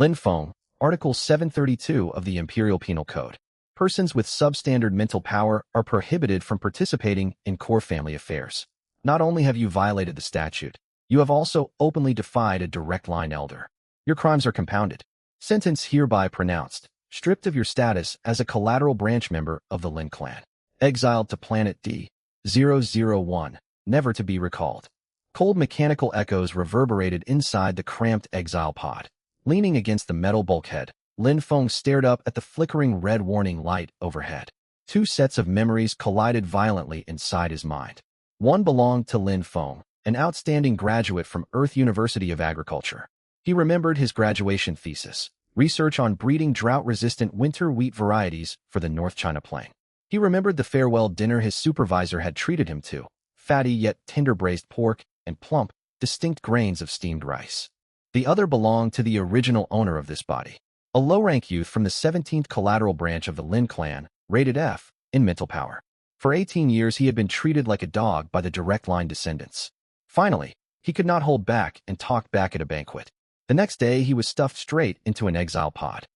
Lin Feng, Article 732 of the Imperial Penal Code. Persons with substandard mental power are prohibited from participating in core family affairs. Not only have you violated the statute, you have also openly defied a direct line elder. Your crimes are compounded. Sentence hereby pronounced. Stripped of your status as a collateral branch member of the Lin clan. Exiled to planet D-001, never to be recalled. Cold mechanical echoes reverberated inside the cramped exile pod. Leaning against the metal bulkhead, Lin Feng stared up at the flickering red warning light overhead. Two sets of memories collided violently inside his mind. One belonged to Lin Feng, an outstanding graduate from Earth University of Agriculture. He remembered his graduation thesis, research on breeding drought-resistant winter wheat varieties for the North China Plain. He remembered the farewell dinner his supervisor had treated him to, fatty yet tender braised pork and plump, distinct grains of steamed rice. The other belonged to the original owner of this body, a low-rank youth from the 17th collateral branch of the Lin clan, rated F, in mental power. For 18 years he had been treated like a dog by the direct line descendants. Finally, he could not hold back and talked back at a banquet. The next day he was stuffed straight into an exile pod.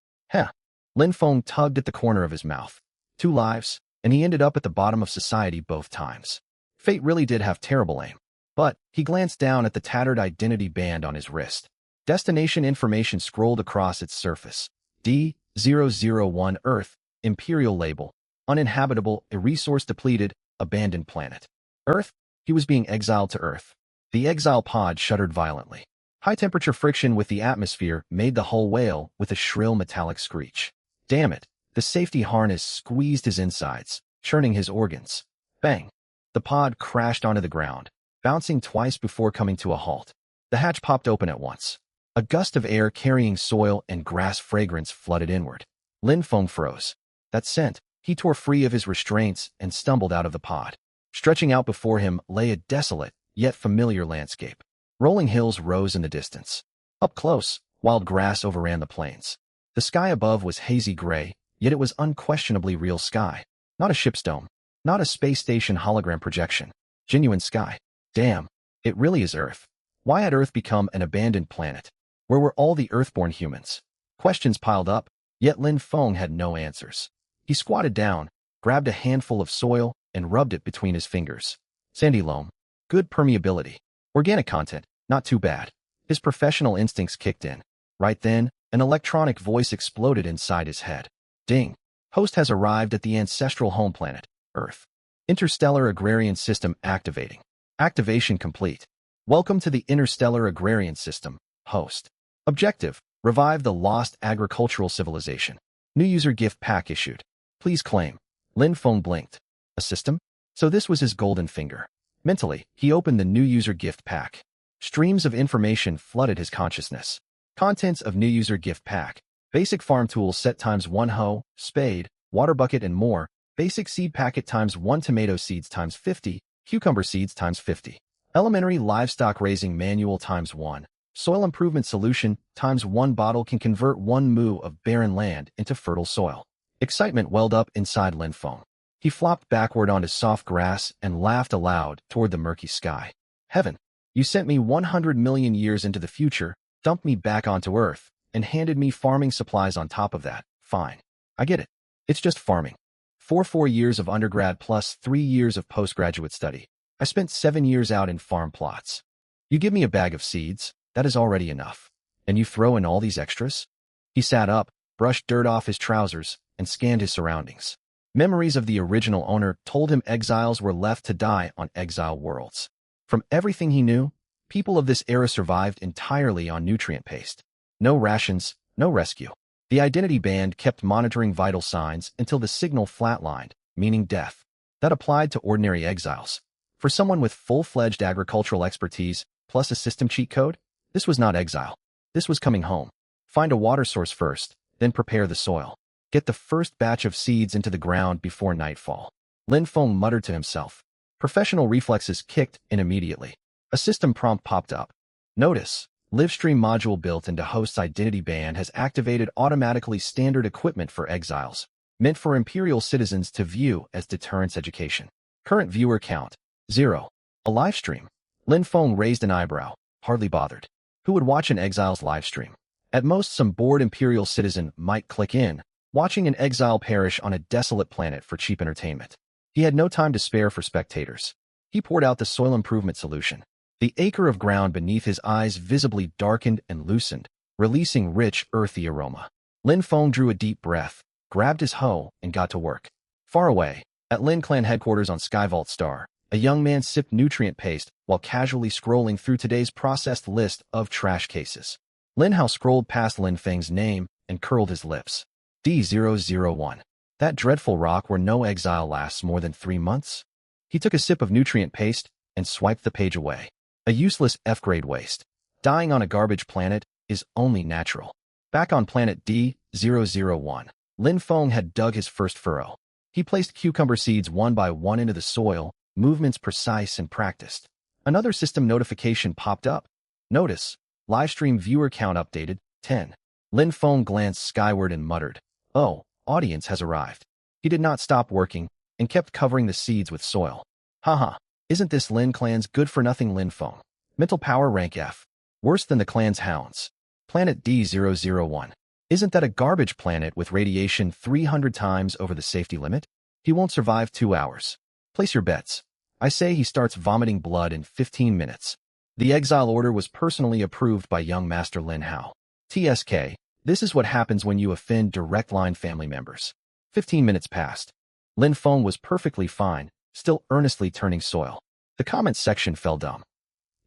Lin Feng tugged at the corner of his mouth. 2 lives, and he ended up at the bottom of society both times. Fate really did have terrible aim. But he glanced down at the tattered identity band on his wrist. Destination information scrolled across its surface. D-001 Earth, Imperial label, uninhabitable, a resource-depleted, abandoned planet. Earth? He was being exiled to Earth. The exile pod shuddered violently. High-temperature friction with the atmosphere made the hull wail with a shrill metallic screech. Damn it, the safety harness squeezed his insides, churning his organs. Bang! The pod crashed onto the ground, bouncing twice before coming to a halt. The hatch popped open at once. A gust of air carrying soil and grass fragrance flooded inward. Lin Feng froze. That scent, he tore free of his restraints and stumbled out of the pod. Stretching out before him lay a desolate, yet familiar landscape. Rolling hills rose in the distance. Up close, wild grass overran the plains. The sky above was hazy gray, yet it was unquestionably real sky. Not a ship's dome. Not a space station hologram projection. Genuine sky. Damn, it really is Earth. Why had Earth become an abandoned planet? Where were all the Earthborn humans? Questions piled up, yet Lin Feng had no answers. He squatted down, grabbed a handful of soil, and rubbed it between his fingers. Sandy loam. Good permeability. Organic content, not too bad. His professional instincts kicked in. Right then, an electronic voice exploded inside his head. Ding! Host has arrived at the ancestral home planet, Earth. Interstellar Agrarian System activating. Activation complete. Welcome to the Interstellar Agrarian System, host. Objective: revive the lost agricultural civilization. New user gift pack issued. Please claim. Lin Feng blinked. A system? So this was his golden finger. Mentally, he opened the new user gift pack. Streams of information flooded his consciousness. Contents of new user gift pack. Basic farm tools set ×1 hoe, spade, water bucket and more. Basic seed packet ×1 tomato seeds ×50, cucumber seeds ×50. Elementary livestock raising manual ×1. Soil improvement solution ×1 bottle can convert 1 mu of barren land into fertile soil. Excitement welled up inside Lin Feng. He flopped backward onto soft grass and laughed aloud toward the murky sky. Heaven, you sent me 100 million years into the future, dumped me back onto Earth, and handed me farming supplies on top of that. Fine. I get it. It's just farming. 4 years of undergrad plus 3 years of postgraduate study. I spent 7 years out in farm plots. You give me a bag of seeds, that is already enough. And you throw in all these extras? He sat up, brushed dirt off his trousers, and scanned his surroundings. Memories of the original owner told him exiles were left to die on exile worlds. From everything he knew, people of this era survived entirely on nutrient paste. No rations, no rescue. The identity band kept monitoring vital signs until the signal flatlined, meaning death. That applied to ordinary exiles. For someone with full-fledged agricultural expertise, plus a system cheat code, this was not exile. This was coming home. Find a water source first, then prepare the soil. Get the first batch of seeds into the ground before nightfall. Lin Feng muttered to himself. Professional reflexes kicked in immediately. A system prompt popped up. Notice, Livestream module built into host's identity band has activated automatically standard equipment for exiles, meant for Imperial citizens to view as deterrence education. Current viewer count, 0. A livestream? Lin Feng raised an eyebrow, hardly bothered. Who would watch an exile's livestream? At most, some bored Imperial citizen might click in, watching an exile perish on a desolate planet for cheap entertainment. He had no time to spare for spectators. He poured out the soil improvement solution. The acre of ground beneath his eyes visibly darkened and loosened, releasing rich, earthy aroma. Lin Feng drew a deep breath, grabbed his hoe, and got to work. Far away, at Lin Clan headquarters on Skyvault Star, a young man sipped nutrient paste while casually scrolling through today's processed list of trash cases. Lin Hao scrolled past Lin Feng's name and curled his lips. D001. That dreadful rock where no exile lasts more than 3 months? He took a sip of nutrient paste and swiped the page away. A useless F-grade waste. Dying on a garbage planet is only natural. Back on planet D001, Lin Feng had dug his first furrow. He placed cucumber seeds one by one into the soil, movements precise and practiced. Another system notification popped up. Notice, livestream viewer count updated, 10. Lin Feng glanced skyward and muttered, "Oh, audience has arrived." He did not stop working and kept covering the seeds with soil. Haha, isn't this Lin Clan's good-for-nothing Lin Feng? Mental power rank F. Worse than the clan's hounds. Planet D001. Isn't that a garbage planet with radiation 300 times over the safety limit? He won't survive 2 hours. Place your bets. I say he starts vomiting blood in 15 minutes. The exile order was personally approved by young Master Lin Hao. TSK, this is what happens when you offend direct line family members. 15 minutes passed. Lin Feng was perfectly fine, still earnestly turning soil. The comments section fell dumb.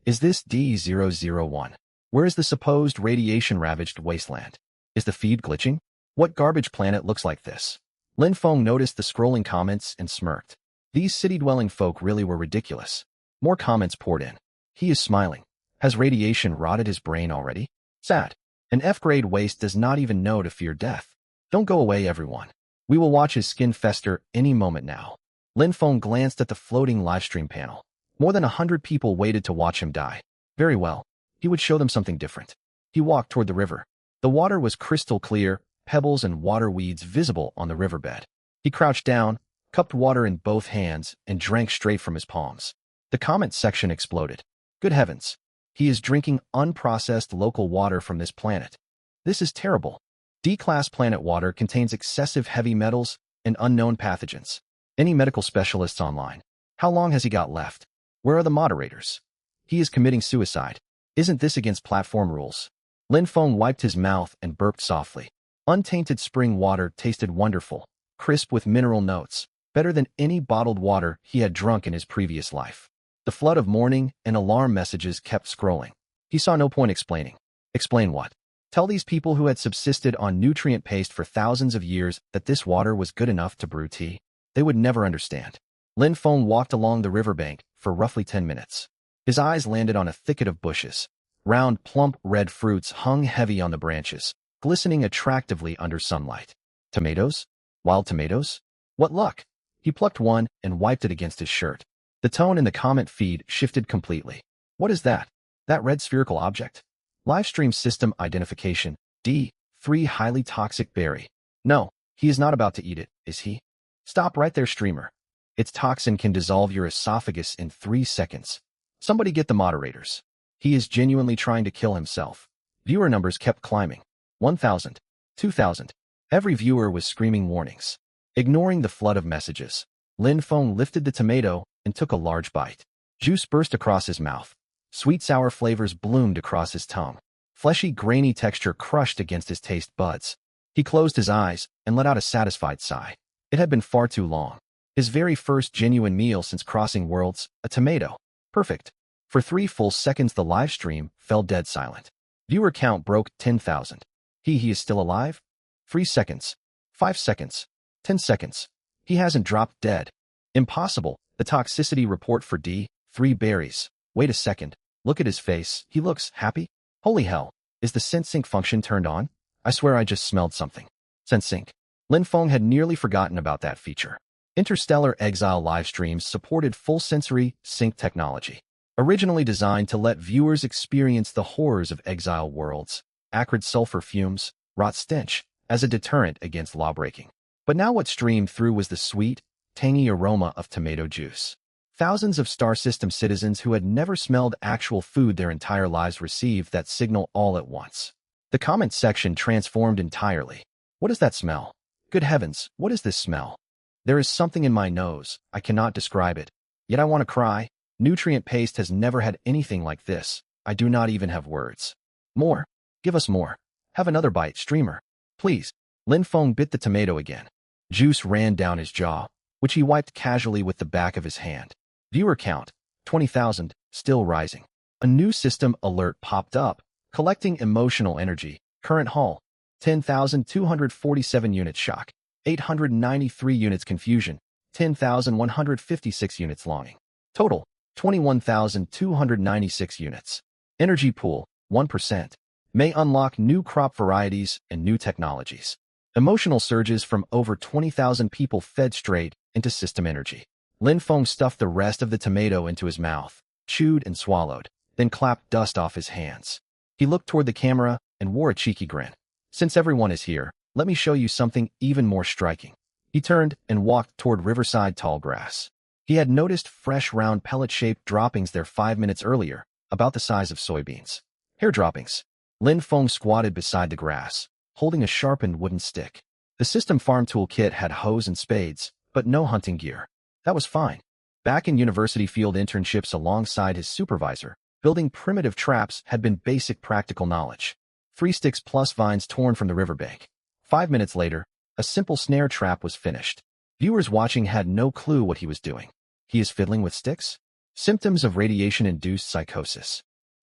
Is this D001? Where is the supposed radiation-ravaged wasteland? Is the feed glitching? What garbage planet looks like this? Lin Feng noticed the scrolling comments and smirked. These city-dwelling folk really were ridiculous. More comments poured in. He is smiling. Has radiation rotted his brain already? Sad. An F-grade waste does not even know to fear death. Don't go away, everyone. We will watch his skin fester any moment now. Lin Feng glanced at the floating livestream panel. More than 100 people waited to watch him die. Very well. He would show them something different. He walked toward the river. The water was crystal clear, pebbles and water weeds visible on the riverbed. He crouched down, cupped water in both hands, and drank straight from his palms. The comment section exploded. Good heavens. He is drinking unprocessed local water from this planet. This is terrible. D-class planet water contains excessive heavy metals and unknown pathogens. Any medical specialists online? How long has he got left? Where are the moderators? He is committing suicide. Isn't this against platform rules? Lin Feng wiped his mouth and burped softly. Untainted spring water tasted wonderful, crisp with mineral notes, better than any bottled water he had drunk in his previous life. The flood of morning and alarm messages kept scrolling. He saw no point explaining. Explain what? Tell these people who had subsisted on nutrient paste for thousands of years that this water was good enough to brew tea? They would never understand. Lin Feng walked along the riverbank for roughly 10 minutes. His eyes landed on a thicket of bushes. Round, plump red fruits hung heavy on the branches, glistening attractively under sunlight. Tomatoes? Wild tomatoes? What luck! He plucked one and wiped it against his shirt. The tone in the comment feed shifted completely. What is that? That red spherical object? Livestream system identification, D3 highly toxic berry. No, he is not about to eat it, is he? Stop right there, streamer. Its toxin can dissolve your esophagus in 3 seconds. Somebody get the moderators. He is genuinely trying to kill himself. Viewer numbers kept climbing. 1,000. 2,000. Every viewer was screaming warnings. Ignoring the flood of messages, Lin Feng lifted the tomato and took a large bite. Juice burst across his mouth. Sweet-sour flavors bloomed across his tongue. Fleshy, grainy texture crushed against his taste buds. He closed his eyes and let out a satisfied sigh. It had been far too long. His very first genuine meal since crossing worlds, a tomato. Perfect. For 3 full seconds the live stream fell dead silent. Viewer count broke 10,000. He is still alive? 3 seconds. 5 seconds. 10 seconds. He hasn't dropped dead. Impossible. The toxicity report for D3 berries. Wait a second. Look at his face. He looks happy. Holy hell. Is the sense sync function turned on? I swear I just smelled something. Sense sync. Lin Feng had nearly forgotten about that feature. Interstellar Exile live streams supported full sensory sync technology. Originally designed to let viewers experience the horrors of exile worlds, acrid sulfur fumes, rot stench, as a deterrent against lawbreaking. But now what streamed through was the sweet, tangy aroma of tomato juice. Thousands of Star System citizens who had never smelled actual food their entire lives received that signal all at once. The comment section transformed entirely. What is that smell? Good heavens, what is this smell? There is something in my nose. I cannot describe it. Yet I want to cry. Nutrient paste has never had anything like this. I do not even have words. More. Give us more. Have another bite, streamer. Please. Lin Feng bit the tomato again. Juice ran down his jaw, which he wiped casually with the back of his hand. Viewer count, 20,000, still rising. A new system alert popped up, collecting emotional energy. Current haul, 10,247 units shock, 893 units confusion, 10,156 units longing. Total, 21,296 units. Energy pool, 1%. May unlock new crop varieties and new technologies. Emotional surges from over 20,000 people fed straight into system energy. Lin Feng stuffed the rest of the tomato into his mouth, chewed and swallowed, then clapped dust off his hands. He looked toward the camera and wore a cheeky grin. Since everyone is here, let me show you something even more striking. He turned and walked toward riverside tall grass. He had noticed fresh round pellet-shaped droppings there 5 minutes earlier, about the size of soybeans. Hair droppings. Lin Feng squatted beside the grass, holding a sharpened wooden stick. The system farm tool kit had hoes and spades, but no hunting gear. That was fine. Back in university field internships alongside his supervisor, building primitive traps had been basic practical knowledge. 3 sticks plus vines torn from the riverbank. 5 minutes later, a simple snare trap was finished. Viewers watching had no clue what he was doing. He is fiddling with sticks? Symptoms of radiation-induced psychosis.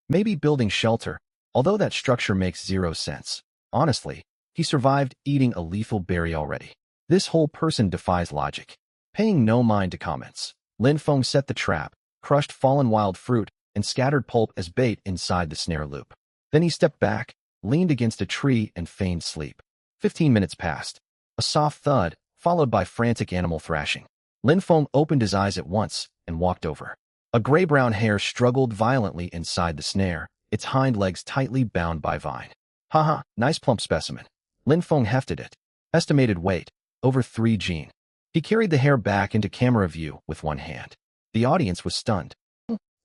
Maybe building shelter, although that structure makes 0 sense. Honestly, he survived eating a lethal berry already. This whole person defies logic. Paying no mind to comments, Lin Feng set the trap, crushed fallen wild fruit, and scattered pulp as bait inside the snare loop. Then he stepped back, leaned against a tree, and feigned sleep. 15 minutes passed. A soft thud, followed by frantic animal thrashing. Lin Feng opened his eyes at once and walked over. A gray-brown hare struggled violently inside the snare, its hind legs tightly bound by vine. Haha, nice plump specimen. Lin Feng hefted it. Estimated weight, over 3 gene. He carried the hare back into camera view with one hand. The audience was stunned.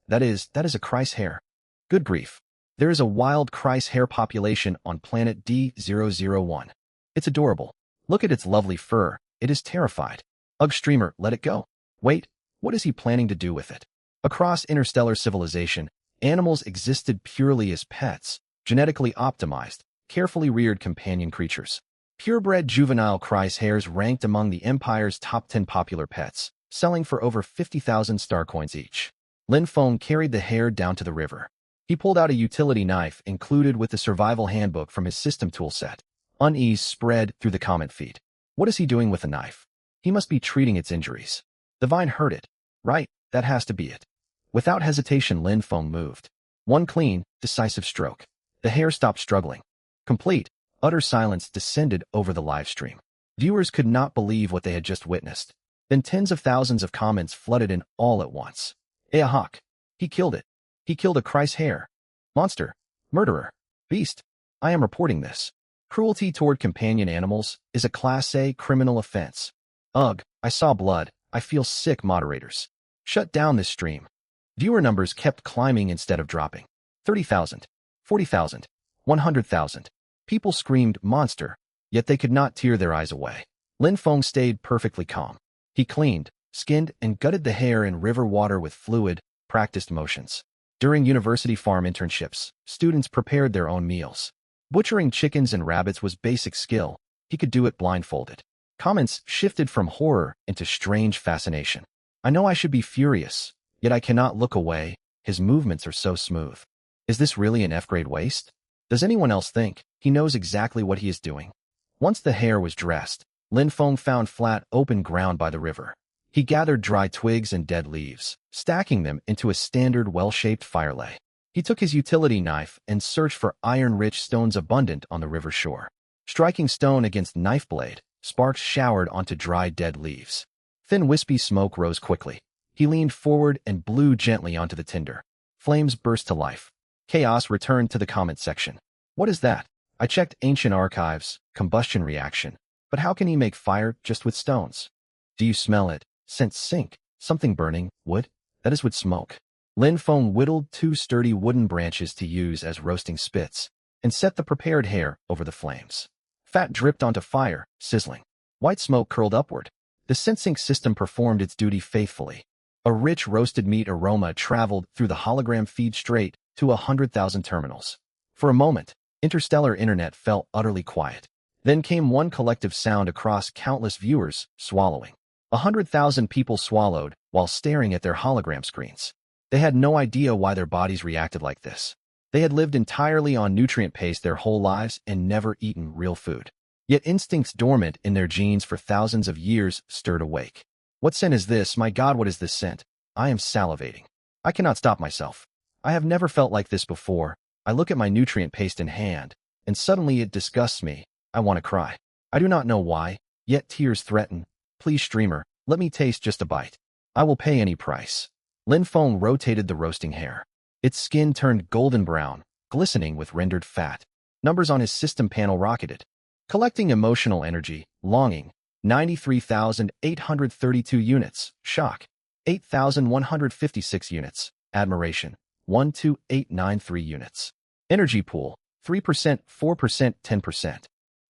That is a Kreis hare. Good grief. There is a wild Kreis hare population on planet D001. It's adorable. Look at its lovely fur. It is terrified. Ugh, streamer, let it go. Wait, what is he planning to do with it? Across interstellar civilization, animals existed purely as pets, genetically optimized, carefully reared companion creatures. Purebred juvenile Kreis hares ranked among the Empire's top 10 popular pets, selling for over 50,000 star coins each. Lin Feng carried the hare down to the river. He pulled out a utility knife included with the survival handbook from his system toolset. Unease spread through the comment feed. What is he doing with a knife? He must be treating its injuries. The vine hurt it. Right, that has to be it. Without hesitation, Lin Feng moved. One clean, decisive stroke. The hare stopped struggling. Complete, utter silence descended over the live stream. Viewers could not believe what they had just witnessed. Then tens of thousands of comments flooded in all at once. Ahawk. He killed it. He killed a Kreis hare. Monster. Murderer. Beast. I am reporting this. Cruelty toward companion animals is a Class A criminal offense. Ugh, I saw blood. I feel sick, moderators. Shut down this stream. Viewer numbers kept climbing instead of dropping. 30,000. 40,000. 100,000. People screamed, monster, yet they could not tear their eyes away. Lin Feng stayed perfectly calm. He cleaned, skinned, and gutted the hare in river water with fluid, practiced motions. During university farm internships, students prepared their own meals. Butchering chickens and rabbits was basic skill. He could do it blindfolded. Comments shifted from horror into strange fascination. I know I should be furious, yet I cannot look away. His movements are so smooth. Is this really an F-grade waste? Does anyone else think he knows exactly what he is doing? Once the hare was dressed, Lin Feng found flat, open ground by the river. He gathered dry twigs and dead leaves, stacking them into a standard well-shaped firelay. He took his utility knife and searched for iron-rich stones abundant on the river shore. Striking stone against knife blade, sparks showered onto dry dead leaves. Thin wispy smoke rose quickly. He leaned forward and blew gently onto the tinder. Flames burst to life. Chaos returned to the comment section. What is that? I checked ancient archives, combustion reaction. But how can he make fire just with stones? Do you smell it? Sense sink, something burning, wood? That is wood smoke. Lin Feng whittled 2 sturdy wooden branches to use as roasting spits. and set the prepared hare over the flames. Fat dripped onto fire, sizzling. White smoke curled upward. The sensing system performed its duty faithfully. A rich roasted meat aroma traveled through the hologram feed straight to 100,000 terminals. For a moment, interstellar internet fell utterly quiet. Then came one collective sound across countless viewers, swallowing. 100,000 people swallowed while staring at their hologram screens. They had no idea why their bodies reacted like this. They had lived entirely on nutrient paste their whole lives and never eaten real food. Yet instincts dormant in their genes for thousands of years stirred awake. What scent is this? My God, what is this scent? I am salivating. I cannot stop myself. I have never felt like this before. I look at my nutrient paste in hand, and suddenly it disgusts me. I want to cry. I do not know why, yet tears threaten. Please, streamer, let me taste just a bite. I will pay any price. Lin Feng rotated the roasting hare. Its skin turned golden brown, glistening with rendered fat. Numbers on his system panel rocketed. Collecting emotional energy, longing, 93,832 units, shock, 8,156 units, admiration, 12893 units. Energy pool, 3%, 4%, 10%.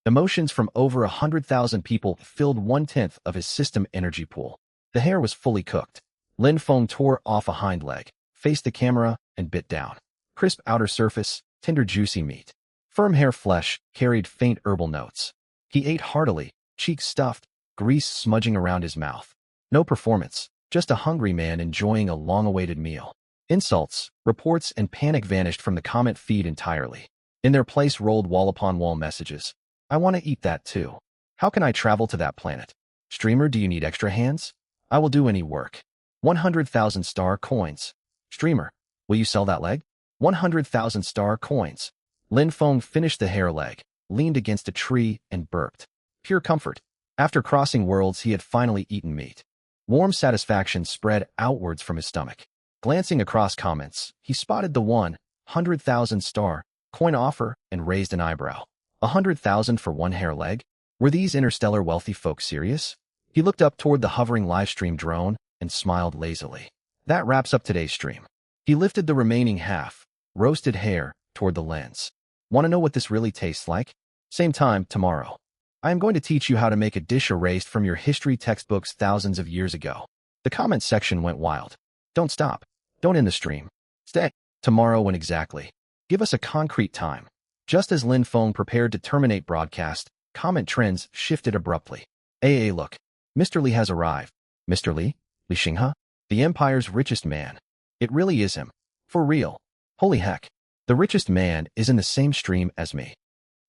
Emotions from over 100,000 people filled 1/10 of his system energy pool. The hare was fully cooked. Lin Feng tore off a hind leg, faced the camera, and bit down. Crisp outer surface, tender juicy meat. Firm hare flesh carried faint herbal notes. He ate heartily, cheeks stuffed, grease smudging around his mouth. No performance, just a hungry man enjoying a long-awaited meal. Insults, reports, and panic vanished from the comment feed entirely. In their place rolled wall-upon-wall messages. I want to eat that too. How can I travel to that planet? Streamer, do you need extra hands? I will do any work. 100,000 star coins. Streamer, will you sell that leg? 100,000 star coins. Lin Feng finished the hare leg, leaned against a tree, and burped. Pure comfort. After crossing worlds, he had finally eaten meat. Warm satisfaction spread outwards from his stomach. Glancing across comments, he spotted the 100,000 star coin offer and raised an eyebrow. 100,000 for one hare leg? Were these interstellar wealthy folk serious? He looked up toward the hovering livestream drone and smiled lazily. That wraps up today's stream. He lifted the remaining half, roasted hare, toward the lens. Want to know what this really tastes like? Same time tomorrow. I am going to teach you how to make a dish erased from your history textbooks thousands of years ago. The comment section went wild. Don't stop. Don't end the stream. Stay. Tomorrow when exactly? Give us a concrete time. Just as Lin Feng prepared to terminate broadcast, comment trends shifted abruptly. Look. Mr. Li has arrived. Mr. Li? Li Xinghe? The Empire's richest man. It really is him. For real. Holy heck. The richest man is in the same stream as me.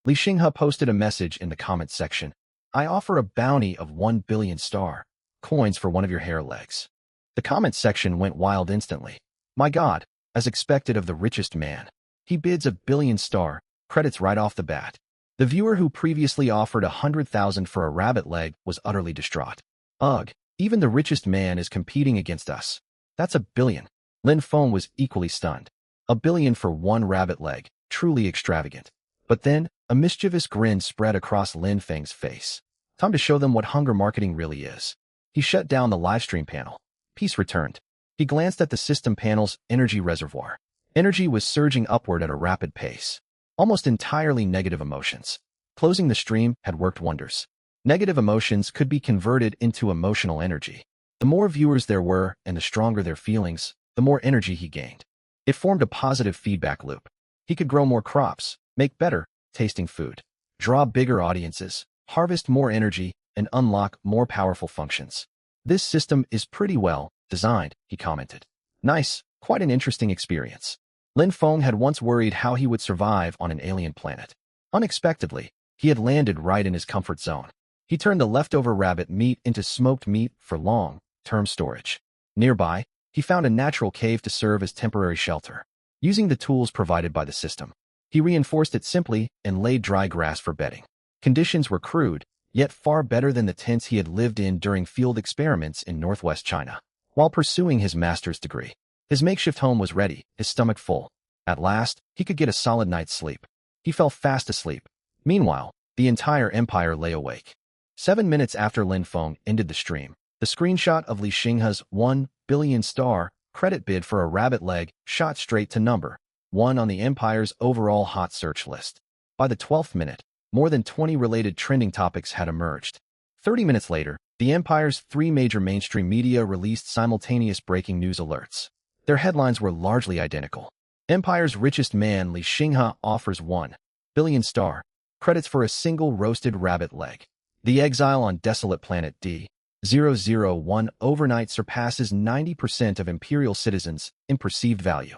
Li Xinghe posted a message in the comment section. I offer a bounty of 1 billion star coins for one of your hare legs. The comment section went wild instantly. My God, as expected of the richest man. He bids 1 billion star credits right off the bat. The viewer who previously offered 100,000 for a rabbit leg was utterly distraught. Ugh, even the richest man is competing against us. That's 1 billion. Lin Feng was equally stunned. 1 billion for one rabbit leg, truly extravagant. But then, a mischievous grin spread across Lin Feng's face. Time to show them what hunger marketing really is. He shut down the livestream panel. Peace returned. He glanced at the system panel's energy reservoir. Energy was surging upward at a rapid pace. Almost entirely negative emotions. Closing the stream had worked wonders. Negative emotions could be converted into emotional energy. The more viewers there were and the stronger their feelings, the more energy he gained. It formed a positive feedback loop. He could grow more crops, make better tasting food, draw bigger audiences, harvest more energy, and unlock more powerful functions. This system is pretty well designed, he commented. Nice, quite an interesting experience. Lin Feng had once worried how he would survive on an alien planet. Unexpectedly, he had landed right in his comfort zone. He turned the leftover rabbit meat into smoked meat for long-term storage. Nearby, he found a natural cave to serve as temporary shelter. Using the tools provided by the system, he reinforced it simply and laid dry grass for bedding. Conditions were crude, yet far better than the tents he had lived in during field experiments in northwest China. While pursuing his master's degree, his makeshift home was ready, his stomach full. At last, he could get a solid night's sleep. He fell fast asleep. Meanwhile, the entire empire lay awake. 7 minutes after Lin Feng ended the stream, the screenshot of Li Xinghe's 1 billion star credit bid for a rabbit leg shot straight to number 1 on the Empire's overall hot search list. By the 12th minute, more than 20 related trending topics had emerged. 30 minutes later, the Empire's 3 major mainstream media released simultaneous breaking news alerts. Their headlines were largely identical. Empire's richest man Li Xinghe offers 1 billion star credits for a single roasted rabbit leg. The exile on desolate planet D-001 overnight surpasses 90% of Imperial citizens in perceived value.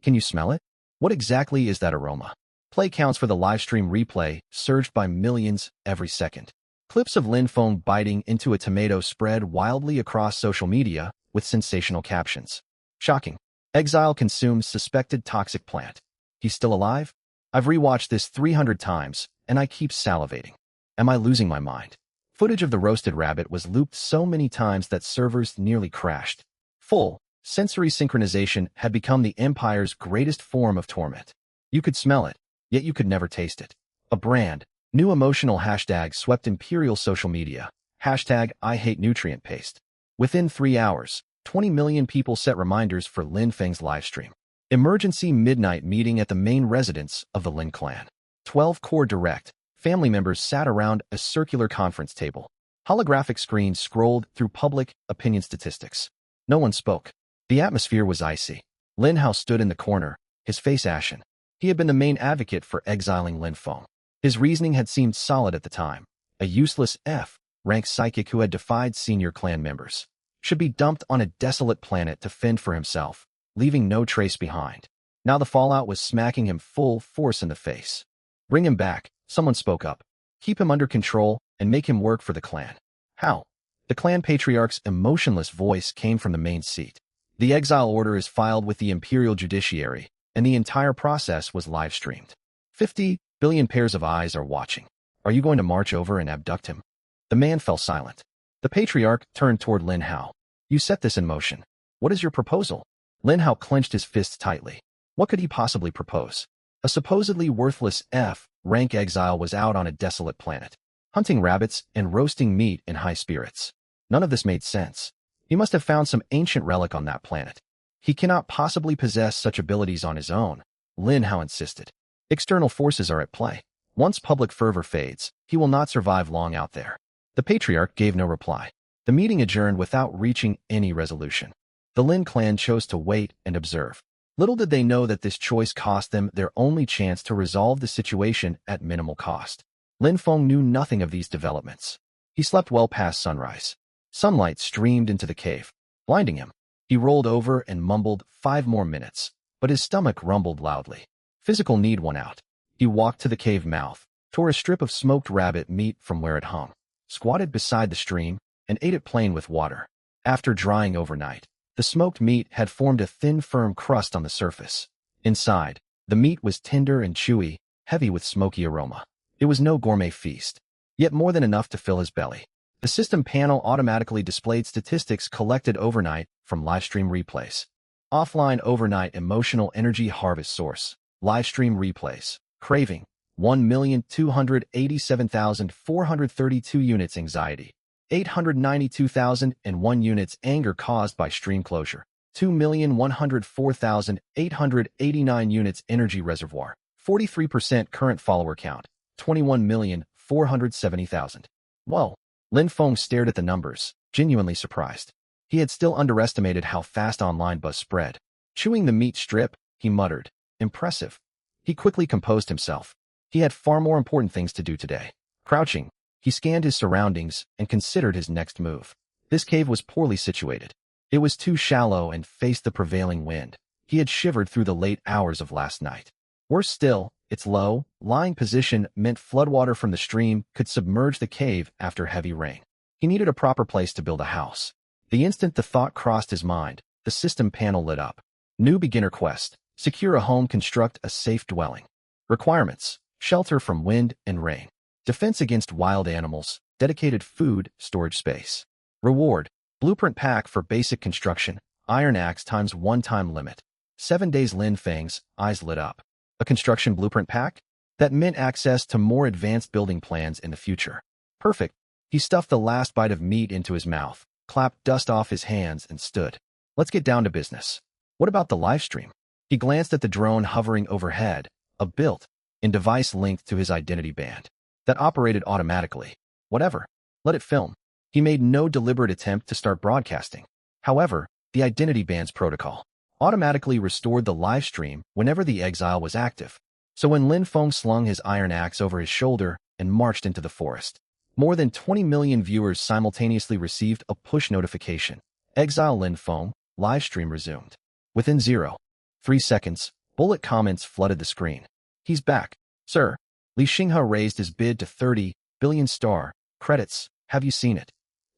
Can you smell it? What exactly is that aroma? Play counts for the livestream replay surged by millions every second. Clips of Lin Feng biting into a tomato spread wildly across social media with sensational captions. Shocking. Exile consumes suspected toxic plant. He's still alive? I've rewatched this 300 times, and I keep salivating. Am I losing my mind? Footage of the roasted rabbit was looped so many times that servers nearly crashed. Full sensory synchronization had become the Empire's greatest form of torment. You could smell it, yet you could never taste it. A brand new emotional hashtag swept Imperial social media. Hashtag I hate nutrient paste. Within 3 hours, 20 million people set reminders for Lin Feng's livestream. Emergency midnight meeting at the main residence of the Lin clan. 12 core direct family members sat around a circular conference table. Holographic screens scrolled through public opinion statistics. No one spoke. The atmosphere was icy. Lin Hao stood in the corner, his face ashen. He had been the main advocate for exiling Lin Feng. His reasoning had seemed solid at the time. A useless F-rank psychic who had defied senior clan members should be dumped on a desolate planet to fend for himself, leaving no trace behind. Now the fallout was smacking him full force in the face. Bring him back, someone spoke up. Keep him under control and make him work for the clan. How? The clan patriarch's emotionless voice came from the main seat. The exile order is filed with the Imperial Judiciary, and the entire process was live-streamed. 50 billion pairs of eyes are watching. Are you going to march over and abduct him? The man fell silent. The patriarch turned toward Lin Hao. You set this in motion. What is your proposal? Lin Hao clenched his fists tightly. What could he possibly propose? A supposedly worthless F-rank exile was out on a desolate planet, hunting rabbits and roasting meat in high spirits. None of this made sense. He must have found some ancient relic on that planet. He cannot possibly possess such abilities on his own, Lin Hao insisted. External forces are at play. Once public fervor fades, he will not survive long out there. The patriarch gave no reply. The meeting adjourned without reaching any resolution. The Lin clan chose to wait and observe. Little did they know that this choice cost them their only chance to resolve the situation at minimal cost. Lin Feng knew nothing of these developments. He slept well past sunrise. Sunlight streamed into the cave, blinding him. He rolled over and mumbled 5 more minutes, but his stomach rumbled loudly. Physical need won out. He walked to the cave mouth, tore a strip of smoked rabbit meat from where it hung, squatted beside the stream, and ate it plain with water. After drying overnight, the smoked meat had formed a thin, firm crust on the surface. Inside, the meat was tender and chewy, heavy with smoky aroma. It was no gourmet feast, yet more than enough to fill his belly. The system panel automatically displayed statistics collected overnight from livestream replays. Offline overnight emotional energy harvest source. Livestream replays. Craving. 1,287,432 units anxiety. 892,001 units anger caused by stream closure. 2,104,889 units energy reservoir. 43% current follower count. 21,470,000. Whoa. Lin Feng stared at the numbers, genuinely surprised. He had still underestimated how fast online buzz spread. Chewing the meat strip, he muttered, "Impressive." He quickly composed himself. He had far more important things to do today. Crouching, he scanned his surroundings and considered his next move. This cave was poorly situated. It was too shallow and faced the prevailing wind. He had shivered through the late hours of last night. Worse still, its low, lying position meant floodwater from the stream could submerge the cave after heavy rain. He needed a proper place to build a house. The instant the thought crossed his mind, the system panel lit up. New beginner quest. Secure a home, construct a safe dwelling. Requirements. Shelter from wind and rain. Defense against wild animals. Dedicated food storage space. Reward. Blueprint pack for basic construction. Iron axe times 1 time limit. 7 days. Lin Feng's eyes lit up. A construction blueprint pack? That meant access to more advanced building plans in the future. Perfect. He stuffed the last bite of meat into his mouth, clapped dust off his hands, and stood. Let's get down to business. What about the live stream? He glanced at the drone hovering overhead, a built-in device linked to his identity band that operated automatically. Whatever. Let it film. He made no deliberate attempt to start broadcasting. However, the identity band's protocol automatically restored the live stream whenever the exile was active. So when Lin Feng slung his iron axe over his shoulder and marched into the forest, more than 20 million viewers simultaneously received a push notification. Exile Lin Feng, live stream resumed. Within 0.3 seconds, bullet comments flooded the screen. He's back, sir. Li Xinghe raised his bid to 30 billion star credits. Have you seen it?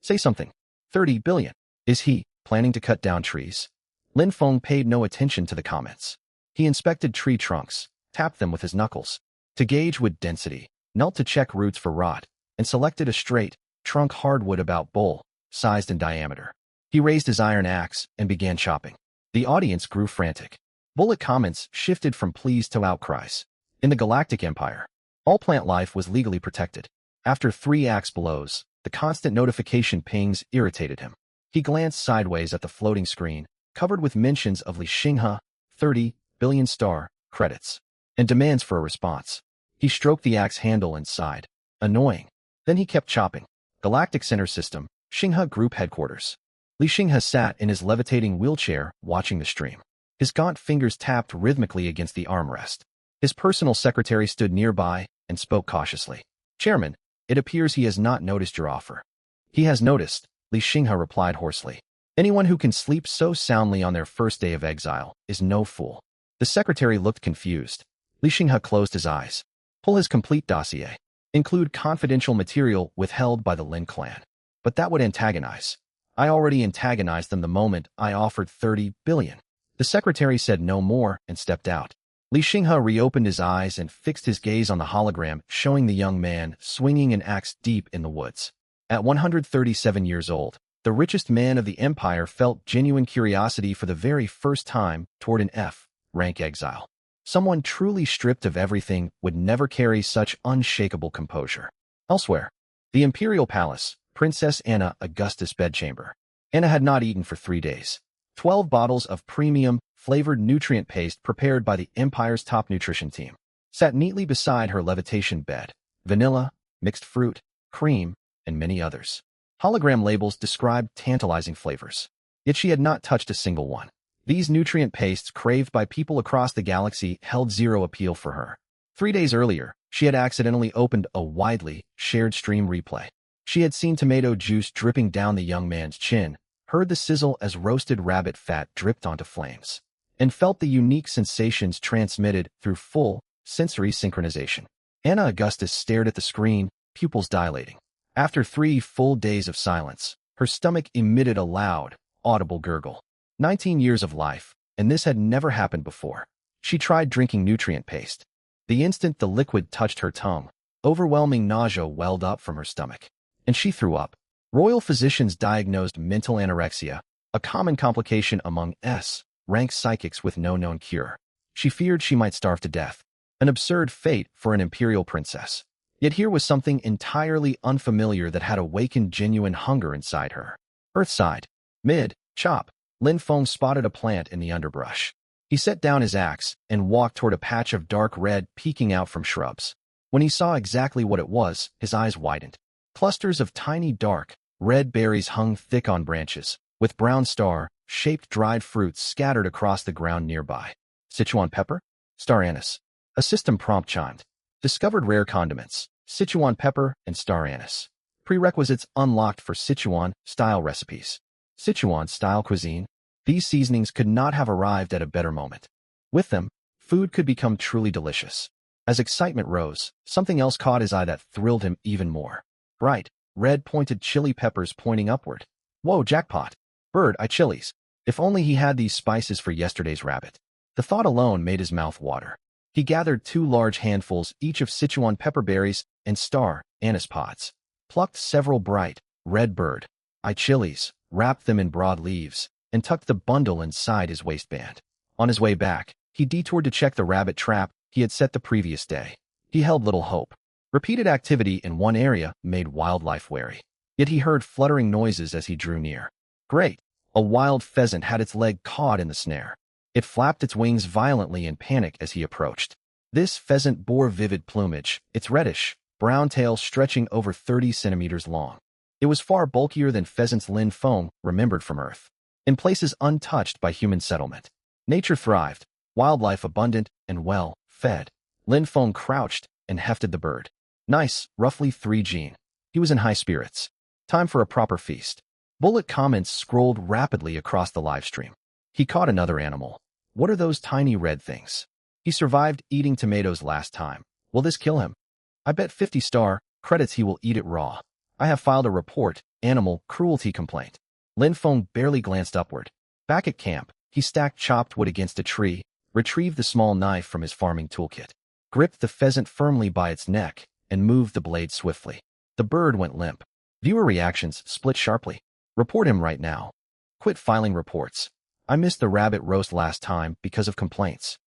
Say something. 30 billion. Is he planning to cut down trees? Lin Feng paid no attention to the comments. He inspected tree trunks, tapped them with his knuckles to gauge wood density, knelt to check roots for rot, and selected a straight trunk hardwood about bowl-sized in diameter. He raised his iron axe and began chopping. The audience grew frantic. Bullet comments shifted from pleas to outcries. In the Galactic Empire, all plant life was legally protected. After 3 axe blows, the constant notification pings irritated him. He glanced sideways at the floating screen, covered with mentions of Li Xinghe, 30 billion star credits, and demands for a response. He stroked the axe handle and sighed. Annoying. Then he kept chopping. Galactic Center System, Xinghe Group Headquarters. Li Xinghe sat in his levitating wheelchair, watching the stream. His gaunt fingers tapped rhythmically against the armrest. His personal secretary stood nearby and spoke cautiously. Chairman, it appears he has not noticed your offer. He has noticed, Li Xinghe replied hoarsely. Anyone who can sleep so soundly on their first day of exile is no fool. The secretary looked confused. Li Xinghe closed his eyes. Pull his complete dossier. Include confidential material withheld by the Lin clan. But that would antagonize. I already antagonized them the moment I offered 30 billion. The secretary said no more and stepped out. Li Xinghe reopened his eyes and fixed his gaze on the hologram showing the young man swinging an axe deep in the woods. At 137 years old, the richest man of the empire felt genuine curiosity for the very first time toward an F-rank exile. Someone truly stripped of everything would never carry such unshakable composure. Elsewhere, the imperial palace, Princess Anna Augustus' bedchamber. Anna had not eaten for 3 days. 12 bottles of premium, flavored nutrient paste prepared by the empire's top nutrition team sat neatly beside her levitation bed. Vanilla, mixed fruit, cream, and many others. Hologram labels described tantalizing flavors. Yet she had not touched a single one. These nutrient pastes craved by people across the galaxy held zero appeal for her. 3 days earlier, she had accidentally opened a widely shared stream replay. She had seen tomato juice dripping down the young man's chin, heard the sizzle as roasted rabbit fat dripped onto flames, and felt the unique sensations transmitted through full sensory synchronization. Anna Augustus stared at the screen, pupils dilating. After 3 full days of silence, her stomach emitted a loud, audible gurgle. 19 years of life, and this had never happened before. She tried drinking nutrient paste. The instant the liquid touched her tongue, overwhelming nausea welled up from her stomach, and she threw up. Royal physicians diagnosed mental anorexia, a common complication among S-rank psychics with no known cure. She feared she might starve to death, an absurd fate for an imperial princess. Yet here was something entirely unfamiliar that had awakened genuine hunger inside her. Earthside. Mid-chop, Lin Feng spotted a plant in the underbrush. He set down his axe and walked toward a patch of dark red peeking out from shrubs. When he saw exactly what it was, his eyes widened. Clusters of tiny dark, red berries hung thick on branches, with brown star-shaped dried fruits scattered across the ground nearby. Sichuan pepper? Star anise. A system prompt chimed. Discovered rare condiments, Sichuan pepper and star anise. Prerequisites unlocked for Sichuan-style recipes. Sichuan-style cuisine? These seasonings could not have arrived at a better moment. With them, food could become truly delicious. As excitement rose, something else caught his eye that thrilled him even more. Bright, red-pointed chili peppers pointing upward. Whoa, jackpot! Bird-eye chilies. If only he had these spices for yesterday's rabbit. The thought alone made his mouth water. He gathered 2 large handfuls each of Sichuan pepper berries and star anise pods, plucked several bright, red bird-eye chilies, wrapped them in broad leaves, and tucked the bundle inside his waistband. On his way back, he detoured to check the rabbit trap he had set the previous day. He held little hope. Repeated activity in one area made wildlife wary. Yet he heard fluttering noises as he drew near. Great! A wild pheasant had its leg caught in the snare. It flapped its wings violently in panic as he approached. This pheasant bore vivid plumage, its reddish, brown tail stretching over 30 centimeters long. It was far bulkier than pheasants Lin Feng remembered from Earth. In places untouched by human settlement, nature thrived, wildlife abundant and well-fed. Lin Feng crouched and hefted the bird. Nice, roughly 3 gene. He was in high spirits. Time for a proper feast. Bullet comments scrolled rapidly across the livestream. He caught another animal. What are those tiny red things? He survived eating tomatoes last time. Will this kill him? I bet 50 star credits he will eat it raw. I have filed a report, animal cruelty complaint. Lin Feng barely glanced upward. Back at camp, he stacked chopped wood against a tree, retrieved the small knife from his farming toolkit, gripped the pheasant firmly by its neck, and moved the blade swiftly. The bird went limp. Viewer reactions split sharply. Report him right now. Quit filing reports. I missed the rabbit roast last time because of complaints.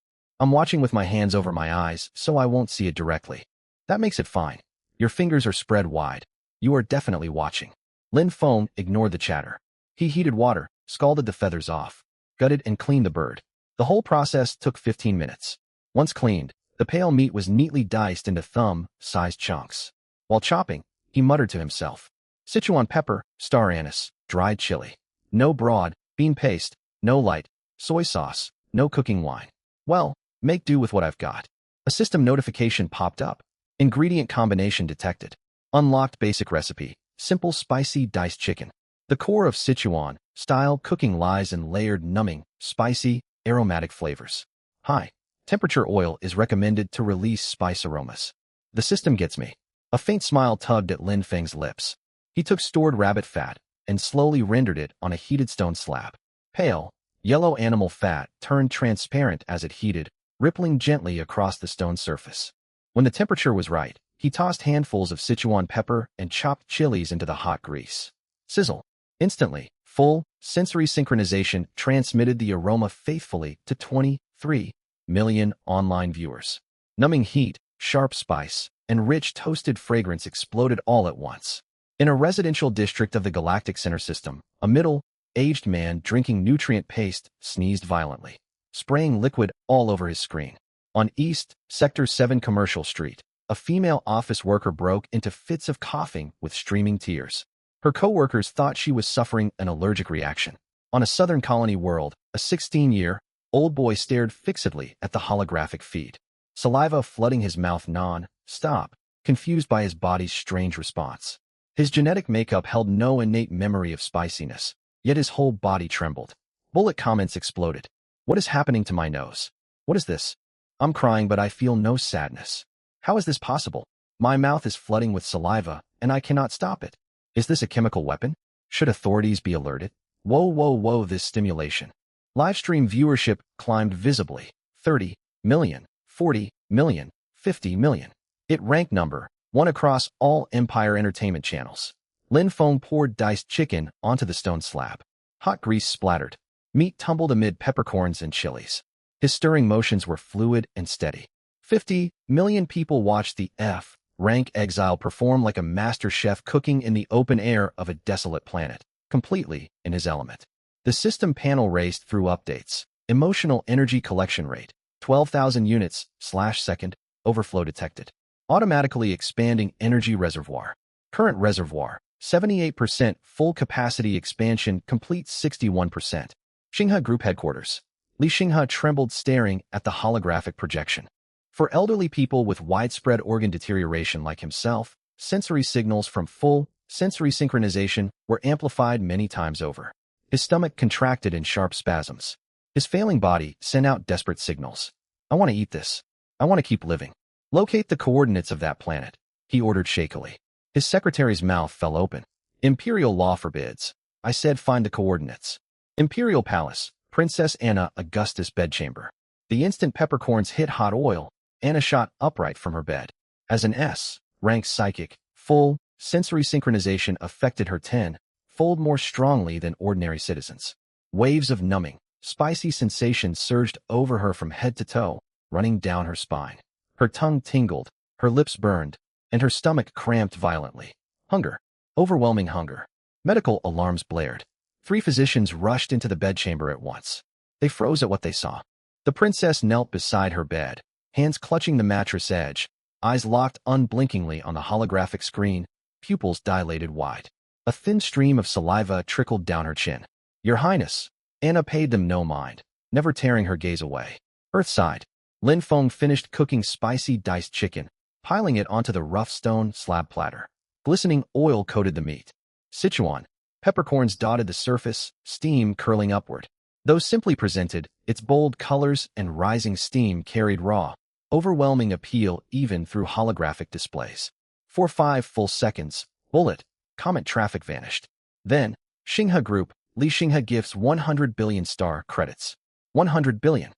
I'm watching with my hands over my eyes, so I won't see it directly. That makes it fine. Your fingers are spread wide. You are definitely watching. Lin Feng ignored the chatter. He heated water, scalded the feathers off, gutted and cleaned the bird. The whole process took 15 minutes. Once cleaned, the pale meat was neatly diced into thumb-sized chunks. While chopping, he muttered to himself. Sichuan pepper, star anise, dried chili. No broad, bean paste, no light, soy sauce, no cooking wine. Well, make do with what I've got. A system notification popped up. Ingredient combination detected. Unlocked basic recipe. Simple spicy diced chicken. The core of Sichuan-style cooking lies in layered numbing, spicy, aromatic flavors. High temperature oil is recommended to release spice aromas. The system gets me. A faint smile tugged at Lin Feng's lips. He took stored rabbit fat and slowly rendered it on a heated stone slab. Pale, yellow animal fat turned transparent as it heated, rippling gently across the stone surface. When the temperature was right, he tossed handfuls of Sichuan pepper and chopped chilies into the hot grease. Sizzle. Instantly, full, sensory synchronization transmitted the aroma faithfully to 23 million online viewers. Numbing heat, sharp spice, and rich toasted fragrance exploded all at once. In a residential district of the Galactic Center system, a middle-aged man drinking nutrient paste sneezed violently, spraying liquid all over his screen. On East Sector 7 Commercial Street, a female office worker broke into fits of coughing with streaming tears. Her co-workers thought she was suffering an allergic reaction. On a Southern Colony world, a 16-year-old boy stared fixedly at the holographic feed, saliva flooding his mouth non-stop, confused by his body's strange response. His genetic makeup held no innate memory of spiciness, yet his whole body trembled. Bullet comments exploded. What is happening to my nose? What is this? I'm crying, but I feel no sadness. How is this possible? My mouth is flooding with saliva, and I cannot stop it. Is this a chemical weapon? Should authorities be alerted? Whoa, this stimulation. Livestream viewership climbed visibly. 30 million, 40 million, 50 million. It ranked number 1 across all Empire Entertainment channels. Lin Feng poured diced chicken onto the stone slab. Hot grease splattered. Meat tumbled amid peppercorns and chilies. His stirring motions were fluid and steady. 50 million people watched the F-rank Exiled perform like a master chef cooking in the open air of a desolate planet, completely in his element. The system panel raced through updates. Emotional energy collection rate, 12,000 units/second, overflow detected. Automatically expanding energy reservoir. Current reservoir, 78%, full capacity expansion complete 61%. Xinghe Group Headquarters. Li Xinghe trembled staring at the holographic projection. For elderly people with widespread organ deterioration like himself, sensory signals from full sensory synchronization were amplified many times over. His stomach contracted in sharp spasms. His failing body sent out desperate signals. I want to eat this. I want to keep living. Locate the coordinates of that planet, he ordered shakily. His secretary's mouth fell open. Imperial law forbids. I said find the coordinates. Imperial Palace, Princess Anna Augustus bedchamber. The instant peppercorns hit hot oil, Anna shot upright from her bed. As an S-rank psychic, full sensory synchronization affected her tenfold more strongly than ordinary citizens. Waves of numbing, spicy sensation surged over her from head to toe, running down her spine. Her tongue tingled, her lips burned, and her stomach cramped violently. Hunger. Overwhelming hunger. Medical alarms blared. 3 physicians rushed into the bedchamber at once. They froze at what they saw. The princess knelt beside her bed, hands clutching the mattress edge, eyes locked unblinkingly on the holographic screen, pupils dilated wide. A thin stream of saliva trickled down her chin. "Your Highness." Anna paid them no mind, never tearing her gaze away. Earthside, Lin Feng finished cooking spicy diced chicken, piling it onto the rough stone slab platter. Glistening oil coated the meat. Sichuan, peppercorns dotted the surface, steam curling upward. Though simply presented, its bold colors and rising steam carried raw, overwhelming appeal even through holographic displays. For 5 full seconds, bullet, comet traffic vanished. Then, Xinghe Group, Li Xinghe Gifts 100 billion star credits. 100 billion.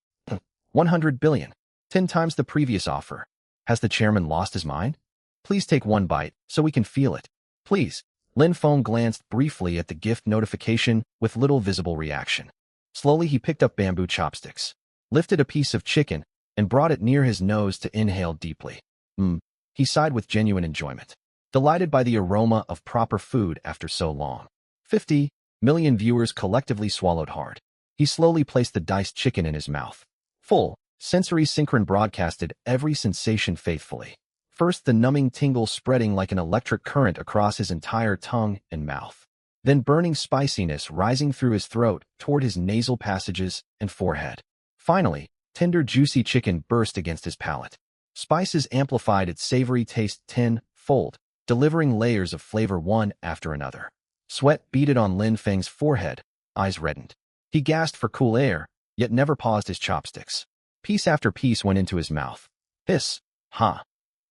100 billion. 10 times the previous offer. Has the chairman lost his mind? Please take one bite, so we can feel it. Please. Lin Feng glanced briefly at the gift notification with little visible reaction. Slowly he picked up bamboo chopsticks, lifted a piece of chicken, and brought it near his nose to inhale deeply. He sighed with genuine enjoyment, delighted by the aroma of proper food after so long. 50 million viewers collectively swallowed hard. He slowly placed the diced chicken in his mouth. Full, sensory synchron broadcasted every sensation faithfully. First the numbing tingle spreading like an electric current across his entire tongue and mouth. Then burning spiciness rising through his throat toward his nasal passages and forehead. Finally, tender juicy chicken burst against his palate. Spices amplified its savory taste tenfold, delivering layers of flavor one after another. Sweat beaded on Lin Feng's forehead, eyes reddened. He gasped for cool air, yet never paused his chopsticks. Piece after piece went into his mouth. Hiss, ha.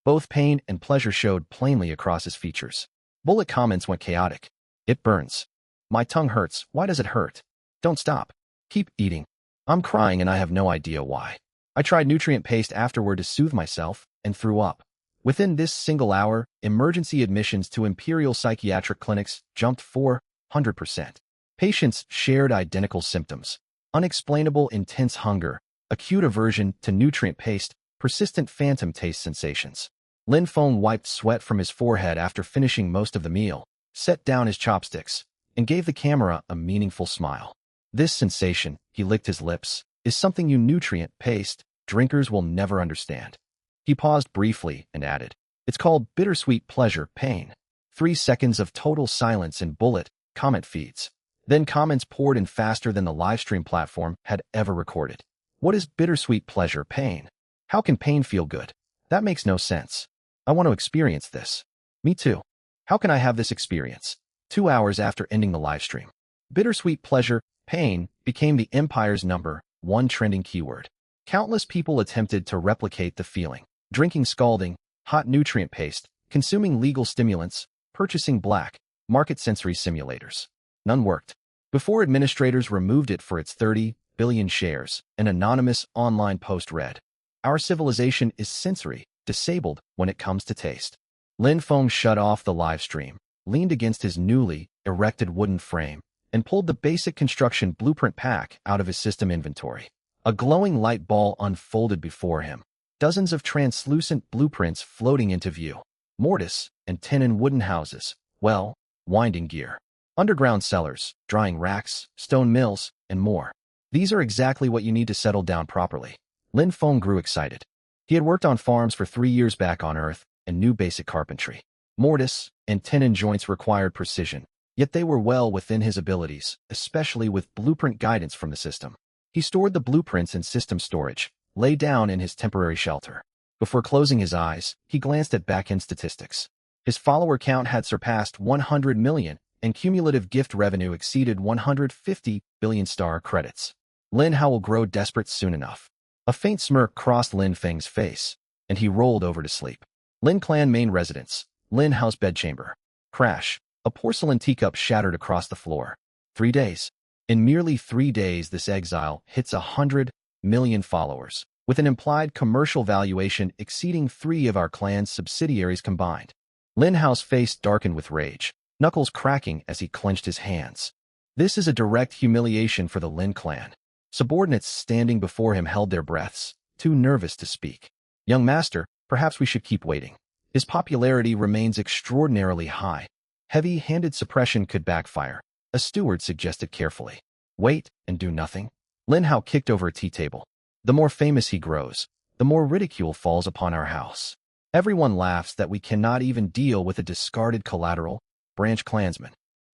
Both pain and pleasure showed plainly across his features. Bullet comments went chaotic. It burns. My tongue hurts. Why does it hurt? Don't stop. Keep eating. I'm crying and I have no idea why. I tried nutrient paste afterward to soothe myself and threw up. Within this single hour, emergency admissions to Imperial Psychiatric Clinics jumped 400%. Patients shared identical symptoms. Unexplainable intense hunger, acute aversion to nutrient paste, persistent phantom taste sensations. Lin Feng wiped sweat from his forehead after finishing most of the meal, set down his chopsticks, and gave the camera a meaningful smile. This sensation, he licked his lips, is something you nutrient paste drinkers will never understand. He paused briefly and added, it's called bittersweet pleasure pain. 3 seconds of total silence in bullet comment feeds. Then comments poured in faster than the livestream platform had ever recorded. What is bittersweet pleasure pain? How can pain feel good? That makes no sense. I want to experience this. Me too. How can I have this experience? 2 hours after ending the livestream. Bittersweet pleasure pain became the Empire's #1 trending keyword. Countless people attempted to replicate the feeling. Drinking scalding, hot nutrient paste, consuming legal stimulants, purchasing black market sensory simulators. None worked. Before administrators removed it for its 30 billion shares, an anonymous online post read, our civilization is sensory disabled when it comes to taste. Lin Feng shut off the live stream, leaned against his newly erected wooden frame, and pulled the basic construction blueprint pack out of his system inventory. A glowing light ball unfolded before him, dozens of translucent blueprints floating into view. Mortise and tenon wooden houses, well, winding gear, underground cellars, drying racks, stone mills, and more. These are exactly what you need to settle down properly. Lin Feng grew excited. He had worked on farms for 3 years back on Earth and knew basic carpentry. Mortise and tenon joints required precision, yet they were well within his abilities, especially with blueprint guidance from the system. He stored the blueprints in system storage, lay down in his temporary shelter. Before closing his eyes, he glanced at back-end statistics. His follower count had surpassed 100 million, and cumulative gift revenue exceeded 150 billion star credits. Lin Hao will grow desperate soon enough. A faint smirk crossed Lin Feng's face, and he rolled over to sleep. Lin Clan main residence, Lin Hao's bedchamber. Crash. A porcelain teacup shattered across the floor. 3 days. In merely 3 days, this exile hits 100 million followers, with an implied commercial valuation exceeding 3 of our clan's subsidiaries combined. Lin Hao's face darkened with rage, knuckles cracking as he clenched his hands. This is a direct humiliation for the Lin clan. Subordinates standing before him held their breaths, too nervous to speak. Young master, perhaps we should keep waiting. His popularity remains extraordinarily high. Heavy-handed suppression could backfire, a steward suggested carefully. Wait and do nothing? Lin Hao kicked over a tea table. The more famous he grows, the more ridicule falls upon our house. Everyone laughs that we cannot even deal with a discarded collateral, branch clansman.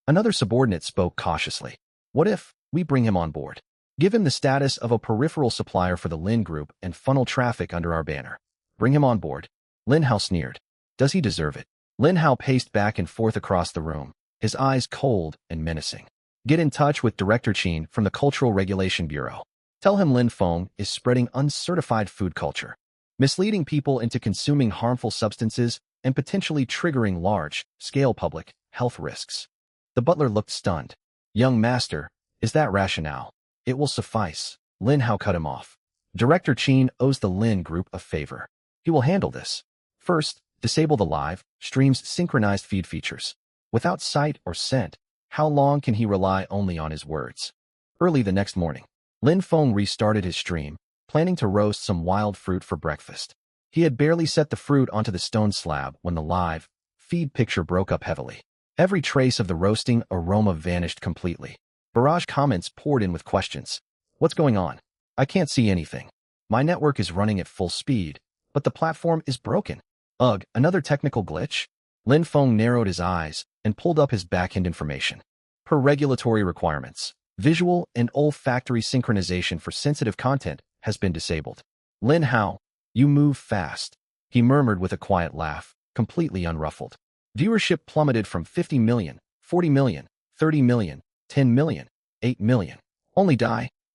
Another subordinate spoke cautiously. What if we bring him on board? Give him the status of a peripheral supplier for the Lin Group and funnel traffic under our banner. Bring him on board. Lin Hao sneered. Does he deserve it? Lin Hao paced back and forth across the room, his eyes cold and menacing. Get in touch with Director Qin from the Cultural Regulation Bureau. Tell him Lin Feng is spreading uncertified food culture, misleading people into consuming harmful substances and potentially triggering large-scale public health risks. The butler looked stunned. Young master, is that rationale? It will suffice. Lin Hao cut him off. Director Qin owes the Lin Group a favor. He will handle this. First, disable the live stream's synchronized feed features. Without sight or scent, how long can he rely only on his words? Early the next morning, Lin Feng restarted his stream, planning to roast some wild fruit for breakfast. He had barely set the fruit onto the stone slab when the live feed picture broke up heavily. Every trace of the roasting aroma vanished completely. Barrage comments poured in with questions. What's going on? I can't see anything. My network is running at full speed, but the platform is broken. Ugh, another technical glitch? Lin Feng narrowed his eyes and pulled up his backend information. Per regulatory requirements, visual and olfactory synchronization for sensitive content has been disabled. Lin Hao, you move fast, he murmured with a quiet laugh, completely unruffled. Viewership plummeted from 50 million, 40 million, 30 million, 10 million, 8 million. Only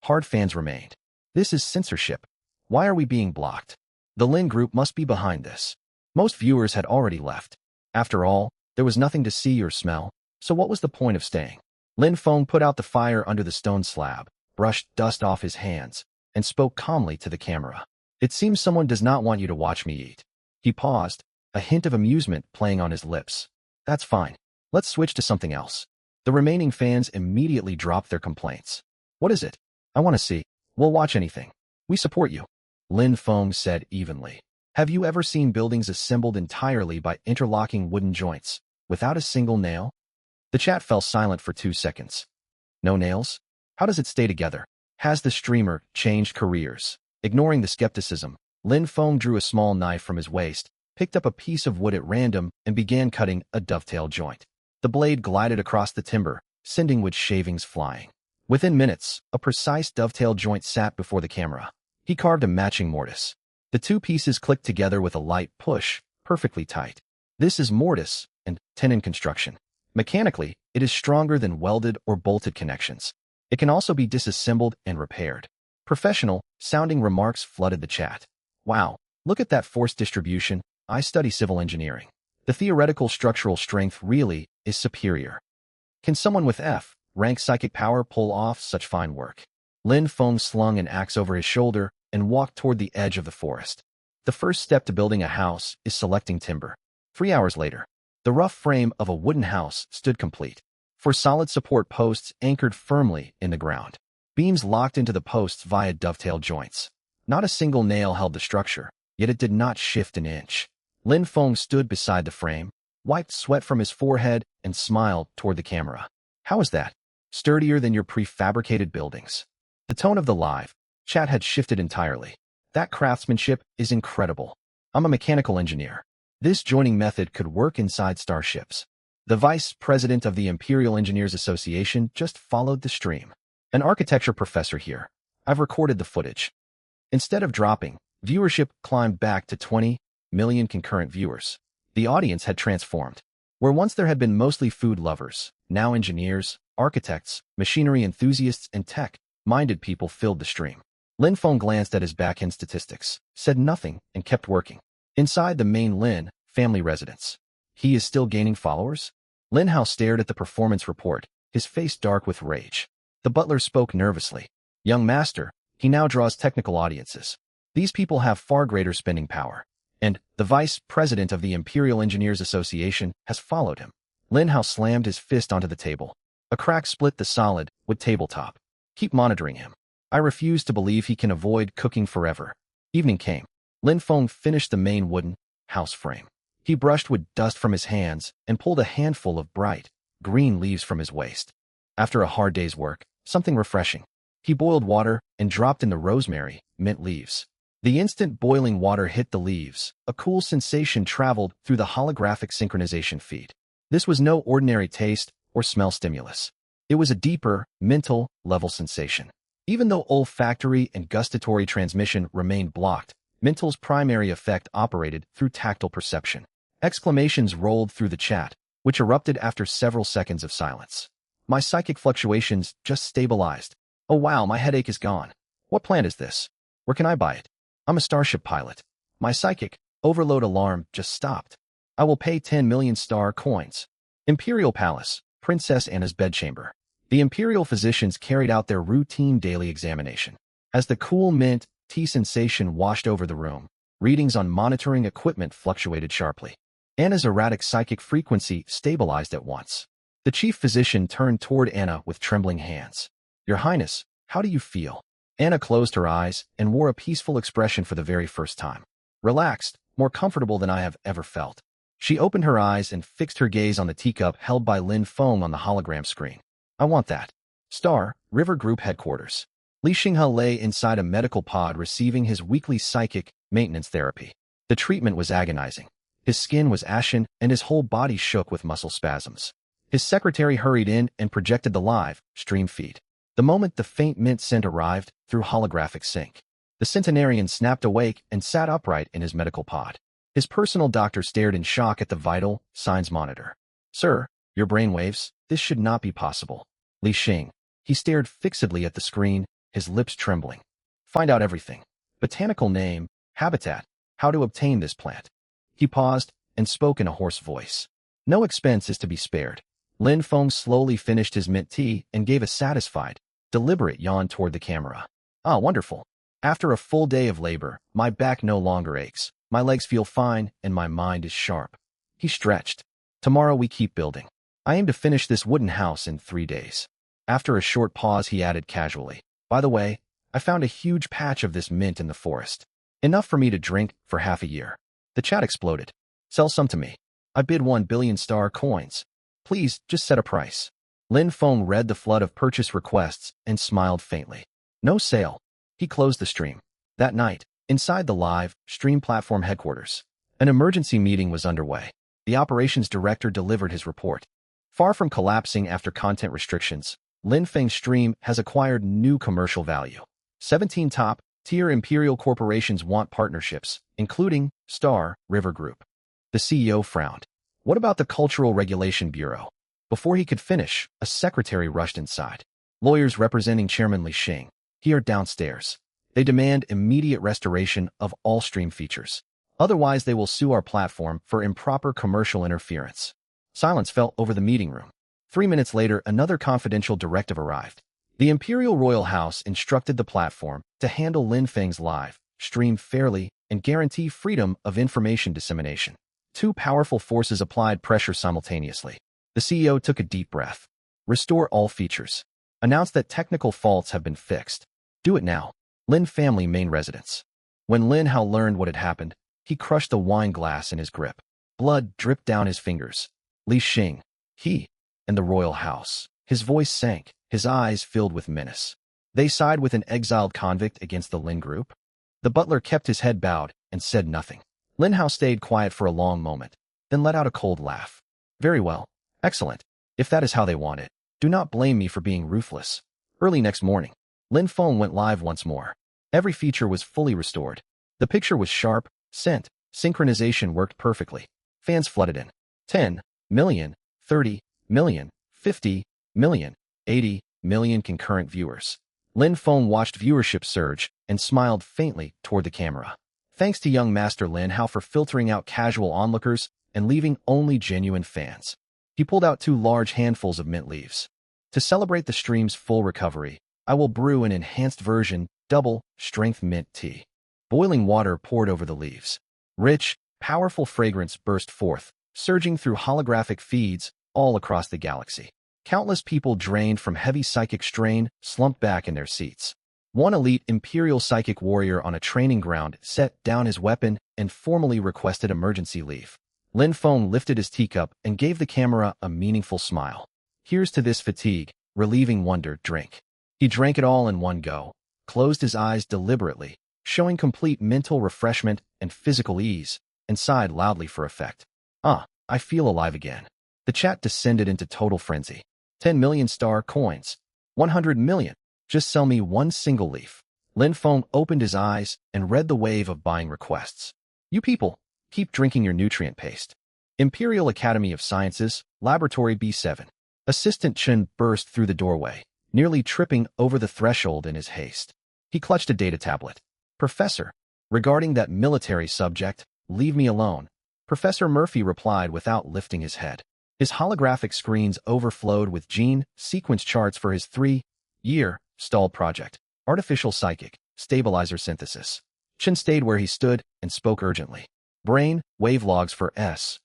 hard fans remained. This is censorship. Why are we being blocked? The Lin Group must be behind this. Most viewers had already left. After all, there was nothing to see or smell, so what was the point of staying? Lin Feng put out the fire under the stone slab, brushed dust off his hands, and spoke calmly to the camera. It seems someone does not want you to watch me eat. He paused, a hint of amusement playing on his lips. That's fine. Let's switch to something else. The remaining fans immediately dropped their complaints. What is it? I want to see. We'll watch anything. We support you. Lin Feng said evenly. Have you ever seen buildings assembled entirely by interlocking wooden joints, without a single nail? The chat fell silent for 2 seconds. No nails? How does it stay together? Has the streamer changed careers? Ignoring the skepticism, Lin Feng drew a small knife from his waist, picked up a piece of wood at random, and began cutting a dovetail joint. The blade glided across the timber, sending wood shavings flying. Within minutes, a precise dovetail joint sat before the camera. He carved a matching mortise. The two pieces clicked together with a light push, perfectly tight. This is mortise and tenon construction. Mechanically, it is stronger than welded or bolted connections. It can also be disassembled and repaired. Professional-sounding remarks flooded the chat. Wow, look at that force distribution. I study civil engineering. The theoretical structural strength really is superior. Can someone with F-rank psychic power pull off such fine work? Lin Feng slung an axe over his shoulder and walked toward the edge of the forest. The first step to building a house is selecting timber. 3 hours later, the rough frame of a wooden house stood complete. 4 solid support posts anchored firmly in the ground. Beams locked into the posts via dovetail joints. Not a single nail held the structure, yet it did not shift an inch. Lin Feng stood beside the frame, wiped sweat from his forehead, and smiled toward the camera. How is that? Sturdier than your prefabricated buildings. The tone of the live chat had shifted entirely. That craftsmanship is incredible. I'm a mechanical engineer. This joining method could work inside starships. The vice president of the Imperial Engineers Association just followed the stream. An architecture professor here. I've recorded the footage. Instead of dropping, viewership climbed back to 20 million concurrent viewers. The audience had transformed. Where once there had been mostly food lovers, now engineers, architects, machinery enthusiasts, and tech-minded people filled the stream. Lin Feng glanced at his back-end statistics, said nothing, and kept working. Inside the main Lin family residence, he is still gaining followers? Lin Hao stared at the performance report, his face dark with rage. The butler spoke nervously. Young master, he now draws technical audiences. These people have far greater spending power. And the vice president of the Imperial Engineers Association has followed him. Lin Hao slammed his fist onto the table. A crack split the solid wood tabletop. Keep monitoring him. I refuse to believe he can avoid cooking forever. Evening came. Lin Feng finished the main wooden house frame. He brushed wood dust from his hands and pulled a handful of bright green leaves from his waist. After a hard day's work, something refreshing. He boiled water and dropped in the rosemary, mint leaves. The instant boiling water hit the leaves, a cool sensation traveled through the holographic synchronization feed. This was no ordinary taste or smell stimulus. It was a deeper, mental level sensation. Even though olfactory and gustatory transmission remained blocked, mental's primary effect operated through tactile perception. Exclamations rolled through the chat, which erupted after several seconds of silence. My psychic fluctuations just stabilized. Oh wow, my headache is gone. What plant is this? Where can I buy it? I'm a starship pilot. My psychic overload alarm just stopped. I will pay 10 million star coins. Imperial Palace, Princess Anna's bedchamber. The imperial physicians carried out their routine daily examination. As the cool mint tea sensation washed over the room, readings on monitoring equipment fluctuated sharply. Anna's erratic psychic frequency stabilized at once. The chief physician turned toward Anna with trembling hands. Your Highness, how do you feel? Anna closed her eyes and wore a peaceful expression for the very first time. Relaxed, more comfortable than I have ever felt. She opened her eyes and fixed her gaze on the teacup held by Lin Feng on the hologram screen. I want that. Star, River Group Headquarters. Li Xinghe lay inside a medical pod receiving his weekly psychic maintenance therapy. The treatment was agonizing. His skin was ashen and his whole body shook with muscle spasms. His secretary hurried in and projected the live stream feed. The moment the faint mint scent arrived through holographic sync, the centenarian snapped awake and sat upright in his medical pod. His personal doctor stared in shock at the vital signs monitor. Sir, your brainwaves, this should not be possible. Li Xing. He stared fixedly at the screen, his lips trembling. Find out everything. Botanical name, habitat, how to obtain this plant. He paused and spoke in a hoarse voice. No expense is to be spared. Lin Feng slowly finished his mint tea and gave a satisfied, deliberate yawn toward the camera. Ah, wonderful. After a full day of labor, my back no longer aches, my legs feel fine, and my mind is sharp. He stretched. Tomorrow we keep building. I aim to finish this wooden house in 3 days. After a short pause, he added casually, by the way, I found a huge patch of this mint in the forest. Enough for me to drink for half a year. The chat exploded. Sell some to me. I bid 1 billion star coins. Please, just set a price. Lin Feng read the flood of purchase requests and smiled faintly. No sale. He closed the stream. That night, inside the live stream platform headquarters, an emergency meeting was underway. The operations director delivered his report. Far from collapsing after content restrictions, Lin Feng's stream has acquired new commercial value. 17 top-tier imperial corporations want partnerships, including Star River Group. The CEO frowned. What about the Cultural Regulation Bureau? Before he could finish, a secretary rushed inside. Lawyers representing Chairman Li Xing. Here downstairs. They demand immediate restoration of all stream features. Otherwise, they will sue our platform for improper commercial interference. Silence fell over the meeting room. 3 minutes later, another confidential directive arrived. The Imperial Royal House instructed the platform to handle Lin Feng's live stream fairly and guarantee freedom of information dissemination. 2 powerful forces applied pressure simultaneously. The CEO took a deep breath. Restore all features. Announce that technical faults have been fixed. Do it now. Lin family main residence. When Lin Hao learned what had happened, he crushed the wine glass in his grip. Blood dripped down his fingers. Li Xing. He. And the royal house. His voice sank, his eyes filled with menace. They side with an exiled convict against the Lin group? The butler kept his head bowed and said nothing. Lin Hao stayed quiet for a long moment, then let out a cold laugh. Very well. Excellent. If that is how they want it, do not blame me for being ruthless. Early next morning, Lin Feng went live once more. Every feature was fully restored. The picture was sharp, scent, synchronization worked perfectly. Fans flooded in. 10 million, 30 million, 50 million, 80 million concurrent viewers. Lin Feng watched viewership surge and smiled faintly toward the camera. Thanks to young Master Lin Hao for filtering out casual onlookers and leaving only genuine fans. He pulled out 2 large handfuls of mint leaves. To celebrate the stream's full recovery, I will brew an enhanced version, double-strength mint tea. Boiling water poured over the leaves. Rich, powerful fragrance burst forth, surging through holographic feeds all across the galaxy. Countless people drained from heavy psychic strain slumped back in their seats. One elite imperial psychic warrior on a training ground set down his weapon and formally requested emergency leave. Lin Feng lifted his teacup and gave the camera a meaningful smile. Here's to this fatigue, relieving wonder drink. He drank it all in one go, closed his eyes deliberately, showing complete mental refreshment and physical ease, and sighed loudly for effect. I feel alive again. The chat descended into total frenzy. 10 million star coins. 100 million. Just sell me one single leaf. Lin Feng opened his eyes and read the wave of buying requests. You people, keep drinking your nutrient paste. Imperial Academy of Sciences, Laboratory B7. Assistant Chen burst through the doorway, nearly tripping over the threshold in his haste. He clutched a data tablet. Professor, regarding that military subject, leave me alone. Professor Murphy replied without lifting his head. His holographic screens overflowed with gene sequence charts for his 3-year stalled project, artificial psychic stabilizer synthesis. Chen stayed where he stood and spoke urgently. Brain wave logs for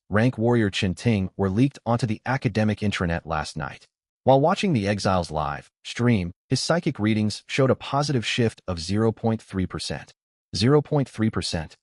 rank warrior Chen Ting were leaked onto the academic intranet last night. While watching the Exiles live stream, his psychic readings showed a positive shift of 0.3%. 0.3%.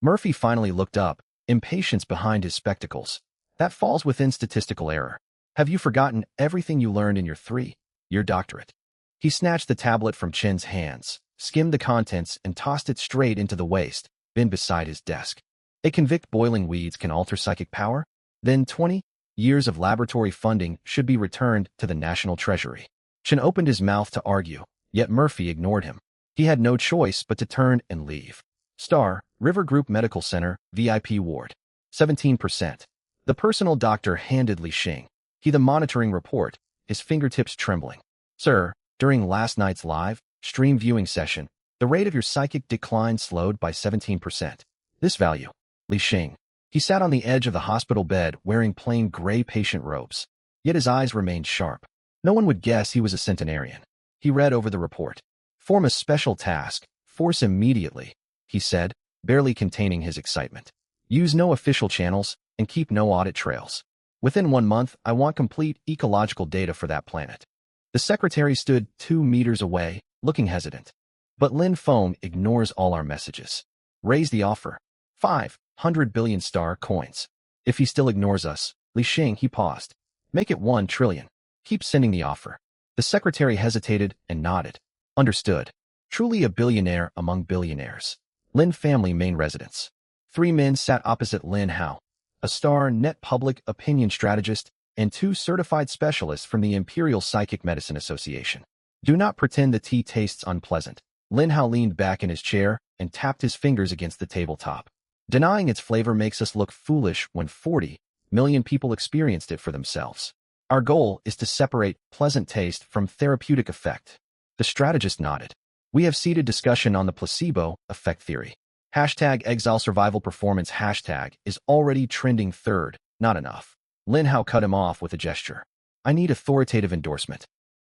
Murphy finally looked up, impatience behind his spectacles. That falls within statistical error. Have you forgotten everything you learned in your 3-year doctorate? He snatched the tablet from Chen's hands, skimmed the contents, and tossed it straight into the waste bin beside his desk. A convict boiling weeds can alter psychic power? Then 20 years of laboratory funding should be returned to the national treasury. Chen opened his mouth to argue, yet Murphy ignored him. He had no choice but to turn and leave. Star, River Group Medical Center, VIP Ward. 17%. The personal doctor handed Li Xing the monitoring report, his fingertips trembling. Sir, during last night's live stream viewing session, the rate of your psychic decline slowed by 17%. This value. Li Xing. He sat on the edge of the hospital bed wearing plain gray patient robes. Yet his eyes remained sharp. No one would guess he was a centenarian. He read over the report. Form a special task. Force immediately, he said, barely containing his excitement. Use no official channels and keep no audit trails. Within 1 month, I want complete ecological data for that planet. The secretary stood 2 meters away, looking hesitant. But Lin Feng ignores all our messages. Raise the offer. 500 billion star coins. If he still ignores us, Li Xing, he paused. Make it 1 trillion. Keep sending the offer. The secretary hesitated and nodded. Understood. Truly a billionaire among billionaires. Lin family main residence. 3 men sat opposite Lin Hao, a star net public opinion strategist, and 2 certified specialists from the Imperial Psychic Medicine Association. Do not pretend the tea tastes unpleasant. Lin Hao leaned back in his chair and tapped his fingers against the tabletop. Denying its flavor makes us look foolish when 40 million people experienced it for themselves. Our goal is to separate pleasant taste from therapeutic effect. The strategist nodded. We have seeded discussion on the placebo effect theory. #Exile Survival Performance hashtag is already trending 3rd. Not enough. Lin Hao cut him off with a gesture. I need authoritative endorsement.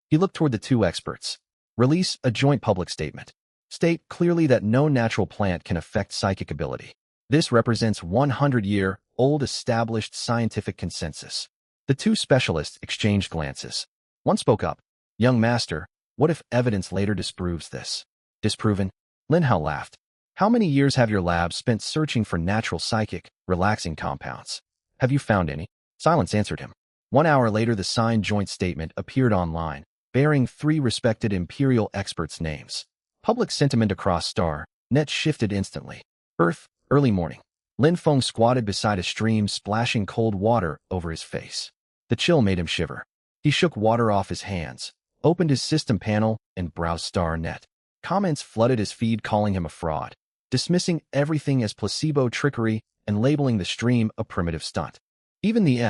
He looked toward the 2 experts. Release a joint public statement. State clearly that no natural plant can affect psychic ability. This represents 100-year-old established scientific consensus. The 2 specialists exchanged glances. One spoke up. Young master, what if evidence later disproves this? Disproven? Lin Hao laughed. How many years have your lab spent searching for natural psychic, relaxing compounds? Have you found any? Silence answered him. 1 hour later, the signed joint statement appeared online, bearing 3 respected Imperial experts' names. Public sentiment across Star Net shifted instantly. Earth, early morning. Lin Feng squatted beside a stream, splashing cold water over his face. The chill made him shiver. He shook water off his hands, opened his system panel, and browsed Star Net. Comments flooded his feed calling him a fraud, dismissing everything as placebo trickery and labeling the stream a primitive stunt. Even the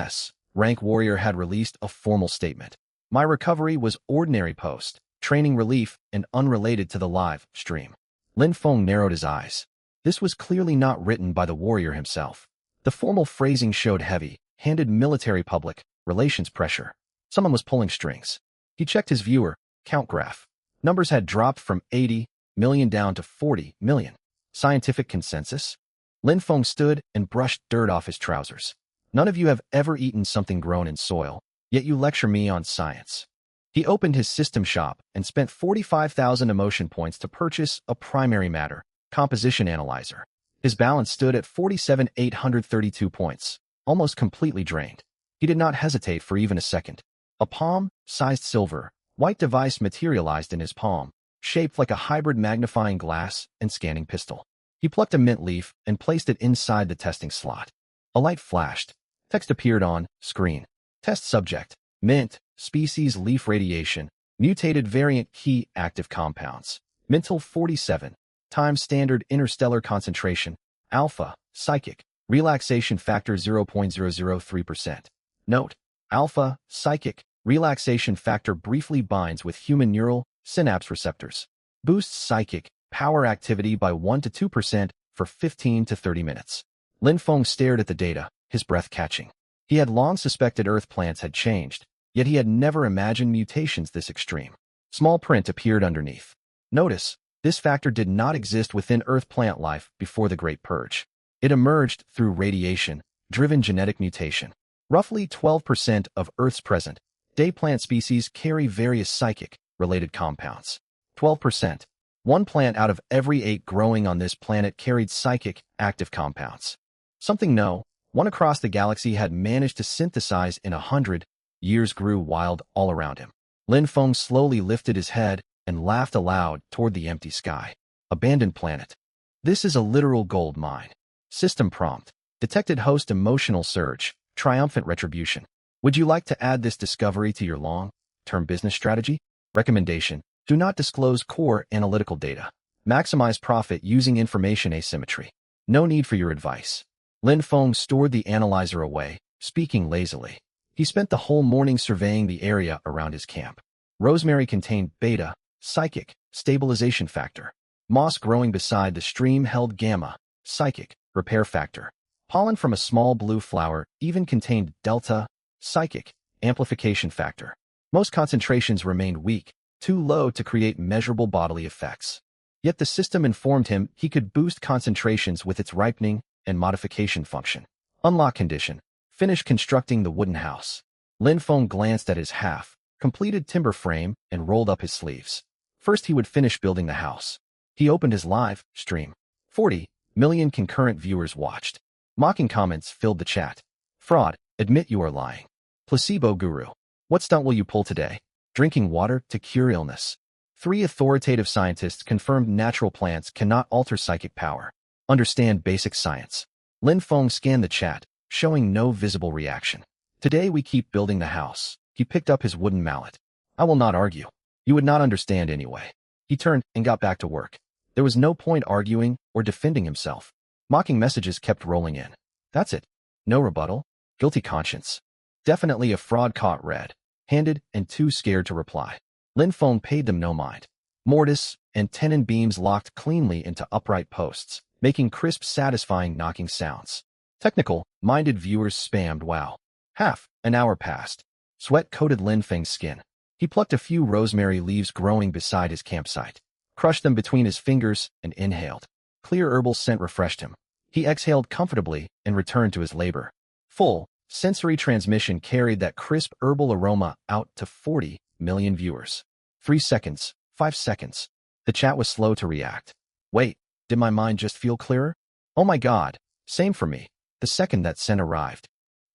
rank warrior had released a formal statement. My recovery was ordinary post, training relief, and unrelated to the live stream. Lin Feng narrowed his eyes. This was clearly not written by the warrior himself. The formal phrasing showed heavy-handed military public relations pressure. Someone was pulling strings. He checked his viewer count graph. Numbers had dropped from 80 million down to 40 million. Scientific consensus? Lin Feng stood and brushed dirt off his trousers. None of you have ever eaten something grown in soil, yet you lecture me on science. He opened his system shop and spent 45,000 emotion points to purchase a primary matter composition analyzer. His balance stood at 47,832 points, almost completely drained. He did not hesitate for even a second. A palm-sized silver White device materialized in his palm, shaped like a hybrid magnifying glass and scanning pistol. He plucked a mint leaf and placed it inside the testing slot. A light flashed. Text appeared on screen. Test subject. Mint, species leaf radiation, mutated variant key active compounds. Mental 47. Time standard interstellar concentration. Alpha, psychic. Relaxation factor 0.003%. Note: alpha, psychic, relaxation factor briefly binds with human neural synapse receptors. Boosts psychic power activity by 1 to 2% for 15 to 30 minutes. Lin Feng stared at the data, his breath catching. He had long suspected Earth plants had changed, yet he had never imagined mutations this extreme. Small print appeared underneath. Notice: this factor did not exist within Earth plant life before the Great Purge. It emerged through radiation-driven genetic mutation. Roughly 12% of Earth's present-day plant species carry various psychic-related compounds. 12%. One plant out of every 8 growing on this planet carried psychic active compounds. Something no one across the galaxy had managed to synthesize in 100 years grew wild all around him. Lin Feng slowly lifted his head and laughed aloud toward the empty sky. Abandoned planet. This is a literal gold mine. System prompt. Detected host emotional surge. Triumphant retribution. Would you like to add this discovery to your long-term business strategy? Recommendation: do not disclose core analytical data. Maximize profit using information asymmetry. No need for your advice. Lin Feng stored the analyzer away, speaking lazily. He spent the whole morning surveying the area around his camp. Rosemary contained beta, psychic, stabilization factor. Moss growing beside the stream held gamma, psychic, repair factor. Pollen from a small blue flower even contained delta, psychic, amplification factor. Most concentrations remained weak, too low to create measurable bodily effects. Yet the system informed him he could boost concentrations with its ripening and modification function. Unlock condition: finish constructing the wooden house. Lin Feng glanced at his half-completed timber frame and rolled up his sleeves. First he would finish building the house. He opened his live stream. 40 million concurrent viewers watched. Mocking comments filled the chat. Fraud, admit you are lying. Placebo guru. What stunt will you pull today? Drinking water to cure illness. 3 authoritative scientists confirmed natural plants cannot alter psychic power. Understand basic science. Lin Feng scanned the chat, showing no visible reaction. Today we keep building the house. He picked up his wooden mallet. I will not argue. You would not understand anyway. He turned and got back to work. There was no point arguing or defending himself. Mocking messages kept rolling in. That's it. No rebuttal. Guilty conscience. Definitely a fraud caught red-handed and too scared to reply. Lin Feng paid them no mind. Mortise and tenon beams locked cleanly into upright posts, making crisp, satisfying knocking sounds. Technical-minded viewers spammed wow. Half an hour passed. Sweat coated Lin Feng's skin. He plucked a few rosemary leaves growing beside his campsite, crushed them between his fingers, and inhaled. Clear herbal scent refreshed him. He exhaled comfortably and returned to his labor. Full sensory transmission carried that crisp herbal aroma out to 40 million viewers. 3 seconds, 5 seconds. The chat was slow to react. Wait, did my mind just feel clearer? Oh my God, same for me, the second that scent arrived.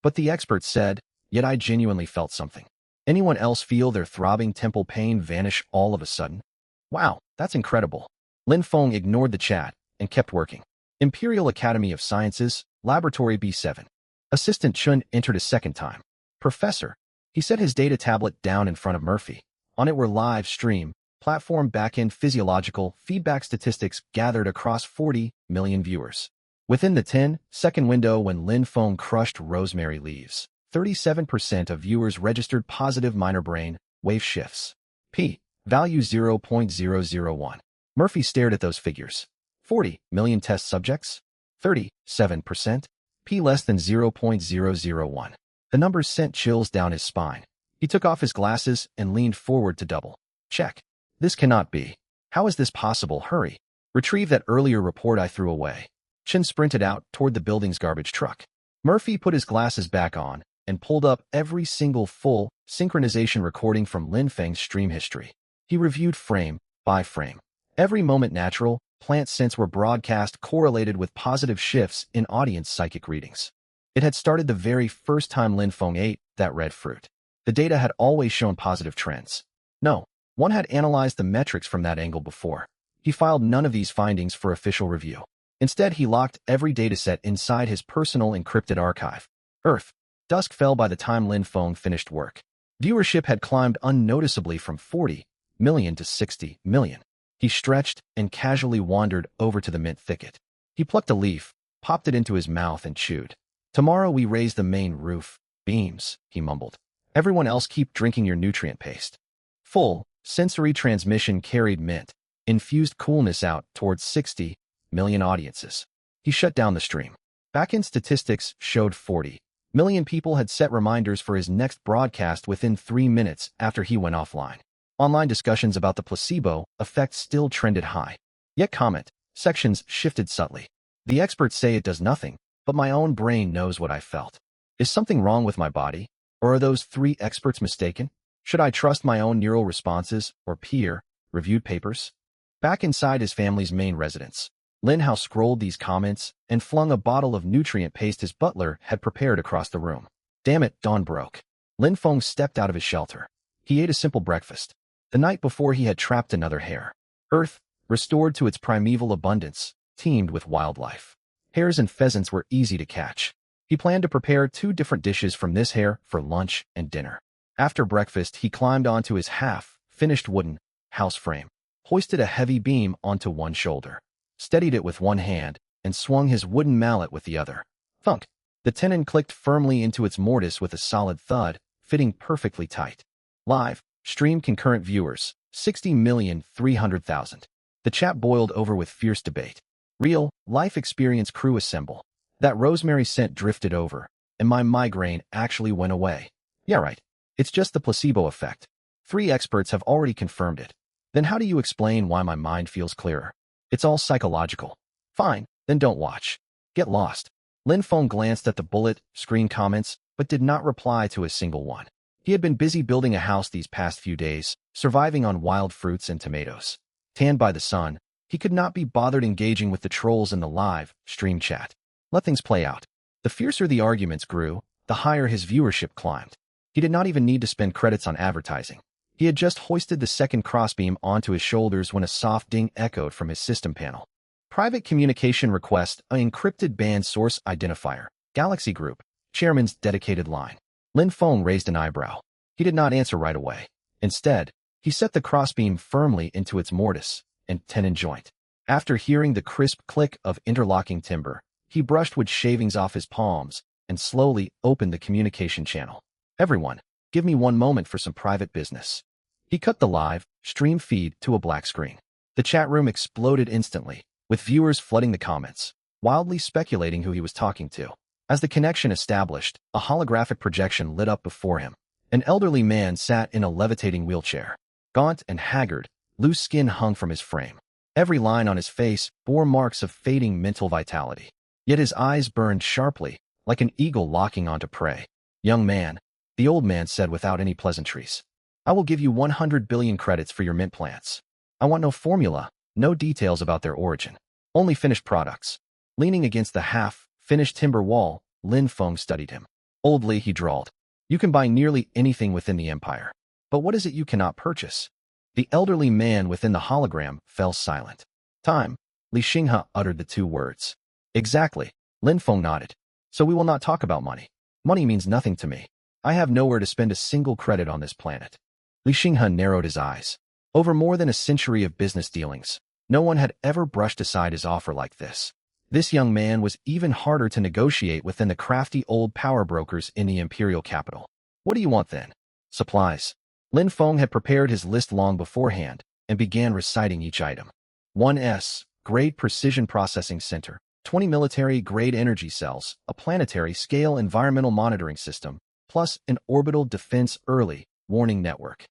But the expert said, yet I genuinely felt something. Anyone else feel their throbbing temple pain vanish all of a sudden? Wow, that's incredible. Lin Feng ignored the chat and kept working. Imperial Academy of Sciences, Laboratory B7. Assistant Chun entered a second time. Professor. He set his data tablet down in front of Murphy. On it were live stream, platform backend physiological feedback statistics gathered across 40 million viewers. Within the 10-second window when Lin Feng crushed rosemary leaves, 37% of viewers registered positive minor brain wave shifts. P. Value 0.001. Murphy stared at those figures. 40 million test subjects? 37%? P less than 0.001. The numbers sent chills down his spine. He took off his glasses and leaned forward to double check. This cannot be. How is this possible? Hurry. Retrieve that earlier report I threw away. Chen sprinted out toward the building's garbage truck. Murphy put his glasses back on and pulled up every single full synchronization recording from Lin Feng's stream history. He reviewed frame by frame. Every moment natural, plant scents were broadcast correlated with positive shifts in audience psychic readings. It had started the very first time Lin Feng ate that red fruit. The data had always shown positive trends. No, one had analyzed the metrics from that angle before. He filed none of these findings for official review. Instead, he locked every dataset inside his personal encrypted archive. Earth. Dusk fell by the time Lin Feng finished work. Viewership had climbed unnoticeably from 40 million to 60 million. He stretched and casually wandered over to the mint thicket. He plucked a leaf, popped it into his mouth, and chewed. Tomorrow we raise the main roof beams, he mumbled. Everyone else keep drinking your nutrient paste. Full, sensory transmission carried mint, infused coolness out towards 60 million audiences. He shut down the stream. Back-end statistics showed 40 million people had set reminders for his next broadcast within 3 minutes after he went offline. Online discussions about the placebo effect still trended high. Yet comment sections shifted subtly. The experts say it does nothing, but my own brain knows what I felt. Is something wrong with my body? Or are those 3 experts mistaken? Should I trust my own neural responses or peer-reviewed papers? Back inside his family's main residence, Lin Hao scrolled these comments and flung a bottle of nutrient paste his butler had prepared across the room. Damn it, dawn broke. Lin Feng stepped out of his shelter. He ate a simple breakfast. The night before he had trapped another hare. Earth, restored to its primeval abundance, teemed with wildlife. Hares and pheasants were easy to catch. He planned to prepare 2 different dishes from this hare for lunch and dinner. After breakfast, he climbed onto his half-finished wooden house frame, hoisted a heavy beam onto one shoulder, steadied it with one hand, and swung his wooden mallet with the other. Thunk! The tenon clicked firmly into its mortise with a solid thud, fitting perfectly tight. Live, stream concurrent viewers, 60,300,000. The chat boiled over with fierce debate. Real, life experience crew assemble. That rosemary scent drifted over, and my migraine actually went away. Yeah, right. It's just the placebo effect. 3 experts have already confirmed it. Then how do you explain why my mind feels clearer? It's all psychological. Fine, then don't watch. Get lost. Lin Feng glanced at the bullet screen comments, but did not reply to a single one. He had been busy building a house these past few days, surviving on wild fruits and tomatoes. Tanned by the sun, he could not be bothered engaging with the trolls in the live stream chat. Let things play out. The fiercer the arguments grew, the higher his viewership climbed. He did not even need to spend credits on advertising. He had just hoisted the second crossbeam onto his shoulders when a soft ding echoed from his system panel. Private communication request, an encrypted band source identifier, Galaxy Group, chairman's dedicated line. Lin Feng raised an eyebrow. He did not answer right away. Instead, he set the crossbeam firmly into its mortise and tenon joint. After hearing the crisp click of interlocking timber, he brushed wood shavings off his palms and slowly opened the communication channel. Everyone, give me 1 moment for some private business. He cut the live stream feed to a black screen. The chat room exploded instantly, with viewers flooding the comments, wildly speculating who he was talking to. As the connection established, a holographic projection lit up before him. An elderly man sat in a levitating wheelchair. Gaunt and haggard, loose skin hung from his frame. Every line on his face bore marks of fading mental vitality. Yet his eyes burned sharply, like an eagle locking onto prey. Young man, the old man said without any pleasantries. I will give you 100 billion credits for your mint plants. I want no formula, no details about their origin. Only finished products. Leaning against the half-finished timber wall, Lin Feng studied him. Oldly, he drawled. You can buy nearly anything within the empire. But what is it you cannot purchase? The elderly man within the hologram fell silent. Time. Li Xinghe uttered the 2 words. Exactly. Lin Feng nodded. So we will not talk about money. Money means nothing to me. I have nowhere to spend a single credit on this planet. Li Xinghe narrowed his eyes. Over more than a century of business dealings, no one had ever brushed aside his offer like this. This young man was even harder to negotiate with than the crafty old power brokers in the imperial capital. What do you want then? Supplies. Lin Feng had prepared his list long beforehand and began reciting each item. 1S, grade precision processing center, 20 military-grade energy cells, a planetary-scale environmental monitoring system, plus an orbital defense early warning network.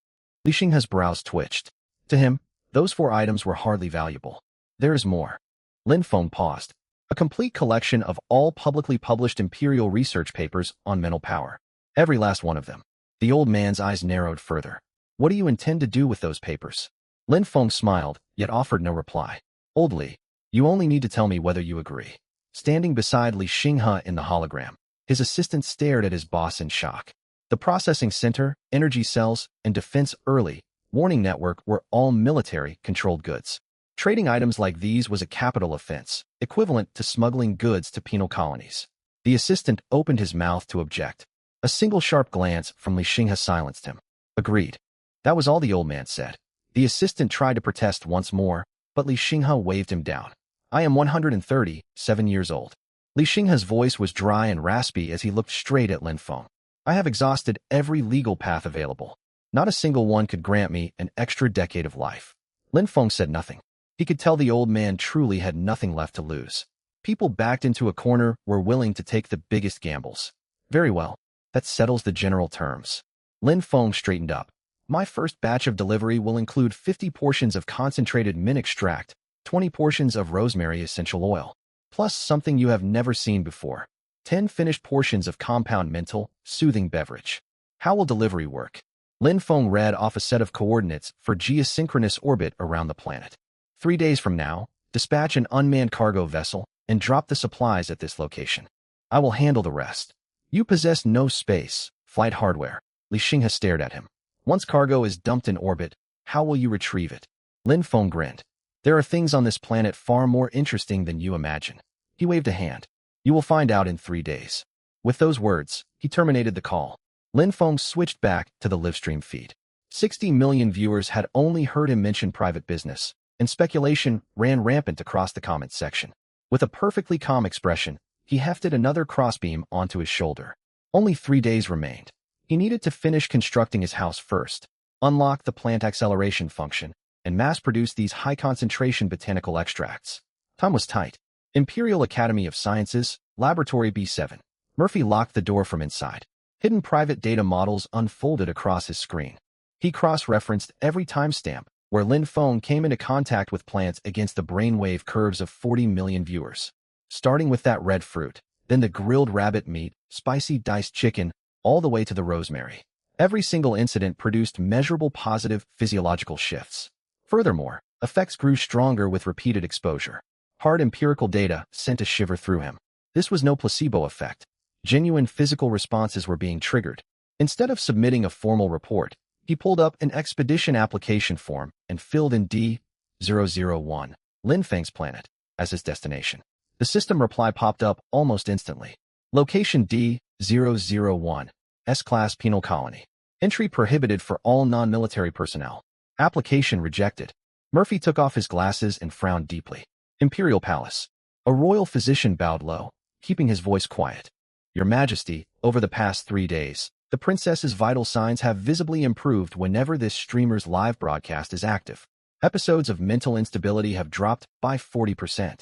Li Xinghe's brows twitched. To him, those 4 items were hardly valuable. There is more. Lin Feng paused. A complete collection of all publicly published imperial research papers on mental power. Every last one of them. The old man's eyes narrowed further. What do you intend to do with those papers? Lin Feng smiled, yet offered no reply. Old Li, you only need to tell me whether you agree. Standing beside Li Xinghe in the hologram, his assistant stared at his boss in shock. The processing center, energy cells, and defense early warning network were all military-controlled goods. Trading items like these was a capital offense, equivalent to smuggling goods to penal colonies. The assistant opened his mouth to object. A single sharp glance from Li Xinghe silenced him. Agreed. That was all the old man said. The assistant tried to protest once more, but Li Xinghe waved him down. I am 137 years old. Li Xinghe's voice was dry and raspy as he looked straight at Lin Feng. I have exhausted every legal path available. Not a single one could grant me an extra decade of life. Lin Feng said nothing. He could tell the old man truly had nothing left to lose. People backed into a corner were willing to take the biggest gambles. Very well. That settles the general terms. Lin Feng straightened up. My first batch of delivery will include 50 portions of concentrated mint extract, 20 portions of rosemary essential oil, plus something you have never seen before, 10 finished portions of compound mental, soothing beverage. How will delivery work? Lin Feng read off a set of coordinates for geosynchronous orbit around the planet. 3 days from now, dispatch an unmanned cargo vessel and drop the supplies at this location. I will handle the rest. You possess no space, flight hardware. Li Xinghe stared at him. Once cargo is dumped in orbit, how will you retrieve it? Lin Feng grinned. There are things on this planet far more interesting than you imagine. He waved a hand. You will find out in 3 days. With those words, he terminated the call. Lin Feng switched back to the livestream feed. 60 million viewers had only heard him mention private business, and speculation ran rampant across the comments section. With a perfectly calm expression, he hefted another crossbeam onto his shoulder. Only 3 days remained. He needed to finish constructing his house first, unlock the plant acceleration function, and mass-produce these high-concentration botanical extracts. Time was tight. Imperial Academy of Sciences, Laboratory B7. Murphy locked the door from inside. Hidden private data models unfolded across his screen. He cross-referenced every timestamp where Lin Feng came into contact with plants against the brainwave curves of 40 million viewers. Starting with that red fruit, then the grilled rabbit meat, spicy diced chicken, all the way to the rosemary. Every single incident produced measurable positive physiological shifts. Furthermore, effects grew stronger with repeated exposure. Hard empirical data sent a shiver through him. This was no placebo effect. Genuine physical responses were being triggered. Instead of submitting a formal report, he pulled up an expedition application form and filled in D001, Lin Feng's planet, as his destination. The system reply popped up almost instantly. Location D001, S-Class Penal Colony. Entry prohibited for all non-military personnel. Application rejected. Murphy took off his glasses and frowned deeply. Imperial Palace. A royal physician bowed low, keeping his voice quiet. Your Majesty, over the past 3 days, the princess's vital signs have visibly improved whenever this streamer's live broadcast is active. Episodes of mental instability have dropped by 40%.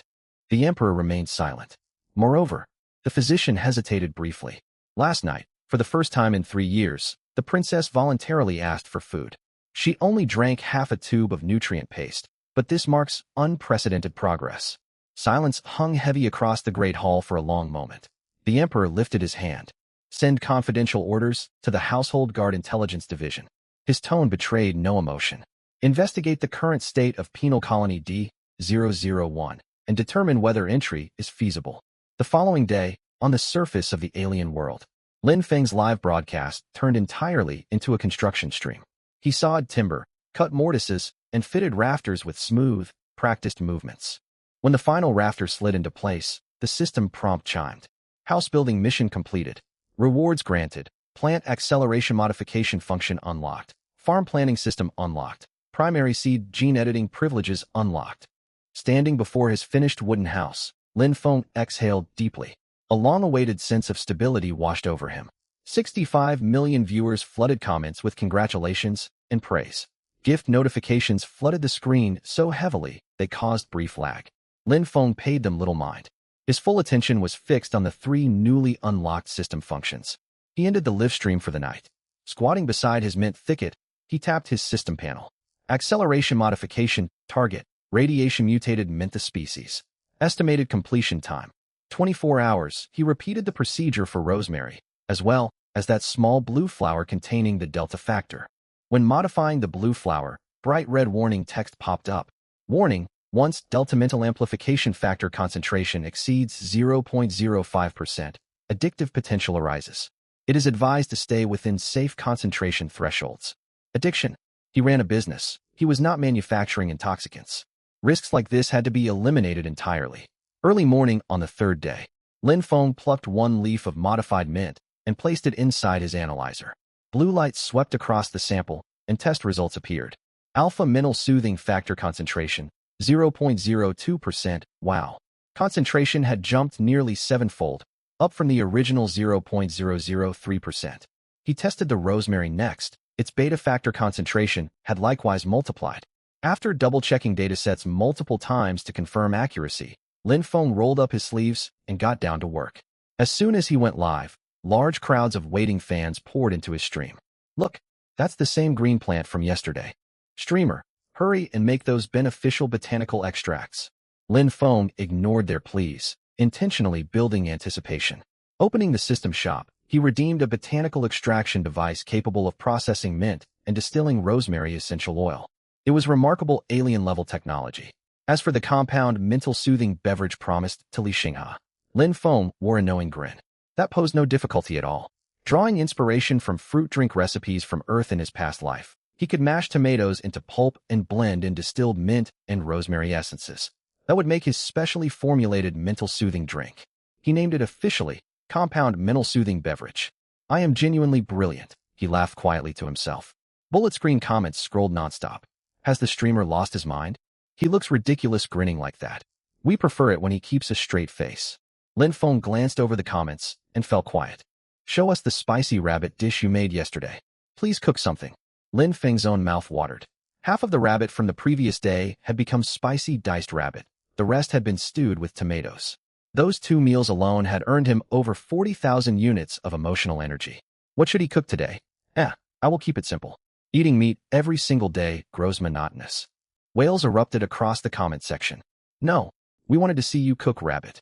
The emperor remained silent. Moreover, the physician hesitated briefly. Last night, for the first time in 3 years, the princess voluntarily asked for food. She only drank half a tube of nutrient paste, but this marks unprecedented progress. Silence hung heavy across the great hall for a long moment. The emperor lifted his hand. Send confidential orders to the Household Guard Intelligence Division. His tone betrayed no emotion. Investigate the current state of Penal Colony D001 and determine whether entry is feasible. The following day, on the surface of the alien world, Lin Feng's live broadcast turned entirely into a construction stream. He sawed timber, cut mortises, and fitted rafters with smooth, practiced movements. When the final rafter slid into place, the system prompt chimed. House building mission completed. Rewards granted. Plant acceleration modification function unlocked. Farm planning system unlocked. Primary seed gene editing privileges unlocked. Standing before his finished wooden house, Lin Feng exhaled deeply. A long-awaited sense of stability washed over him. 65 million viewers flooded comments with congratulations and praise. Gift notifications flooded the screen so heavily they caused brief lag. Lin Feng paid them little mind. His full attention was fixed on the 3 newly unlocked system functions. He ended the live stream for the night. Squatting beside his mint thicket, he tapped his system panel. Acceleration modification, target, radiation mutated Mentha species. Estimated completion time, 24 hours. He repeated the procedure for rosemary, as well as that small blue flower containing the delta factor. When modifying the blue flower, bright red warning text popped up. Warning, once delta mental amplification factor concentration exceeds 0.05%, addictive potential arises. It is advised to stay within safe concentration thresholds. Addiction. He ran a business. He was not manufacturing intoxicants. Risks like this had to be eliminated entirely. Early morning on the third day, Lin Feng plucked one leaf of modified mint and placed it inside his analyzer. Blue light swept across the sample, and test results appeared. Alpha mental soothing factor concentration, 0.02%. Wow. Concentration had jumped nearly sevenfold, up from the original 0.003%. He tested the rosemary next. Its beta factor concentration had likewise multiplied. After double-checking datasets multiple times to confirm accuracy, Lin Feng rolled up his sleeves and got down to work. As soon as he went live, large crowds of waiting fans poured into his stream. Look, that's the same green plant from yesterday. Streamer, hurry and make those beneficial botanical extracts. Lin Feng ignored their pleas, intentionally building anticipation. Opening the system shop, he redeemed a botanical extraction device capable of processing mint and distilling rosemary essential oil. It was remarkable alien-level technology. As for the compound mental soothing beverage promised to Li Xinghe, Lin Feng wore a knowing grin. That posed no difficulty at all. Drawing inspiration from fruit drink recipes from Earth in his past life, he could mash tomatoes into pulp and blend in distilled mint and rosemary essences. That would make his specially formulated mental soothing drink. He named it officially Compound Mental Soothing Beverage. I am genuinely brilliant, he laughed quietly to himself. Bullet screen comments scrolled nonstop. Has the streamer lost his mind? He looks ridiculous grinning like that. We prefer it when he keeps a straight face. Lin Feng glanced over the comments and fell quiet. Show us the spicy rabbit dish you made yesterday. Please cook something. Lin Feng's own mouth watered. Half of the rabbit from the previous day had become spicy diced rabbit. The rest had been stewed with tomatoes. Those 2 meals alone had earned him over 40,000 units of emotional energy. What should he cook today? I will keep it simple. Eating meat every single day grows monotonous. Wails erupted across the comment section. No, we wanted to see you cook rabbit.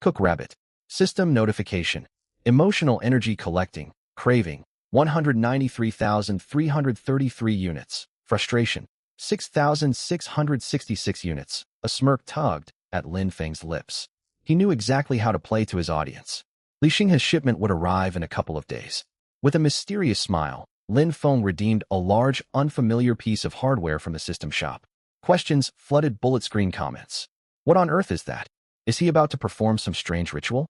Cook rabbit. System notification. Emotional energy collecting. Craving. 193,333 units. Frustration. 6,666 units. A smirk tugged at Lin Feng's lips. He knew exactly how to play to his audience. Li Xinghe's shipment would arrive in a couple of days. With a mysterious smile, Lin Feng redeemed a large, unfamiliar piece of hardware from the system shop. Questions flooded bullet screen comments. What on earth is that? Is he about to perform some strange ritual?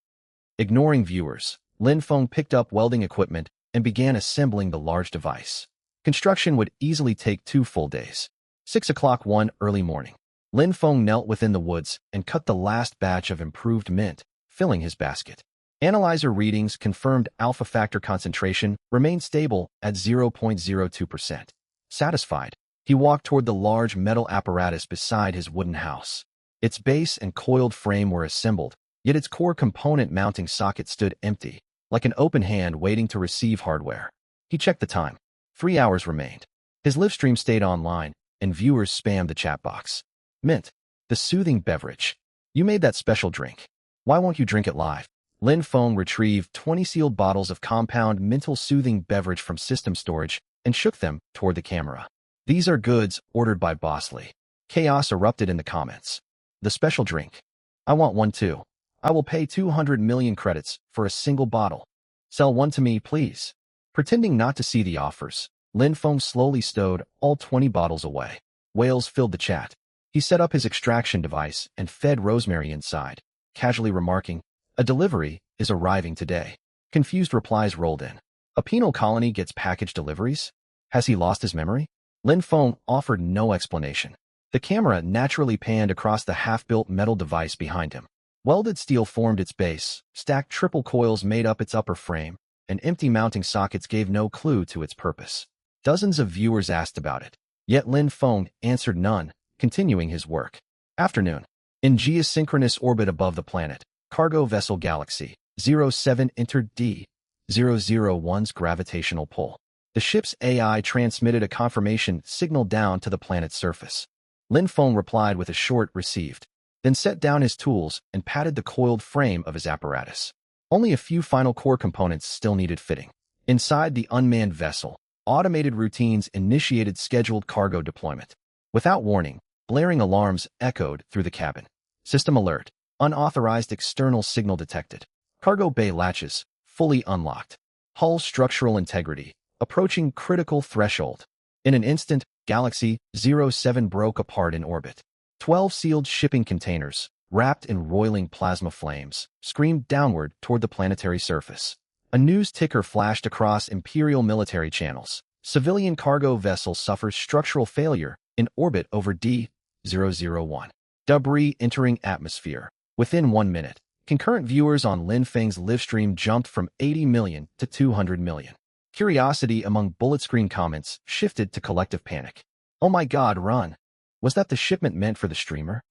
Ignoring viewers, Lin Feng picked up welding equipment and began assembling the large device. Construction would easily take 2 full days. 6 o'clock one early morning. Lin Feng knelt within the woods and cut the last batch of improved mint, filling his basket. Analyzer readings confirmed alpha factor concentration remained stable at 0.02%. Satisfied, he walked toward the large metal apparatus beside his wooden house. Its base and coiled frame were assembled, yet its core component mounting socket stood empty, like an open hand waiting to receive hardware. He checked the time. 3 hours remained. His live stream stayed online, and viewers spammed the chat box. Mint, the soothing beverage. You made that special drink. Why won't you drink it live? Lin Feng retrieved 20 sealed bottles of compound mental soothing beverage from system storage and shook them toward the camera. These are goods ordered by Boss Lee. Chaos erupted in the comments. The special drink. I want one too. I will pay 200 million credits for a single bottle. Sell one to me, please. Pretending not to see the offers, Lin Feng slowly stowed all 20 bottles away. Wails filled the chat. He set up his extraction device and fed rosemary inside, casually remarking, "A delivery is arriving today." Confused replies rolled in. A penal colony gets package deliveries? Has he lost his memory? Lin Feng offered no explanation. The camera naturally panned across the half-built metal device behind him. Welded steel formed its base, stacked triple coils made up its upper frame, and empty mounting sockets gave no clue to its purpose. Dozens of viewers asked about it, yet Lin Feng answered none, continuing his work. Afternoon. In geosynchronous orbit above the planet, cargo vessel Galaxy 07 entered D-001's gravitational pull. The ship's AI transmitted a confirmation signal down to the planet's surface. Lin Feng replied with a short "received," then set down his tools and patted the coiled frame of his apparatus. Only a few final core components still needed fitting. Inside the unmanned vessel, automated routines initiated scheduled cargo deployment. Without warning, blaring alarms echoed through the cabin. System alert. Unauthorized external signal detected. Cargo bay latches fully unlocked. Hull structural integrity approaching critical threshold. In an instant, Galaxy 07 broke apart in orbit. 12 sealed shipping containers, wrapped in roiling plasma flames, screamed downward toward the planetary surface. A news ticker flashed across Imperial military channels. Civilian cargo vessel suffers structural failure in orbit over D-001. Debris entering atmosphere. Within 1 minute, concurrent viewers on Lin Feng's livestream jumped from 80 million to 200 million. Curiosity among bullet screen comments shifted to collective panic. Oh my god, run! Was that the shipment meant for the streamer?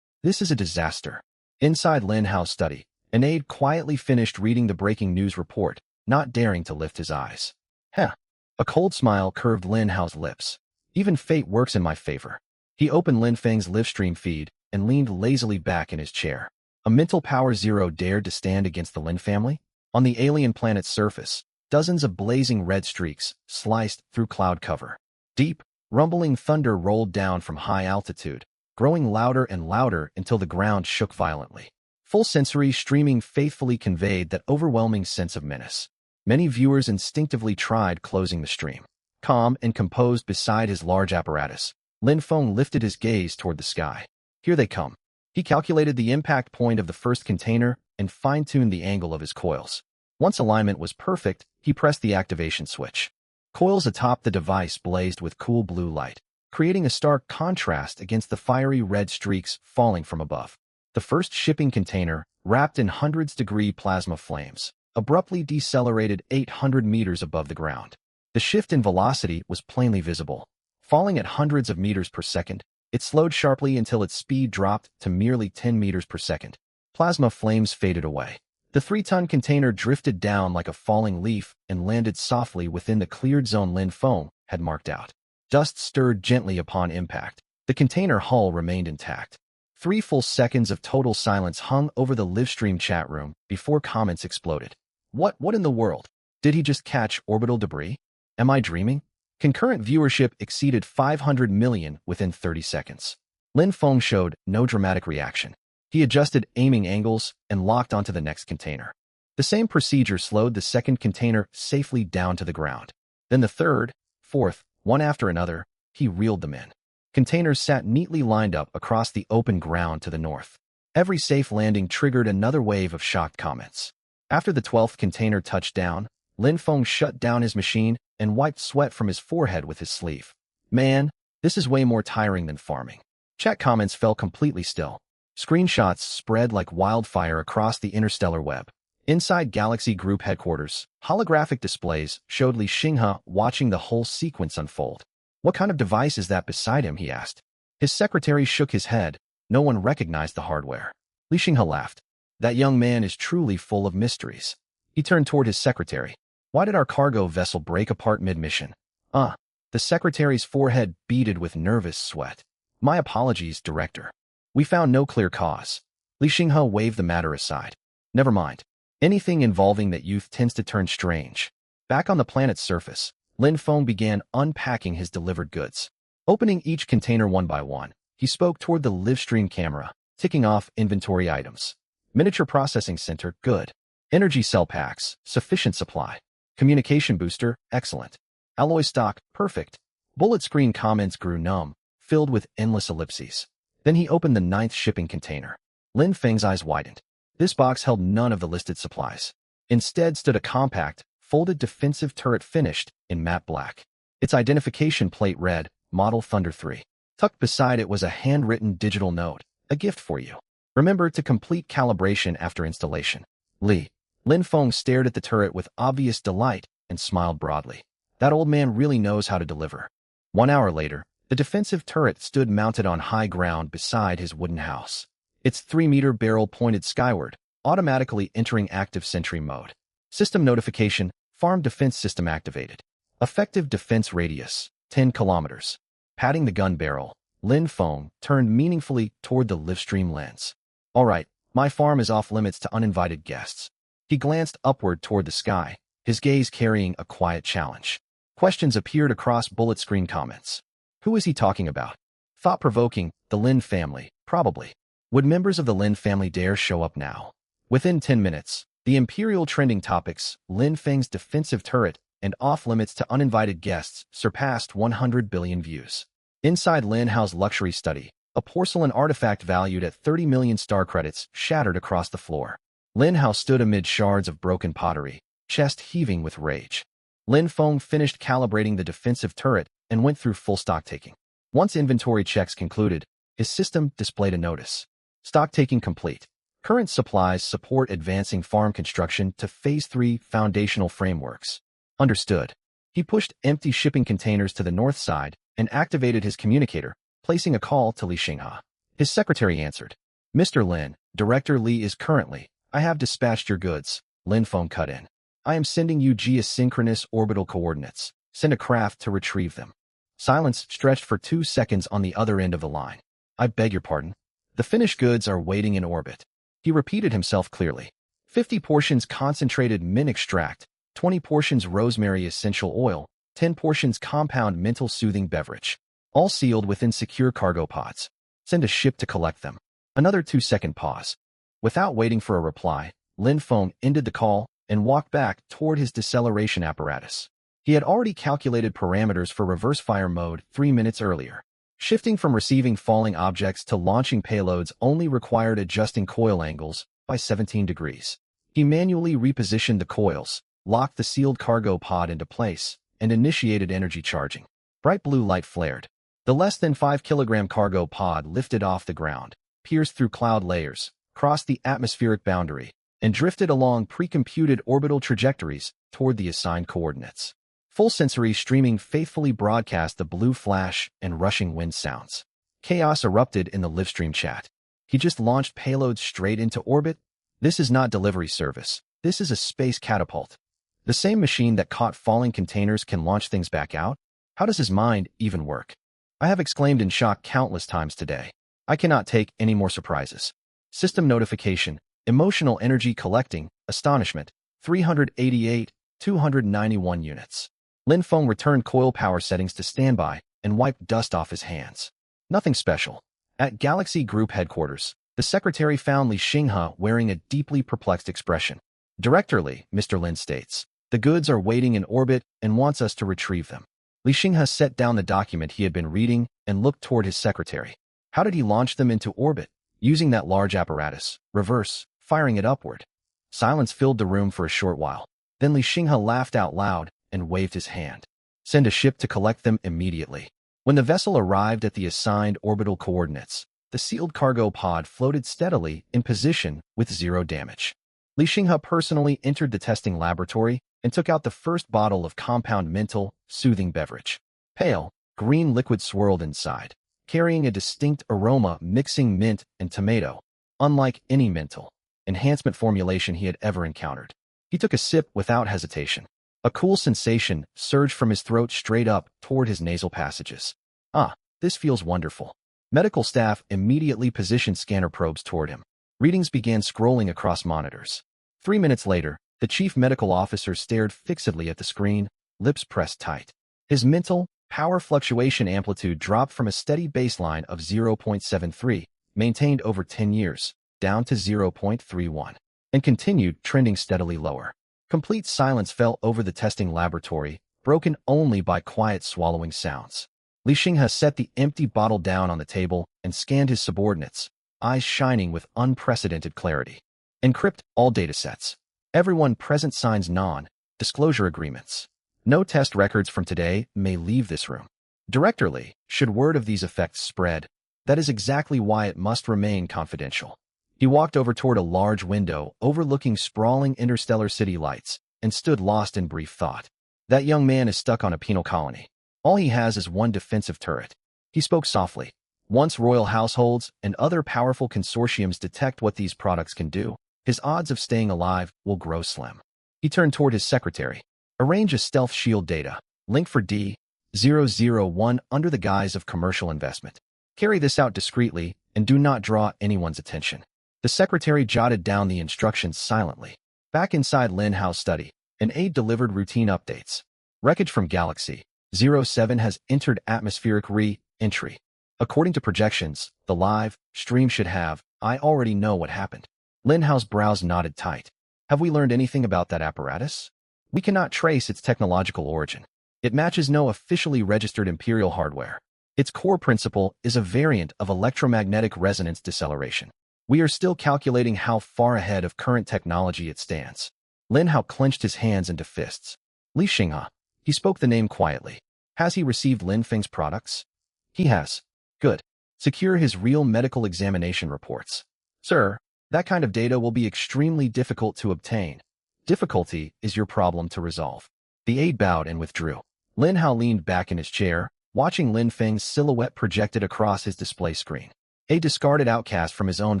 This is a disaster. Inside Lin Hao's study, an aide quietly finished reading the breaking news report, not daring to lift his eyes. Heh. A cold smile curved Lin Hao's lips. Even fate works in my favor. He opened Lin Feng's livestream feed and leaned lazily back in his chair. A mental power zero dared to stand against the Lin family? On the alien planet's surface, dozens of blazing red streaks sliced through cloud cover. Deep, rumbling thunder rolled down from high altitude, growing louder and louder until the ground shook violently. Full sensory streaming faithfully conveyed that overwhelming sense of menace. Many viewers instinctively tried closing the stream. Calm and composed beside his large apparatus, Lin Feng lifted his gaze toward the sky. Here they come. He calculated the impact point of the first container and fine-tuned the angle of his coils. Once alignment was perfect, he pressed the activation switch. Coils atop the device blazed with cool blue light, creating a stark contrast against the fiery red streaks falling from above. The first shipping container, wrapped in hundreds-degree plasma flames, abruptly decelerated 800 meters above the ground. The shift in velocity was plainly visible. Falling at hundreds of meters per second, it slowed sharply until its speed dropped to merely 10 meters per second. Plasma flames faded away. The 3-ton container drifted down like a falling leaf and landed softly within the cleared zone Lin Feng had marked out. Dust stirred gently upon impact. The container hull remained intact. 3 full seconds of total silence hung over the livestream chat room before comments exploded. What in the world? Did he just catch orbital debris? Am I dreaming? Concurrent viewership exceeded 500 million within 30 seconds. Lin Feng showed no dramatic reaction. He adjusted aiming angles and locked onto the next container. The same procedure slowed the second container safely down to the ground. Then the third, fourth, one after another, he reeled them in. Containers sat neatly lined up across the open ground to the north. Every safe landing triggered another wave of shocked comments. After the 12th container touched down, Lin Feng shut down his machine and wiped sweat from his forehead with his sleeve. Man, this is way more tiring than farming. Chat comments fell completely still. Screenshots spread like wildfire across the interstellar web. Inside Galaxy Group headquarters, holographic displays showed Li Xinghe watching the whole sequence unfold. What kind of device is that beside him, he asked. His secretary shook his head. No one recognized the hardware. Li Xinghe laughed. That young man is truly full of mysteries. He turned toward his secretary. Why did our cargo vessel break apart mid-mission? The secretary's forehead beaded with nervous sweat. My apologies, Director. We found no clear cause. Li Xinghe waved the matter aside. Never mind. Anything involving that youth tends to turn strange. Back on the planet's surface, Lin Feng began unpacking his delivered goods. Opening each container one by one, he spoke toward the livestream camera, ticking off inventory items. Miniature processing center, good. Energy cell packs, sufficient supply. Communication booster, excellent. Alloy stock, perfect. Bullet screen comments grew numb, filled with endless ellipses. Then he opened the 9th shipping container. Lin Feng's eyes widened. This box held none of the listed supplies. Instead stood a compact, folded defensive turret finished in matte black. Its identification plate read, Model Thunder 3. Tucked beside it was a handwritten digital note, a gift for you. Remember to complete calibration after installation. Lin Feng stared at the turret with obvious delight and smiled broadly. That old man really knows how to deliver. 1 hour later, the defensive turret stood mounted on high ground beside his wooden house. Its 3-meter barrel pointed skyward, automatically entering active sentry mode. System notification, farm defense system activated. Effective defense radius, 10 kilometers. Patting the gun barrel, Lin Feng turned meaningfully toward the livestream lens. All right, my farm is off limits to uninvited guests. He glanced upward toward the sky, his gaze carrying a quiet challenge. Questions appeared across bullet screen comments. Who is he talking about? Thought-provoking, the Lin family, probably. Would members of the Lin family dare show up now? Within 10 minutes, the Imperial trending topics, Lin Feng's defensive turret, and off-limits to uninvited guests surpassed 100 billion views. Inside Lin Hao's luxury study, a porcelain artifact valued at 30 million star credits shattered across the floor. Lin Hao stood amid shards of broken pottery, chest heaving with rage. Lin Feng finished calibrating the defensive turret and went through full stock-taking. Once inventory checks concluded, his system displayed a notice. Stock-taking complete. Current supplies support advancing farm construction to Phase 3 foundational frameworks. Understood. He pushed empty shipping containers to the north side and activated his communicator, placing a call to Li Xinghe. His secretary answered. Mr. Lin, Director Li is currently. I have dispatched your goods. Lin Feng cut in. I am sending you geosynchronous orbital coordinates. Send a craft to retrieve them. Silence stretched for 2 seconds on the other end of the line. I beg your pardon. The finished goods are waiting in orbit. He repeated himself clearly. 50 portions concentrated mint extract, 20 portions rosemary essential oil, 10 portions compound mental soothing beverage. All sealed within secure cargo pods. Send a ship to collect them. Another 2-second pause. Without waiting for a reply, Lin Feng ended the call and walked back toward his deceleration apparatus. He had already calculated parameters for reverse fire mode 3 minutes earlier. Shifting from receiving falling objects to launching payloads only required adjusting coil angles by 17 degrees. He manually repositioned the coils, locked the sealed cargo pod into place, and initiated energy charging. Bright blue light flared. The less than 5 kilogram cargo pod lifted off the ground, pierced through cloud layers, crossed the atmospheric boundary, and drifted along pre-computed orbital trajectories toward the assigned coordinates. Full sensory streaming faithfully broadcast the blue flash and rushing wind sounds. Chaos erupted in the livestream chat. He just launched payloads straight into orbit? This is not delivery service. This is a space catapult. The same machine that caught falling containers can launch things back out? How does his mind even work? I have exclaimed in shock countless times today. I cannot take any more surprises. System notification, emotional energy collecting, astonishment, 388, 291 units. Lin Feng returned coil power settings to standby and wiped dust off his hands. Nothing special. At Galaxy Group headquarters, the secretary found Li Xinghe wearing a deeply perplexed expression. Director Li, Mr. Lin states, the goods are waiting in orbit and wants us to retrieve them. Li Xinghe set down the document he had been reading and looked toward his secretary. How did he launch them into orbit? Using that large apparatus, reverse, firing it upward. Silence filled the room for a short while. Then Li Xinghe laughed out loud and waved his hand. Send a ship to collect them immediately. When the vessel arrived at the assigned orbital coordinates, the sealed cargo pod floated steadily in position with 0 damage. Li Xinghe personally entered the testing laboratory and took out the first bottle of compound mental, soothing beverage. Pale, green liquid swirled inside, carrying a distinct aroma mixing mint and tomato, unlike any mental enhancement formulation he had ever encountered. He took a sip without hesitation. A cool sensation surged from his throat straight up toward his nasal passages. Ah, this feels wonderful. Medical staff immediately positioned scanner probes toward him. Readings began scrolling across monitors. 3 minutes later, the chief medical officer stared fixedly at the screen, lips pressed tight. His mental power fluctuation amplitude dropped from a steady baseline of 0.73, maintained over 10 years, down to 0.31, and continued trending steadily lower. Complete silence fell over the testing laboratory, broken only by quiet swallowing sounds. Li Xinghe set the empty bottle down on the table and scanned his subordinates, eyes shining with unprecedented clarity. Encrypt all datasets. Everyone present signs non-disclosure agreements. No test records from today may leave this room. Director Li, should word of these effects spread, that is exactly why it must remain confidential. He walked over toward a large window overlooking sprawling interstellar city lights and stood lost in brief thought. That young man is stuck on a penal colony. All he has is one defensive turret. He spoke softly. Once royal households and other powerful consortiums detect what these products can do, his odds of staying alive will grow slim. He turned toward his secretary. Arrange a stealth shield data, link for D001 under the guise of commercial investment. Carry this out discreetly and do not draw anyone's attention. The secretary jotted down the instructions silently. Back inside Lin Hao's study, an aide delivered routine updates. Wreckage from Galaxy 07 has entered atmospheric re-entry. According to projections, the live stream should have. I already know what happened. Lin Hao's brows knotted tight. Have we learned anything about that apparatus? We cannot trace its technological origin. It matches no officially registered Imperial hardware. Its core principle is a variant of electromagnetic resonance deceleration. We are still calculating how far ahead of current technology it stands. Lin Hao clenched his hands into fists. Li Xinghe. He spoke the name quietly. Has he received Lin Feng's products? He has. Good. Secure his real medical examination reports. Sir, that kind of data will be extremely difficult to obtain. Difficulty is your problem to resolve. The aide bowed and withdrew. Lin Hao leaned back in his chair, watching Lin Feng's silhouette projected across his display screen. A discarded outcast from his own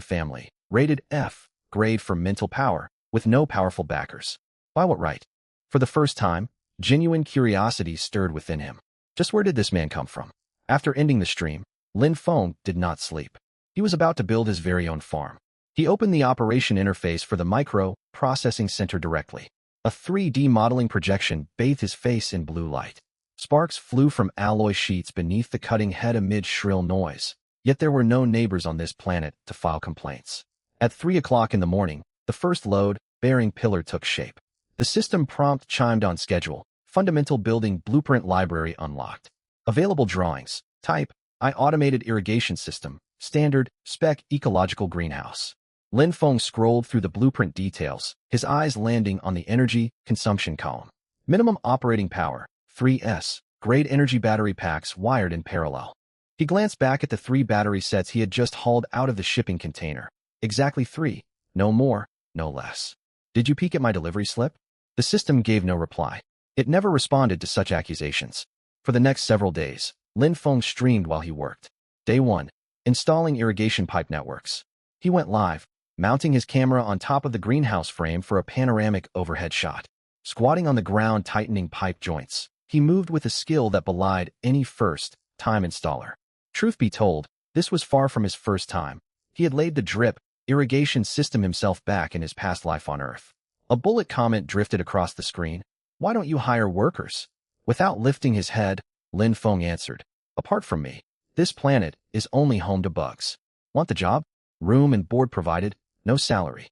family, rated F, grade for mental power, with no powerful backers. By what right? For the first time, genuine curiosity stirred within him. Just where did this man come from? After ending the stream, Lin Feng did not sleep. He was about to build his very own farm. He opened the operation interface for the micro-processing center directly. A 3D modeling projection bathed his face in blue light. Sparks flew from alloy sheets beneath the cutting head amid shrill noise. Yet there were no neighbors on this planet to file complaints. At 3 o'clock in the morning, the first load-bearing pillar took shape. The system prompt chimed on schedule. Fundamental building blueprint library unlocked. Available drawings. Type, I automated irrigation system. Standard, spec ecological greenhouse. Lin Feng scrolled through the blueprint details, his eyes landing on the energy consumption column. Minimum operating power, 3S, grade energy battery packs wired in parallel. He glanced back at the 3 battery sets he had just hauled out of the shipping container. Exactly 3, no more, no less. Did you peek at my delivery slip? The system gave no reply. It never responded to such accusations. For the next several days, Lin Feng streamed while he worked. Day 1. Installing irrigation pipe networks. He went live, mounting his camera on top of the greenhouse frame for a panoramic overhead shot. Squatting on the ground tightening pipe joints, he moved with a skill that belied any first-time installer. Truth be told, this was far from his first time. He had laid the drip irrigation system himself back in his past life on Earth. A bullet comment drifted across the screen. Why don't you hire workers? Without lifting his head, Lin Feng answered. Apart from me, this planet is only home to bugs. Want the job? Room and board provided, no salary.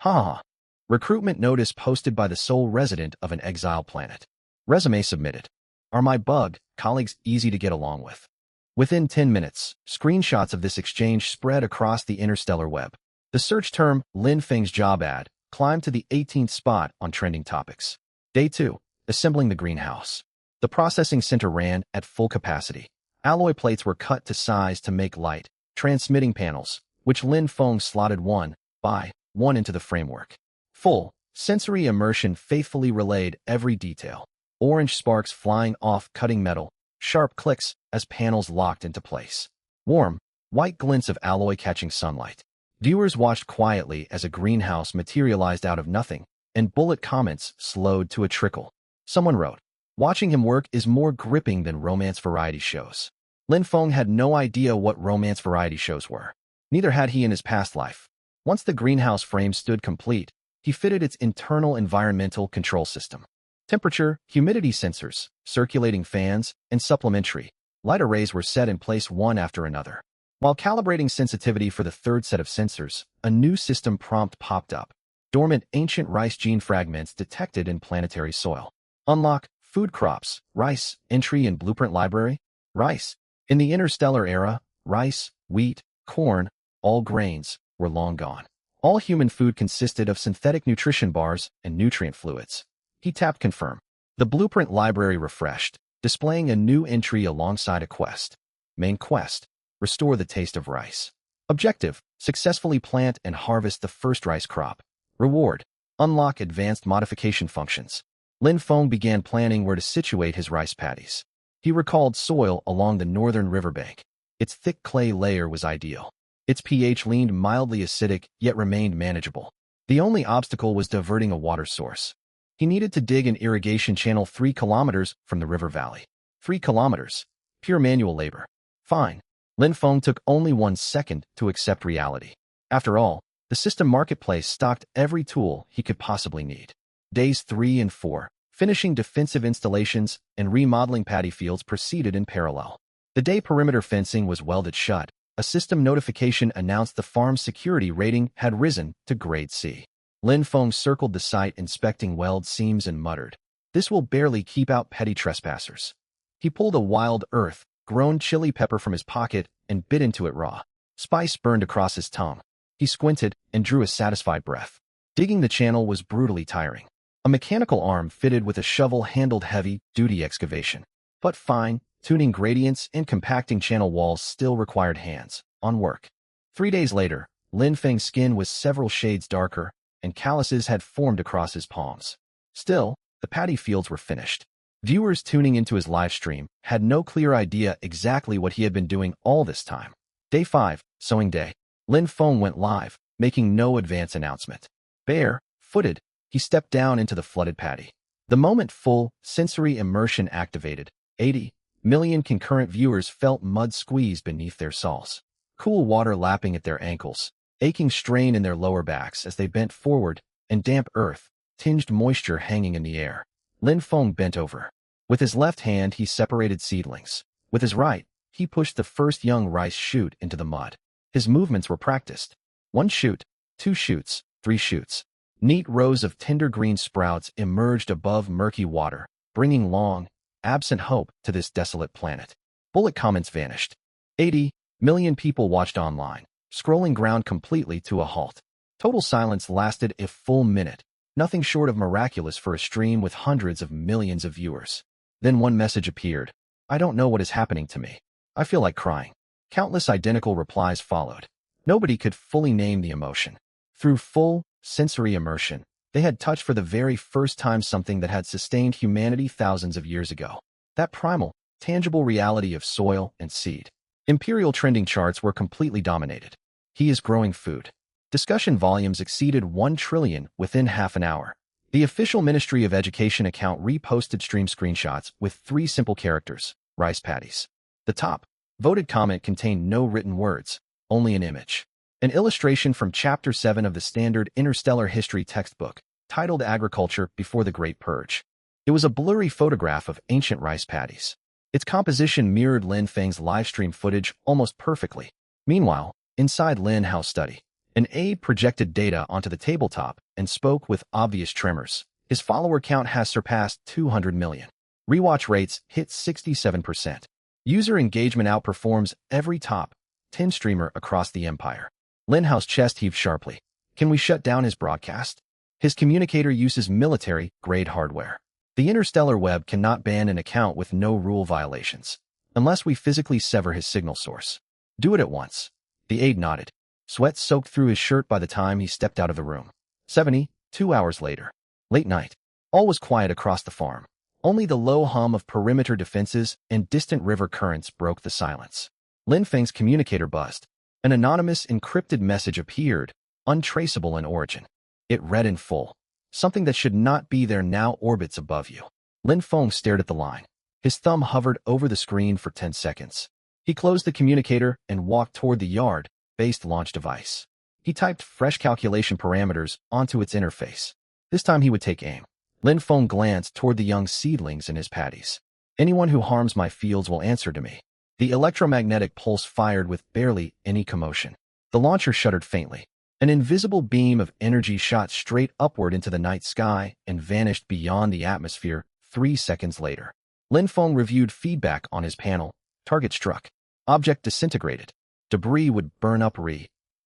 Ha ha. Recruitment notice posted by the sole resident of an exiled planet. Resume submitted. Are my bug colleagues easy to get along with? Within 10 minutes, screenshots of this exchange spread across the interstellar web. The search term, Lin Feng's job ad, climbed to the 18th spot on trending topics. Day 2. Assembling the greenhouse. The processing center ran at full capacity. Alloy plates were cut to size to make light, transmitting panels, which Lin Feng slotted one by one into the framework. Full, sensory immersion faithfully relayed every detail. Orange sparks flying off cutting metal, sharp clicks as panels locked into place. Warm, white glints of alloy catching sunlight. Viewers watched quietly as a greenhouse materialized out of nothing, and bullet comments slowed to a trickle. Someone wrote, watching him work is more gripping than romance variety shows. Lin Feng had no idea what romance variety shows were. Neither had he in his past life. Once the greenhouse frame stood complete, he fitted its internal environmental control system. Temperature, humidity sensors, circulating fans, and supplementary light arrays were set in place one after another. While calibrating sensitivity for the third set of sensors, a new system prompt popped up. Dormant ancient rice gene fragments detected in planetary soil. Unlock food crops, rice, entry in blueprint library, rice. In the interstellar era, rice, wheat, corn, all grains were long gone. All human food consisted of synthetic nutrition bars and nutrient fluids. He tapped confirm. The blueprint library refreshed, displaying a new entry alongside a quest. Main quest, restore the taste of rice. Objective, successfully plant and harvest the first rice crop. Reward, unlock advanced modification functions. Lin Feng began planning where to situate his rice paddies. He recalled soil along the northern riverbank. Its thick clay layer was ideal. Its pH leaned mildly acidic, yet remained manageable. The only obstacle was diverting a water source. He needed to dig an irrigation channel 3 kilometers from the river valley. 3 kilometers. Pure manual labor. Fine. Lin Feng took only 1 second to accept reality. After all, the system marketplace stocked every tool he could possibly need. Days 3 and 4, finishing defensive installations and remodeling paddy fields proceeded in parallel. The day perimeter fencing was welded shut. A system notification announced the farm's security rating had risen to grade C. Lin Feng circled the site inspecting weld seams and muttered, "This will barely keep out petty trespassers." He pulled a wild earth ground chili pepper from his pocket and bit into it raw. Spice burned across his tongue. He squinted and drew a satisfied breath. Digging the channel was brutally tiring. A mechanical arm fitted with a shovel handled heavy-duty excavation. But fine, tuning gradients and compacting channel walls still required hands-on work. 3 days later, Lin Feng's skin was several shades darker, and calluses had formed across his palms. Still, the paddy fields were finished. Viewers tuning into his live stream had no clear idea exactly what he had been doing all this time. Day 5, sowing day. Lin Feng went live, making no advance announcement. Bare-footed, he stepped down into the flooded paddy. The moment full sensory immersion activated, 80 million concurrent viewers felt mud squeeze beneath their soles. Cool water lapping at their ankles, aching strain in their lower backs as they bent forward, and damp earth, tinged moisture hanging in the air. Lin Feng bent over. With his left hand he separated seedlings. With his right, he pushed the first young rice shoot into the mud. His movements were practiced. 1 shoot, 2 shoots, 3 shoots. Neat rows of tender green sprouts emerged above murky water, bringing long, absent hope to this desolate planet. Bullet comments vanished. 80 million people watched online, scrolling ground completely to a halt. Total silence lasted a full minute, nothing short of miraculous for a stream with hundreds of millions of viewers. Then one message appeared. I don't know what is happening to me. I feel like crying. Countless identical replies followed. Nobody could fully name the emotion. Through full sensory immersion, they had touched for the very first time something that had sustained humanity thousands of years ago. That primal, tangible reality of soil and seed. Imperial trending charts were completely dominated. He is growing food. Discussion volumes exceeded 1 trillion within half an hour. The official Ministry of Education account reposted stream screenshots with 3 simple characters, rice paddies. The top voted comment contained no written words, only an image. An illustration from Chapter 7 of the standard interstellar history textbook, titled Agriculture Before the Great Purge. It was a blurry photograph of ancient rice paddies. Its composition mirrored Lin Feng's livestream footage almost perfectly. Meanwhile, inside Lin Hao's study, an aide projected data onto the tabletop and spoke with obvious tremors. His follower count has surpassed 200 million. Rewatch rates hit 67%. User engagement outperforms every top 10 streamer across the empire. Lin Hao's chest heaved sharply. Can we shut down his broadcast? His communicator uses military-grade hardware. The interstellar web cannot ban an account with no rule violations, unless we physically sever his signal source. Do it at once. The aide nodded. Sweat soaked through his shirt by the time he stepped out of the room. 72 hours later. Late night. All was quiet across the farm. Only the low hum of perimeter defenses and distant river currents broke the silence. Lin Feng's communicator buzzed. An anonymous encrypted message appeared, untraceable in origin. It read in full. Something that should not be there now orbits above you. Lin Feng stared at the line. His thumb hovered over the screen for 10 seconds. He closed the communicator and walked toward the yard-based launch device. He typed fresh calculation parameters onto its interface. This time he would take aim. Lin Feng glanced toward the young seedlings in his paddies. Anyone who harms my fields will answer to me. The electromagnetic pulse fired with barely any commotion. The launcher shuddered faintly. An invisible beam of energy shot straight upward into the night sky and vanished beyond the atmosphere 3 seconds later. Lin Feng reviewed feedback on his panel. Target struck. Object disintegrated. Debris would burn up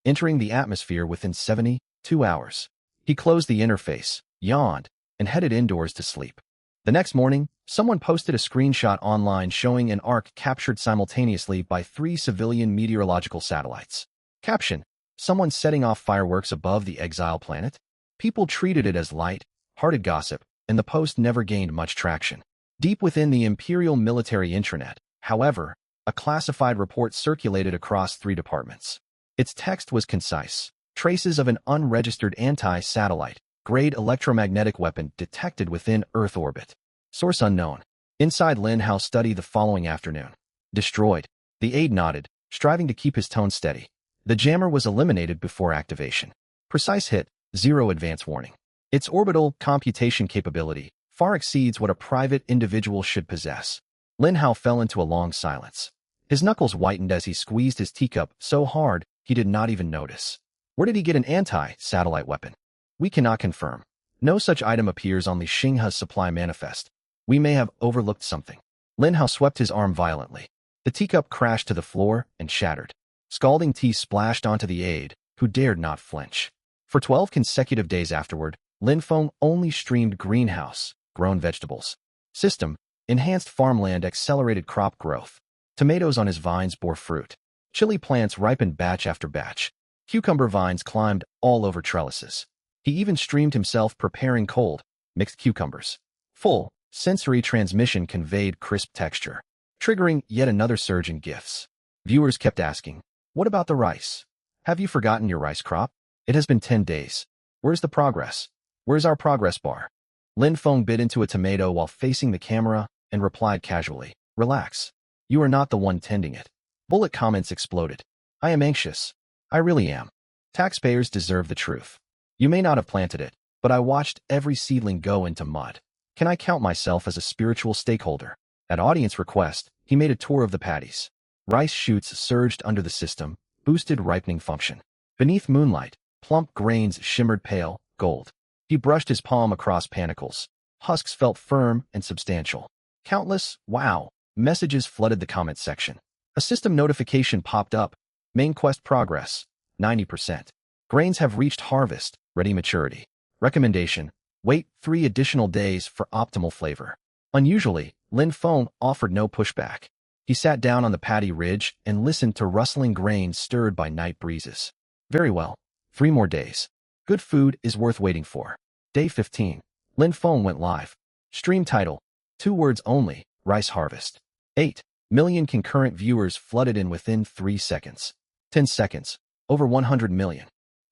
entering the atmosphere within 72 hours. He closed the interface, yawned, and headed indoors to sleep. The next morning, someone posted a screenshot online showing an arc captured simultaneously by 3 civilian meteorological satellites. Caption: someone setting off fireworks above the Exiled planet? People treated it as light-hearted gossip, and the post never gained much traction. Deep within the Imperial military intranet, however, a classified report circulated across 3 departments. Its text was concise. Traces of an unregistered anti-satellite-grade electromagnetic weapon detected within Earth orbit. Source unknown. Inside Lin Hao's study the following afternoon. Destroyed. The aide nodded, striving to keep his tone steady. The jammer was eliminated before activation. Precise hit, 0 advance warning. Its orbital computation capability far exceeds what a private individual should possess. Lin Hao fell into a long silence. His knuckles whitened as he squeezed his teacup so hard he did not even notice. Where did he get an anti-satellite weapon? We cannot confirm. No such item appears on the Xinghe's supply manifest. We may have overlooked something. Lin Hao swept his arm violently. The teacup crashed to the floor and shattered. Scalding tea splashed onto the aide, who dared not flinch. For 12 consecutive days afterward, Linfeng only streamed greenhouse, grown vegetables. System, enhanced farmland accelerated crop growth. Tomatoes on his vines bore fruit. Chili plants ripened batch after batch. Cucumber vines climbed all over trellises. He even streamed himself preparing cold, mixed cucumbers. Full, sensory transmission conveyed crisp texture, triggering yet another surge in gifts. Viewers kept asking, "What about the rice? Have you forgotten your rice crop? It has been 10 days. Where's the progress? Where's our progress bar?" Linfeng bit into a tomato while facing the camera and replied casually, "Relax. You are not the one tending it." Bullet comments exploded. "I am anxious. I really am. Taxpayers deserve the truth. You may not have planted it, but I watched every seedling go into mud. Can I count myself as a spiritual stakeholder?" At audience request, he made a tour of the paddies. Rice shoots surged under the system, boosted ripening function. Beneath moonlight, plump grains shimmered pale, gold. He brushed his palm across panicles. Husks felt firm and substantial. Countless, wow, messages flooded the comment section. A system notification popped up. Main quest progress, 90%. Grains have reached harvest, ready maturity. Recommendation, wait 3 additional days for optimal flavor. Unusually, Linfeng offered no pushback. He sat down on the paddy ridge and listened to rustling grain stirred by night breezes. Very well. 3 more days. Good food is worth waiting for. Day 15. Linfeng went live. Stream title, 2 words only, rice harvest. 8 million concurrent viewers flooded in within 3 seconds. 10 seconds, over 100 million.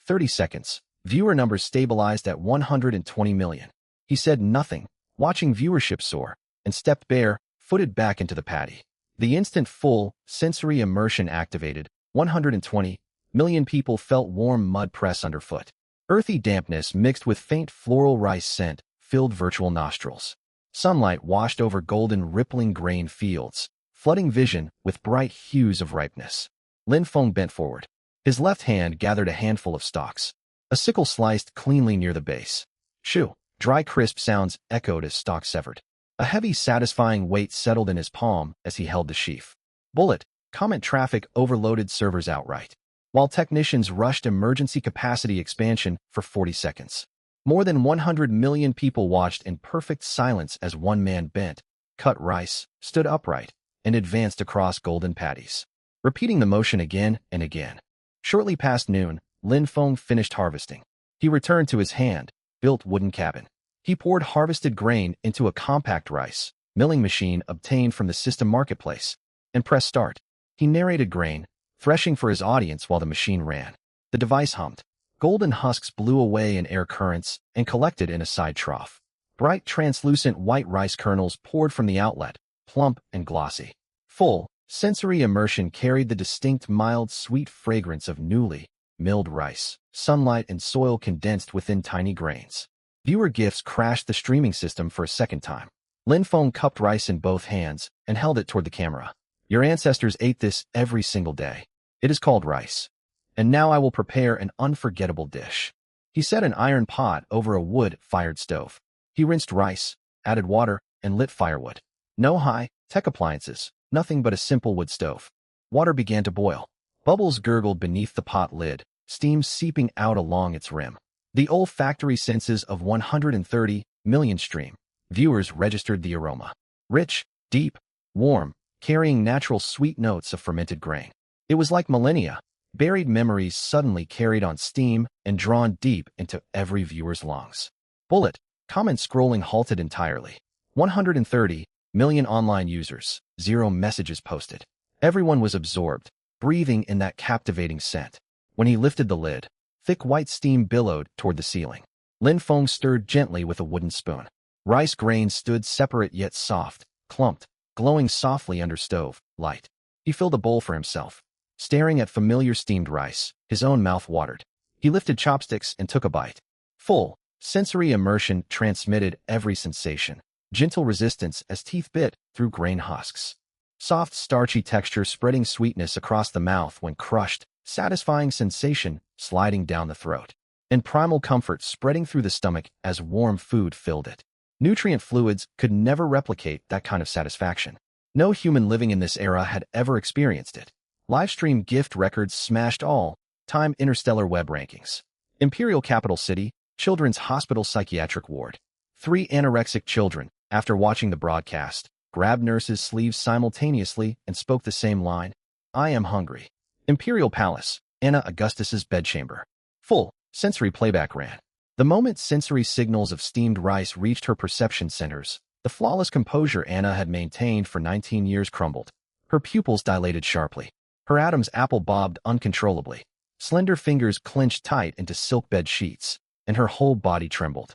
30 seconds, viewer numbers stabilized at 120 million. He said nothing, watching viewership soar, and stepped bare-footed back into the paddy. The instant full, sensory immersion activated, 120 million people felt warm mud press underfoot. Earthy dampness mixed with faint floral rice scent filled virtual nostrils. Sunlight washed over golden rippling grain fields, flooding vision with bright hues of ripeness. Linfeng bent forward. His left hand gathered a handful of stalks. A sickle sliced cleanly near the base. Shoo! Dry crisp sounds echoed as stalks severed. A heavy, satisfying weight settled in his palm as he held the sheaf. Bullet, comment traffic overloaded servers outright, while technicians rushed emergency capacity expansion for 40 seconds. More than 100 million people watched in perfect silence as one man bent, cut rice, stood upright, and advanced across golden paddies, repeating the motion again and again. Shortly past noon, Linfeng finished harvesting. He returned to his hand-built wooden cabin. He poured harvested grain into a compact rice milling machine obtained from the system marketplace and pressed start. He narrated grain, threshing for his audience while the machine ran. The device hummed. Golden husks blew away in air currents and collected in a side trough. Bright, translucent white rice kernels poured from the outlet, plump and glossy. Full, sensory immersion carried the distinct mild, sweet fragrance of newly milled rice. Sunlight and soil condensed within tiny grains. Viewer gifts crashed the streaming system for a second time. Linfeng cupped rice in both hands and held it toward the camera. "Your ancestors ate this every single day. It is called rice. And now I will prepare an unforgettable dish." He set an iron pot over a wood-fired stove. He rinsed rice, added water, and lit firewood. No high-tech appliances, nothing but a simple wood stove. Water began to boil. Bubbles gurgled beneath the pot lid, steam seeping out along its rim. The olfactory senses of 130 million stream viewers registered the aroma. Rich, deep, warm, carrying natural sweet notes of fermented grain. It was like millennia, buried memories suddenly carried on steam and drawn deep into every viewer's lungs. Bullet, comment scrolling halted entirely. 130 million online users, 0 messages posted. Everyone was absorbed, breathing in that captivating scent. When he lifted the lid, thick white steam billowed toward the ceiling. Linfeng stirred gently with a wooden spoon. Rice grains stood separate yet soft, clumped, glowing softly under stove light. He filled a bowl for himself. Staring at familiar steamed rice, his own mouth watered. He lifted chopsticks and took a bite. Full, sensory immersion transmitted every sensation. Gentle resistance as teeth bit through grain husks. Soft, starchy texture spreading sweetness across the mouth when crushed, satisfying sensation sliding down the throat. And primal comfort spreading through the stomach as warm food filled it. Nutrient fluids could never replicate that kind of satisfaction. No human living in this era had ever experienced it. Livestream gift records smashed all-time interstellar web rankings. Imperial Capital City, Children's Hospital Psychiatric Ward. 3 anorexic children, after watching the broadcast, grabbed nurses' sleeves simultaneously and spoke the same line, "I am hungry." Imperial Palace, Anna Augustus's bedchamber. Full, sensory playback ran. The moment sensory signals of steamed rice reached her perception centers, the flawless composure Anna had maintained for 19 years crumbled. Her pupils dilated sharply. Her Adam's apple bobbed uncontrollably. Slender fingers clenched tight into silk bed sheets, and her whole body trembled.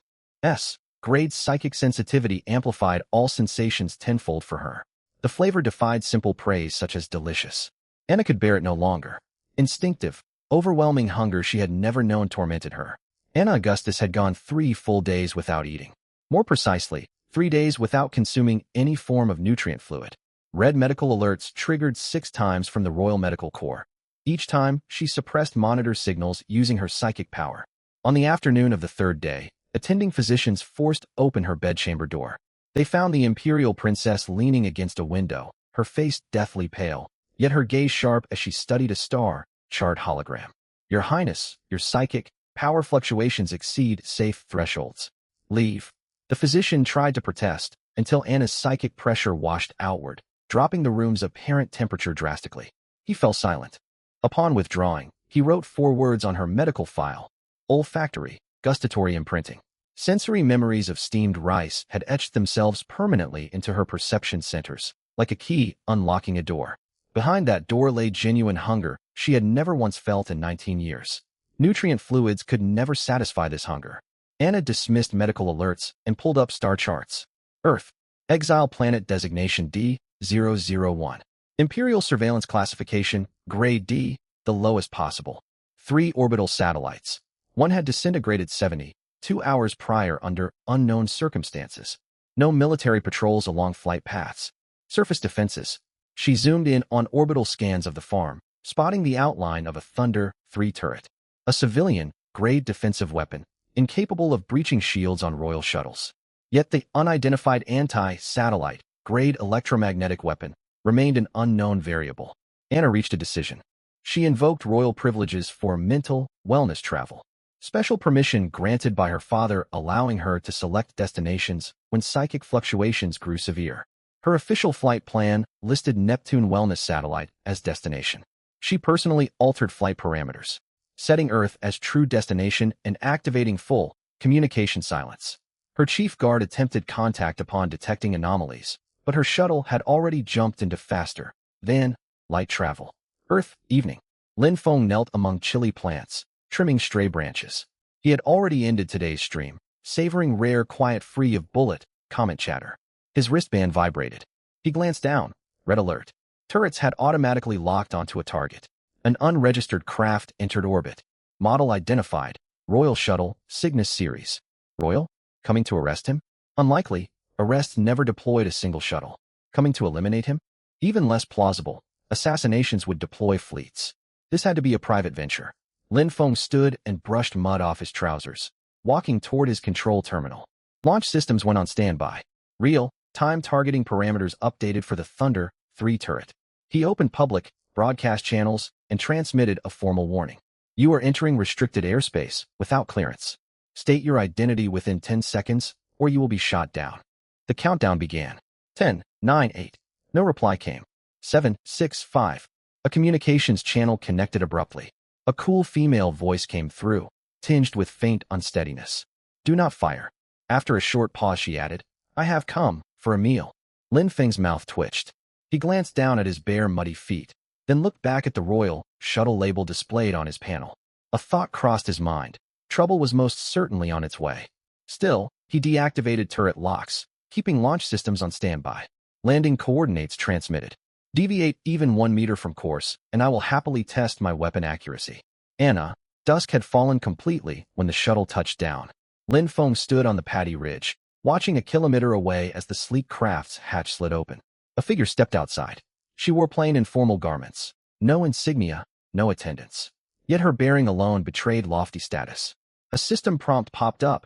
Grade psychic sensitivity amplified all sensations tenfold for her. The flavor defied simple praise such as delicious. Anna could bear it no longer. Instinctive, overwhelming hunger she had never known tormented her. Anna Augustus had gone 3 full days without eating. More precisely, 3 days without consuming any form of nutrient fluid. Red medical alerts triggered 6 times from the Royal Medical Corps. Each time, she suppressed monitor signals using her psychic power. On the afternoon of the 3rd day, attending physicians forced open her bedchamber door. They found the imperial princess leaning against a window, her face deathly pale, yet her gaze sharp as she studied a star-chart hologram. "Your Highness, your psychic power fluctuations exceed safe thresholds. Leave." The physician tried to protest, until Anna's psychic pressure washed outward, dropping the room's apparent temperature drastically. He fell silent. Upon withdrawing, he wrote 4 words on her medical file: olfactory, gustatory imprinting. Sensory memories of steamed rice had etched themselves permanently into her perception centers, like a key unlocking a door. Behind that door lay genuine hunger she had never once felt in 19 years. Nutrient fluids could never satisfy this hunger. Anna dismissed medical alerts and pulled up star charts. Earth. Exile planet designation D001. Imperial surveillance classification, grade D, the lowest possible. 3 orbital satellites. One had disintegrated 72 hours prior under unknown circumstances. No military patrols along flight paths. Surface defenses. She zoomed in on orbital scans of the farm, spotting the outline of a Thunder 3 turret. A civilian-grade defensive weapon, incapable of breaching shields on royal shuttles. Yet the unidentified anti-satellite-grade electromagnetic weapon remained an unknown variable. Anna reached a decision. She invoked royal privileges for mental wellness travel. Special permission granted by her father allowing her to select destinations when psychic fluctuations grew severe. Her official flight plan listed Neptune Wellness Satellite as destination. She personally altered flight parameters, setting Earth as true destination and activating full communication silence. Her chief guard attempted contact upon detecting anomalies, but her shuttle had already jumped into faster than light travel. Earth, evening. Lin Feng knelt among chilly plants, trimming stray branches. He had already ended today's stream, savoring rare quiet free of bullet comment chatter. His wristband vibrated. He glanced down. Red alert. Turrets had automatically locked onto a target. An unregistered craft entered orbit. Model identified. Royal Shuttle, Cygnus Series. Royal? Coming to arrest him? Unlikely. Arrests never deployed a single shuttle. Coming to eliminate him? Even less plausible. Assassinations would deploy fleets. This had to be a private venture. Lin Feng stood and brushed mud off his trousers, walking toward his control terminal. Launch systems went on standby. Real-time targeting parameters updated for the Thunder 3 turret. He opened public broadcast channels and transmitted a formal warning. You are entering restricted airspace without clearance. State your identity within 10 seconds, or you will be shot down. The countdown began. 10, 9, 8. No reply came. 7, 6, 5. A communications channel connected abruptly. A cool female voice came through, tinged with faint unsteadiness. Do not fire. After a short pause she added, I have come for a meal. Lin Feng's mouth twitched. He glanced down at his bare muddy feet, then looked back at the Royal Shuttle label displayed on his panel. A thought crossed his mind. Trouble was most certainly on its way. Still, he deactivated turret locks, keeping launch systems on standby. Landing coordinates transmitted. Deviate even 1 meter from course, and I will happily test my weapon accuracy. Anna. Dusk had fallen completely when the shuttle touched down. Lin Feng stood on the paddy ridge, watching a kilometer away as the sleek craft's hatch slid open. A figure stepped outside. She wore plain and formal garments. No insignia, no attendants. Yet her bearing alone betrayed lofty status. A system prompt popped up.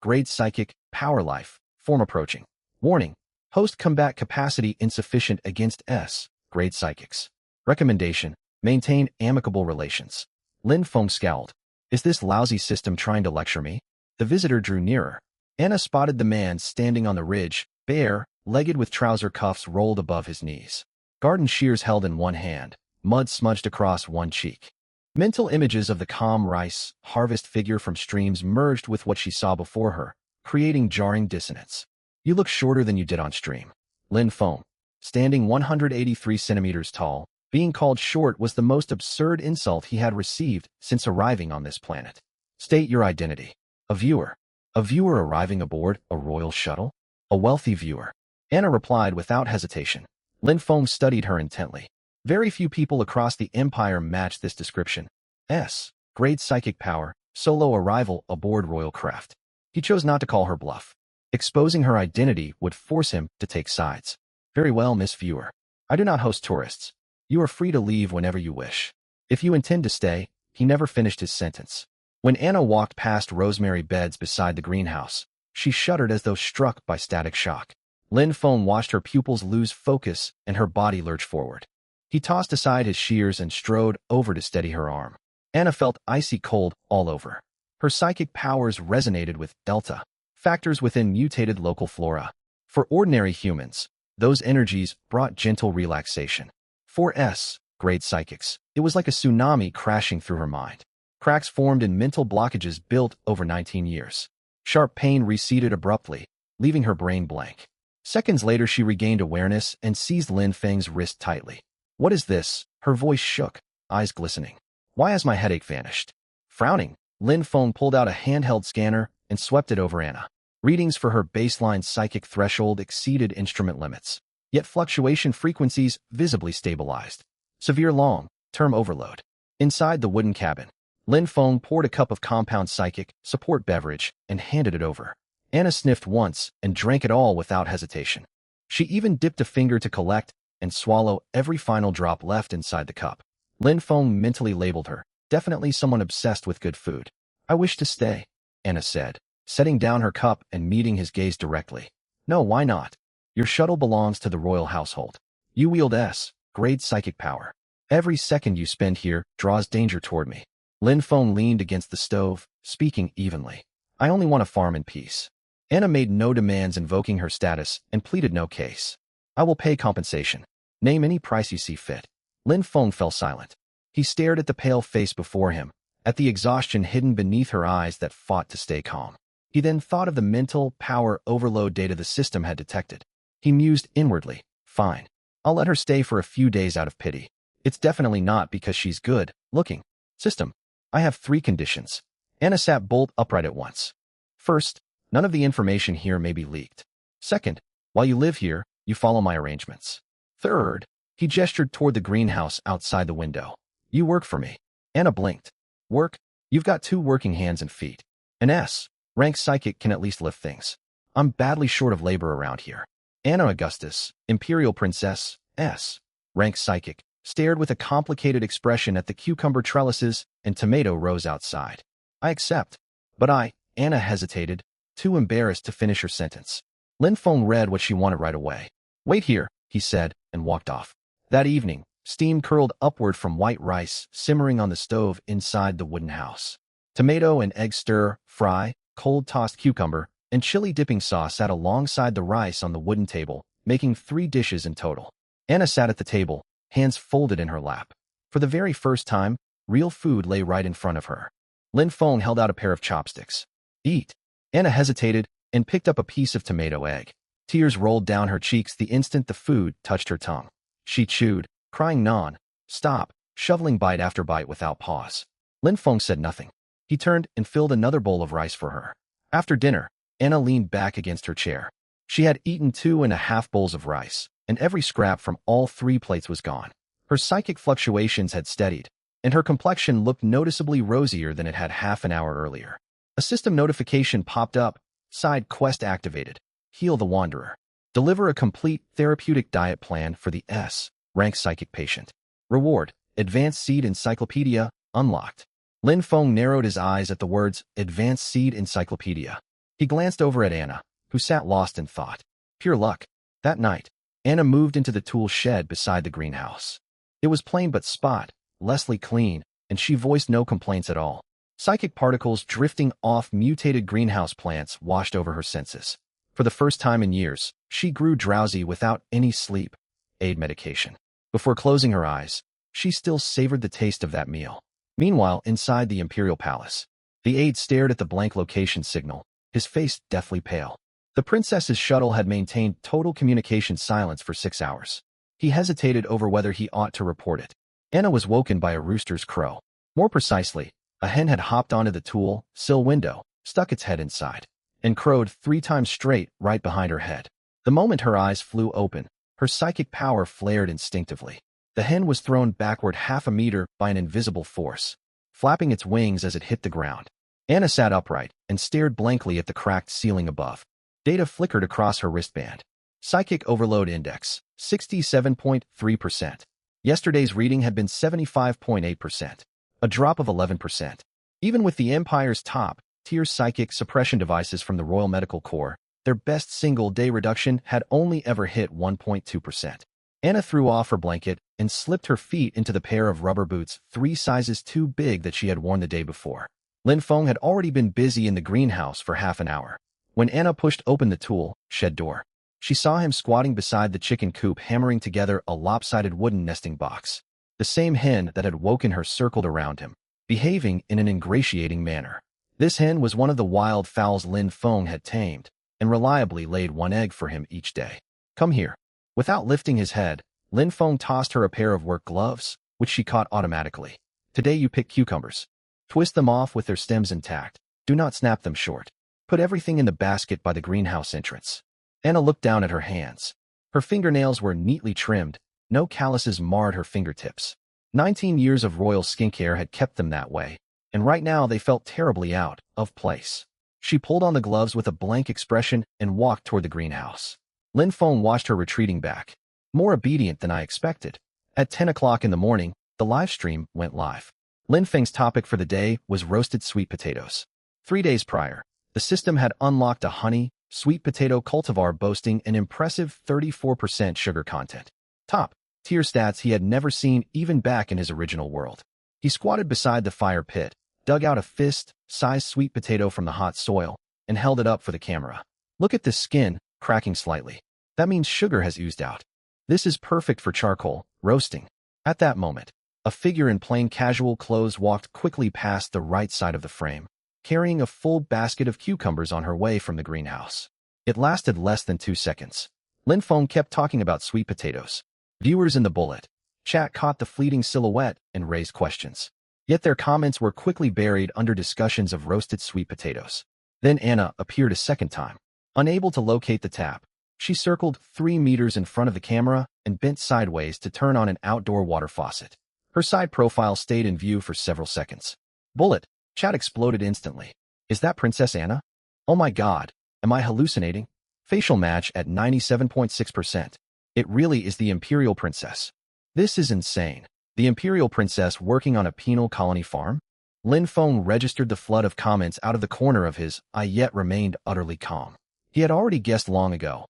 Grade Psychic, Power Life, Form approaching. Warning, Host combat capacity insufficient against S. Grade psychics. Recommendation: maintain amicable relations. Lin Feng scowled. Is this lousy system trying to lecture me? The visitor drew nearer. Anna spotted the man standing on the ridge, bare-legged with trouser cuffs rolled above his knees. Garden shears held in one hand, mud smudged across one cheek. Mental images of the calm rice harvest figure from streams merged with what she saw before her, creating jarring dissonance. You look shorter than you did on stream. Lin Feng, standing 183 centimeters tall, being called short was the most absurd insult he had received since arriving on this planet. State your identity. A viewer. A viewer arriving aboard a royal shuttle? A wealthy viewer. Anna replied without hesitation. Lin Feng studied her intently. Very few people across the empire matched this description. S. Grade psychic power, solo arrival aboard royal craft. He chose not to call her bluff. Exposing her identity would force him to take sides. Very well, Miss Viewer. I do not host tourists. You are free to leave whenever you wish. If you intend to stay, he never finished his sentence. When Anna walked past rosemary beds beside the greenhouse, she shuddered as though struck by static shock. Lin Feng watched her pupils lose focus and her body lurch forward. He tossed aside his shears and strode over to steady her arm. Anna felt icy cold all over. Her psychic powers resonated with delta, factors within mutated local flora. For ordinary humans, those energies brought gentle relaxation. For S. Grade psychics, it was like a tsunami crashing through her mind. Cracks formed in mental blockages built over 19 years. Sharp pain receded abruptly, leaving her brain blank. Seconds later, she regained awareness and seized Lin Feng's wrist tightly. What is this? Her voice shook, eyes glistening. Why has my headache vanished? Frowning, Lin Feng pulled out a handheld scanner and swept it over Anna. Readings for her baseline psychic threshold exceeded instrument limits, yet fluctuation frequencies visibly stabilized. Severe long-term overload. Inside the wooden cabin, Lin Feng poured a cup of compound psychic support beverage and handed it over. Anna sniffed once and drank it all without hesitation. She even dipped a finger to collect and swallow every final drop left inside the cup. Lin Feng mentally labeled her, definitely someone obsessed with good food. I wish to stay, Anna said, setting down her cup and meeting his gaze directly. No, why not? Your shuttle belongs to the royal household. You wield S. Grade psychic power. Every second you spend here draws danger toward me. Lin Feng leaned against the stove, speaking evenly. I only want to farm in peace. Anna made no demands invoking her status and pleaded no case. I will pay compensation. Name any price you see fit. Lin Feng fell silent. He stared at the pale face before him, at the exhaustion hidden beneath her eyes that fought to stay calm. He then thought of the mental power overload data the system had detected. He mused inwardly. Fine. I'll let her stay for a few days out of pity. It's definitely not because she's good looking. System. I have 3 conditions. Anna sat bolt upright at once. First, none of the information here may be leaked. Second, while you live here, you follow my arrangements. Third, he gestured toward the greenhouse outside the window. You work for me. Anna blinked. Work? You've got 2 working hands and feet. An S. Rank psychic can at least lift things. I'm badly short of labor around here. Anna Augustus, Imperial Princess, S. Rank psychic, stared with a complicated expression at the cucumber trellises and tomato rows outside. I accept. But Anna hesitated, too embarrassed to finish her sentence. Lin Feng read what she wanted right away. Wait here, he said, and walked off. That evening, steam curled upward from white rice simmering on the stove inside the wooden house. Tomato and egg stir, fry, cold tossed cucumber, and chili dipping sauce sat alongside the rice on the wooden table, making 3 dishes in total. Anna sat at the table, hands folded in her lap. For the very first time, real food lay right in front of her. Lin Feng held out a pair of chopsticks. Eat. Anna hesitated and picked up a piece of tomato egg. Tears rolled down her cheeks the instant the food touched her tongue. She chewed, crying non-stop, shoveling bite after bite without pause. Lin Feng said nothing. He turned and filled another bowl of rice for her. After dinner, Anna leaned back against her chair. She had eaten 2.5 bowls of rice, and every scrap from all 3 plates was gone. Her psychic fluctuations had steadied, and her complexion looked noticeably rosier than it had half an hour earlier. A system notification popped up. Side quest activated. Heal the Wanderer. Deliver a complete therapeutic diet plan for the S. Rank psychic patient. Reward. Advanced Seed Encyclopedia unlocked. Lin Feng narrowed his eyes at the words Advanced Seed Encyclopedia. He glanced over at Anna, who sat lost in thought. Pure luck. That night, Anna moved into the tool shed beside the greenhouse. It was plain but spotlessly clean, and she voiced no complaints at all. Psychic particles drifting off mutated greenhouse plants washed over her senses. For the first time in years, she grew drowsy without any sleep aid medication. Before closing her eyes, she still savored the taste of that meal. Meanwhile, inside the Imperial Palace, the aide stared at the blank location signal, his face deathly pale. The princess's shuttle had maintained total communication silence for 6 hours. He hesitated over whether he ought to report it. Anna was woken by a rooster's crow. More precisely, a hen had hopped onto the tool sill window, stuck its head inside, and crowed 3 times straight right behind her head. The moment her eyes flew open, her psychic power flared instinctively. The hen was thrown backward half a meter by an invisible force, flapping its wings as it hit the ground. Anna sat upright and stared blankly at the cracked ceiling above. Data flickered across her wristband. Psychic overload index, 67.3%. Yesterday's reading had been 75.8%, a drop of 11%. Even with the Empire's top-tier psychic suppression devices from the Royal Medical Corps, their best single-day reduction had only ever hit 1.2%. Anna threw off her blanket and slipped her feet into the pair of rubber boots 3 sizes too big that she had worn the day before. Lin Feng had already been busy in the greenhouse for half an hour. When Anna pushed open the tool shed door, she saw him squatting beside the chicken coop hammering together a lopsided wooden nesting box. The same hen that had woken her circled around him, behaving in an ingratiating manner. This hen was one of the wild fowls Lin Feng had tamed, and reliably laid 1 egg for him each day. Come here. Without lifting his head, Lin Feng tossed her a pair of work gloves, which she caught automatically. Today you pick cucumbers. Twist them off with their stems intact. Do not snap them short. Put everything in the basket by the greenhouse entrance. Anna looked down at her hands. Her fingernails were neatly trimmed. No calluses marred her fingertips. 19 years of royal skincare had kept them that way, and right now they felt terribly out of place. She pulled on the gloves with a blank expression and walked toward the greenhouse. Lin Feng watched her retreating back, more obedient than I expected. At 10 o'clock in the morning, the live stream went live. Lin Feng's topic for the day was roasted sweet potatoes. 3 days prior, the system had unlocked a honey, sweet potato cultivar boasting an impressive 34% sugar content. Top-tier stats he had never seen even back in his original world. He squatted beside the fire pit, dug out a fist-sized sweet potato from the hot soil, and held it up for the camera. Look at this skin, cracking slightly. That means sugar has oozed out. This is perfect for charcoal roasting. At that moment, a figure in plain casual clothes walked quickly past the right side of the frame, carrying a full basket of cucumbers on her way from the greenhouse. It lasted less than 2 seconds. Lin Feng kept talking about sweet potatoes. Viewers in the bullet chat caught the fleeting silhouette and raised questions. Yet their comments were quickly buried under discussions of roasted sweet potatoes. Then Anna appeared a second time. Unable to locate the tap, she circled 3 meters in front of the camera and bent sideways to turn on an outdoor water faucet. Her side profile stayed in view for several seconds. Bullet chat exploded instantly. Is that Princess Anna? Oh my god, am I hallucinating? Facial match at 97.6%. It really is the Imperial Princess. This is insane. The Imperial Princess working on a penal colony farm? Lin Feng registered the flood of comments out of the corner of his eye yet remained utterly calm. He had already guessed long ago.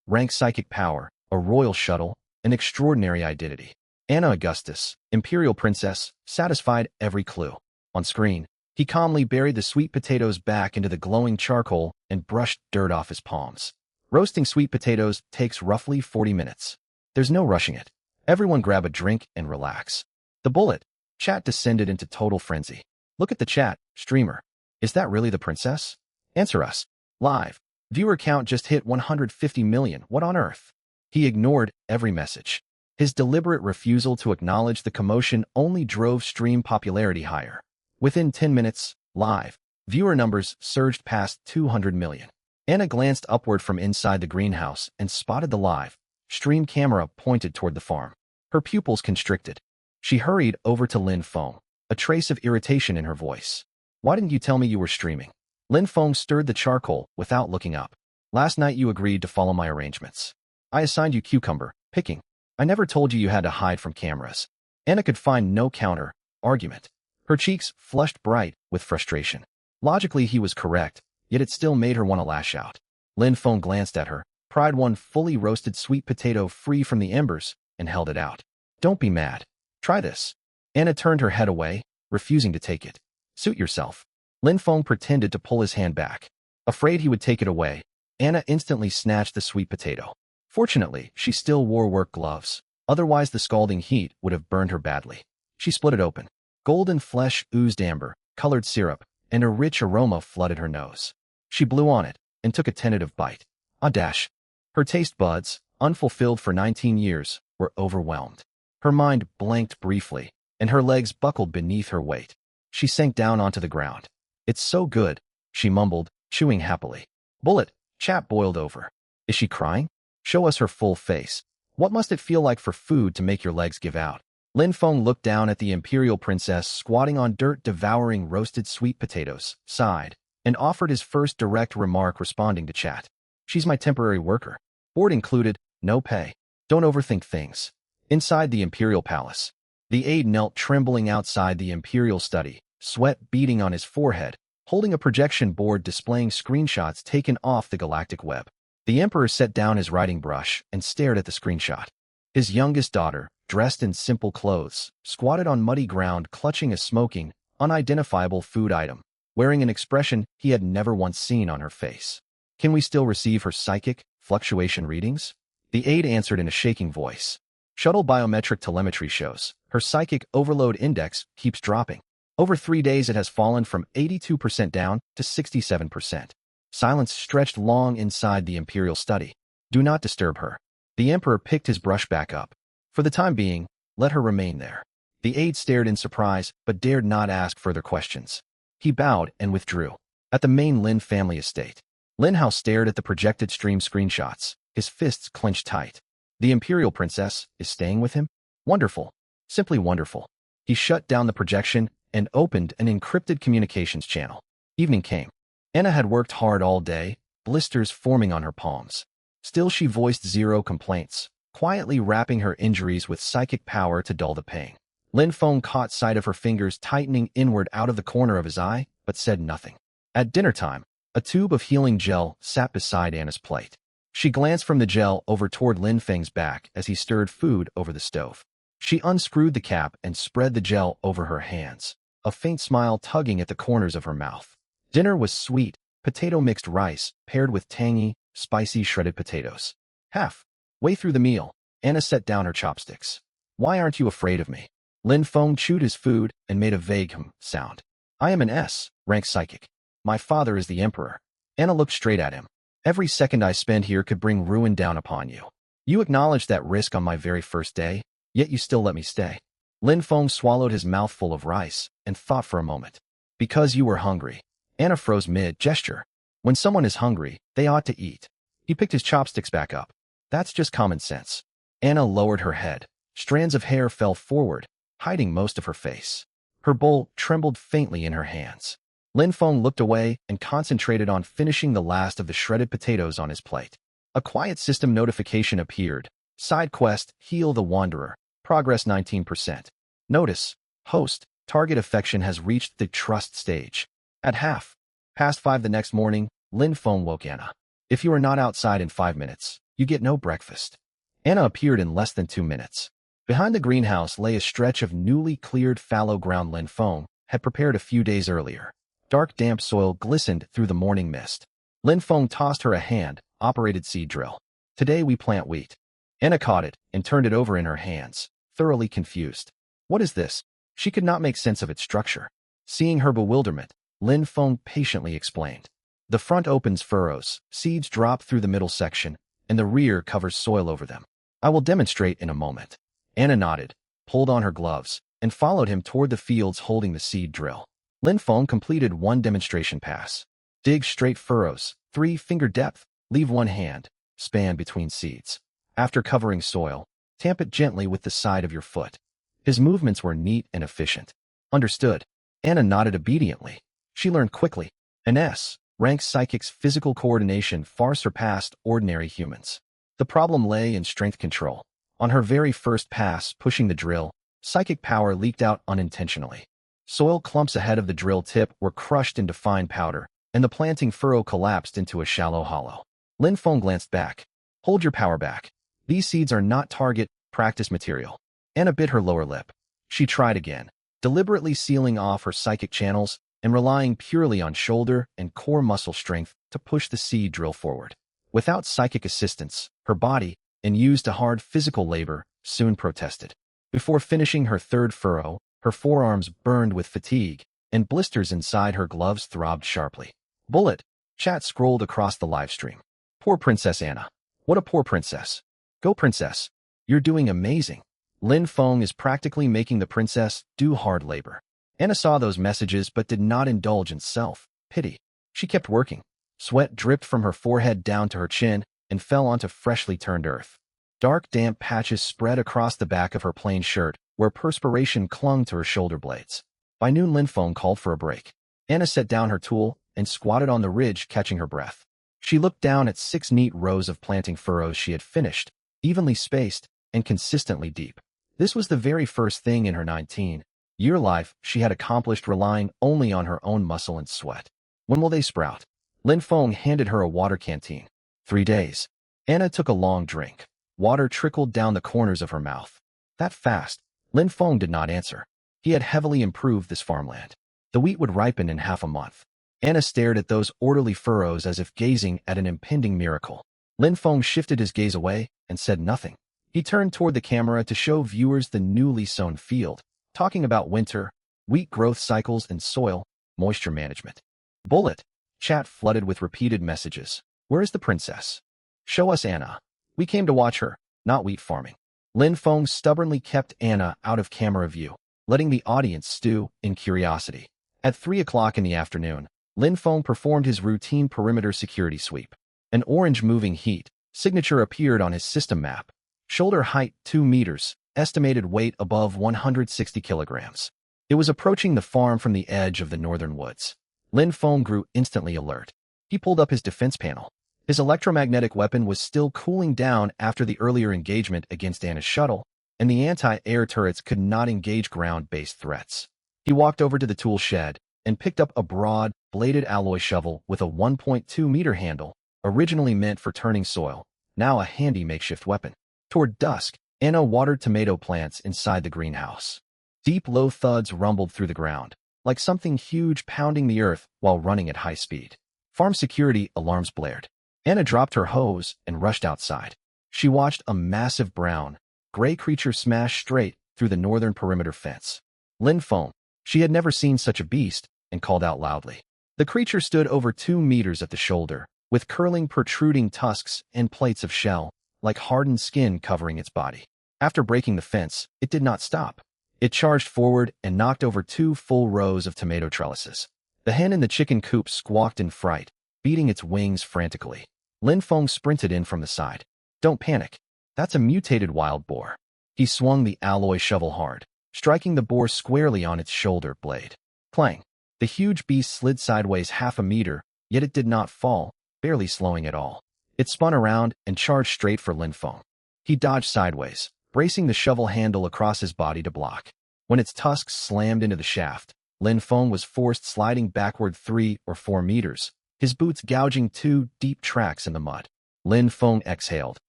Rank psychic power, a royal shuttle, an extraordinary identity. Anna Augustus, Imperial Princess, satisfied every clue. On screen, he calmly buried the sweet potatoes back into the glowing charcoal and brushed dirt off his palms. Roasting sweet potatoes takes roughly 40 minutes. There's no rushing it. Everyone grab a drink and relax. The bullet chat descended into total frenzy. Look at the chat, streamer. Is that really the princess? Answer us. Live. Viewer count just hit 150 million. What on earth? He ignored every message. His deliberate refusal to acknowledge the commotion only drove stream popularity higher. Within 10 minutes, live viewer numbers surged past 200 million. Anna glanced upward from inside the greenhouse and spotted the live stream camera pointed toward the farm. Her pupils constricted. She hurried over to Lin Feng, a trace of irritation in her voice. Why didn't you tell me you were streaming? Lin Feng stirred the charcoal without looking up. Last night you agreed to follow my arrangements. I assigned you cucumber picking. I never told you had to hide from cameras. Anna could find no counter-argument. Her cheeks flushed bright with frustration. Logically he was correct, yet it still made her want to lash out. Lin Feng glanced at her, pried one fully roasted sweet potato free from the embers, and held it out. Don't be mad. Try this. Anna turned her head away, refusing to take it. Suit yourself. Lin Feng pretended to pull his hand back. Afraid he would take it away, Anna instantly snatched the sweet potato. Fortunately, she still wore work gloves. Otherwise, the scalding heat would have burned her badly. She split it open. Golden flesh oozed amber, colored syrup, and a rich aroma flooded her nose. She blew on it and took a tentative bite. Dash. Her taste buds, unfulfilled for 19 years, were overwhelmed. Her mind blanked briefly, and her legs buckled beneath her weight. She sank down onto the ground. It's so good, she mumbled, chewing happily. Bullet, chap boiled over. Is she crying? Show us her full face. What must it feel like for food to make your legs give out? Lin Feng looked down at the imperial princess squatting on dirt devouring roasted sweet potatoes, sighed, and offered his first direct remark responding to chat. She's my temporary worker. Board included, no pay. Don't overthink things. Inside the imperial palace, the aide knelt trembling outside the imperial study, sweat beading on his forehead, holding a projection board displaying screenshots taken off the galactic web. The emperor set down his writing brush and stared at the screenshot. His youngest daughter, dressed in simple clothes, squatted on muddy ground clutching a smoking, unidentifiable food item, wearing an expression he had never once seen on her face. Can we still receive her psychic fluctuation readings? The aide answered in a shaking voice. Shuttle biometric telemetry shows her psychic overload index keeps dropping. Over 3 days it has fallen from 82% down to 67%. Silence stretched long inside the imperial study. Do not disturb her. The emperor picked his brush back up. For the time being, let her remain there. The aide stared in surprise, but dared not ask further questions. He bowed and withdrew. At the main Lin family estate, Lin Hao stared at the projected stream screenshots, his fists clenched tight. The imperial princess is staying with him? Wonderful. Simply wonderful. He shut down the projection and opened an encrypted communications channel. Evening came. Anna had worked hard all day, blisters forming on her palms. Still she voiced zero complaints, quietly wrapping her injuries with psychic power to dull the pain. Lin Feng caught sight of her fingers tightening inward out of the corner of his eye, but said nothing. At dinner time, a tube of healing gel sat beside Anna's plate. She glanced from the gel over toward Lin Feng's back as he stirred food over the stove. She unscrewed the cap and spread the gel over her hands, a faint smile tugging at the corners of her mouth. Dinner was sweet, potato-mixed rice paired with tangy, spicy shredded potatoes. Halfway through the meal, Anna set down her chopsticks. Why aren't you afraid of me? Lin Feng chewed his food and made a vague sound. I am an S-rank psychic. My father is the emperor. Anna looked straight at him. Every second I spend here could bring ruin down upon you. You acknowledged that risk on my very first day, yet you still let me stay. Lin Feng swallowed his mouthful of rice and thought for a moment. Because you were hungry. Anna froze mid-gesture. When someone is hungry, they ought to eat. He picked his chopsticks back up. That's just common sense. Anna lowered her head. Strands of hair fell forward, hiding most of her face. Her bowl trembled faintly in her hands. Lin Feng looked away and concentrated on finishing the last of the shredded potatoes on his plate. A quiet system notification appeared. Side quest, Heal the Wanderer. Progress 19%. Notice, host, target affection has reached the trust stage. At 5:30 the next morning, Lin Feng woke Anna. If you are not outside in 5 minutes, you get no breakfast. Anna appeared in less than 2 minutes. Behind the greenhouse lay a stretch of newly cleared fallow ground Lin Feng had prepared a few days earlier. Dark damp soil glistened through the morning mist. Lin Feng tossed her a hand-operated seed drill. Today we plant wheat. Anna caught it and turned it over in her hands, thoroughly confused. What is this? She could not make sense of its structure. Seeing her bewilderment, Lin Feng patiently explained. The front opens furrows, seeds drop through the middle section, and the rear covers soil over them. I will demonstrate in a moment. Anna nodded, pulled on her gloves, and followed him toward the fields holding the seed drill. Lin Feng completed one demonstration pass. Dig straight furrows, 3-finger depth, leave one hand, span between seeds. After covering soil, tamp it gently with the side of your foot. His movements were neat and efficient. Understood. Anna nodded obediently. She learned quickly. An S-rank psychic's physical coordination far surpassed ordinary humans. The problem lay in strength control. On her very first pass pushing the drill, psychic power leaked out unintentionally. Soil clumps ahead of the drill tip were crushed into fine powder, and the planting furrow collapsed into a shallow hollow. Lin Feng glanced back. Hold your power back. These seeds are not target practice material. Anna bit her lower lip. She tried again, deliberately sealing off her psychic channels and relying purely on shoulder and core muscle strength to push the seed drill forward. Without psychic assistance, her body, unused to hard physical labor, soon protested. Before finishing her third furrow, her forearms burned with fatigue, and blisters inside her gloves throbbed sharply. Bullet. Chat scrolled across the livestream. Poor Princess Anna. What a poor princess. Go princess. You're doing amazing. Lin Feng is practically making the princess do hard labor. Anna saw those messages but did not indulge in self-pity. She kept working. Sweat dripped from her forehead down to her chin and fell onto freshly turned earth. Dark, damp patches spread across the back of her plain shirt, where perspiration clung to her shoulder blades. By noon, Lin Feng called for a break. Anna set down her tool and squatted on the ridge, catching her breath. She looked down at 6 neat rows of planting furrows she had finished, evenly spaced and consistently deep. This was the very first thing in her 19-year life she had accomplished relying only on her own muscle and sweat. When will they sprout? Lin Feng handed her a water canteen. 3 days. Anna took a long drink. Water trickled down the corners of her mouth. That fast? Lin Feng did not answer. He had heavily improved this farmland. The wheat would ripen in half a month. Anna stared at those orderly furrows as if gazing at an impending miracle. Lin Feng shifted his gaze away and said nothing. He turned toward the camera to show viewers the newly sown field, talking about winter, wheat growth cycles and soil moisture management. Bullet. Chat flooded with repeated messages. Where is the princess? Show us Anna. We came to watch her, not wheat farming. Lin Feng stubbornly kept Anna out of camera view, letting the audience stew in curiosity. At 3 o'clock in the afternoon, Lin Feng performed his routine perimeter security sweep. An orange moving heat signature appeared on his system map. Shoulder height 2 meters, estimated weight above 160 kilograms. It was approaching the farm from the edge of the northern woods. Lin Feng grew instantly alert. He pulled up his defense panel. His electromagnetic weapon was still cooling down after the earlier engagement against Anna's shuttle, and the anti-air turrets could not engage ground-based threats. He walked over to the tool shed and picked up a broad, bladed alloy shovel with a 1.2-meter handle, originally meant for turning soil, now a handy makeshift weapon. Toward dusk, Anna watered tomato plants inside the greenhouse. Deep, low thuds rumbled through the ground, like something huge pounding the earth while running at high speed. Farm security alarms blared. Anna dropped her hose and rushed outside. She watched a massive brown, gray creature smash straight through the northern perimeter fence. Lin Feng. She had never seen such a beast and called out loudly. The creature stood over 2 meters at the shoulder, with curling protruding tusks and plates of shell, like hardened skin covering its body. After breaking the fence, it did not stop. It charged forward and knocked over 2 full rows of tomato trellises. The hen in the chicken coop squawked in fright, beating its wings frantically. Lin Feng sprinted in from the side. Don't panic. That's a mutated wild boar. He swung the alloy shovel hard, striking the boar squarely on its shoulder blade. Clang. The huge beast slid sideways half a meter, yet it did not fall, barely slowing at all. It spun around and charged straight for Lin Feng. He dodged sideways, bracing the shovel handle across his body to block. When its tusks slammed into the shaft, Lin Feng was forced sliding backward 3 or 4 meters, his boots gouging 2 deep tracks in the mud. Lin Feng exhaled,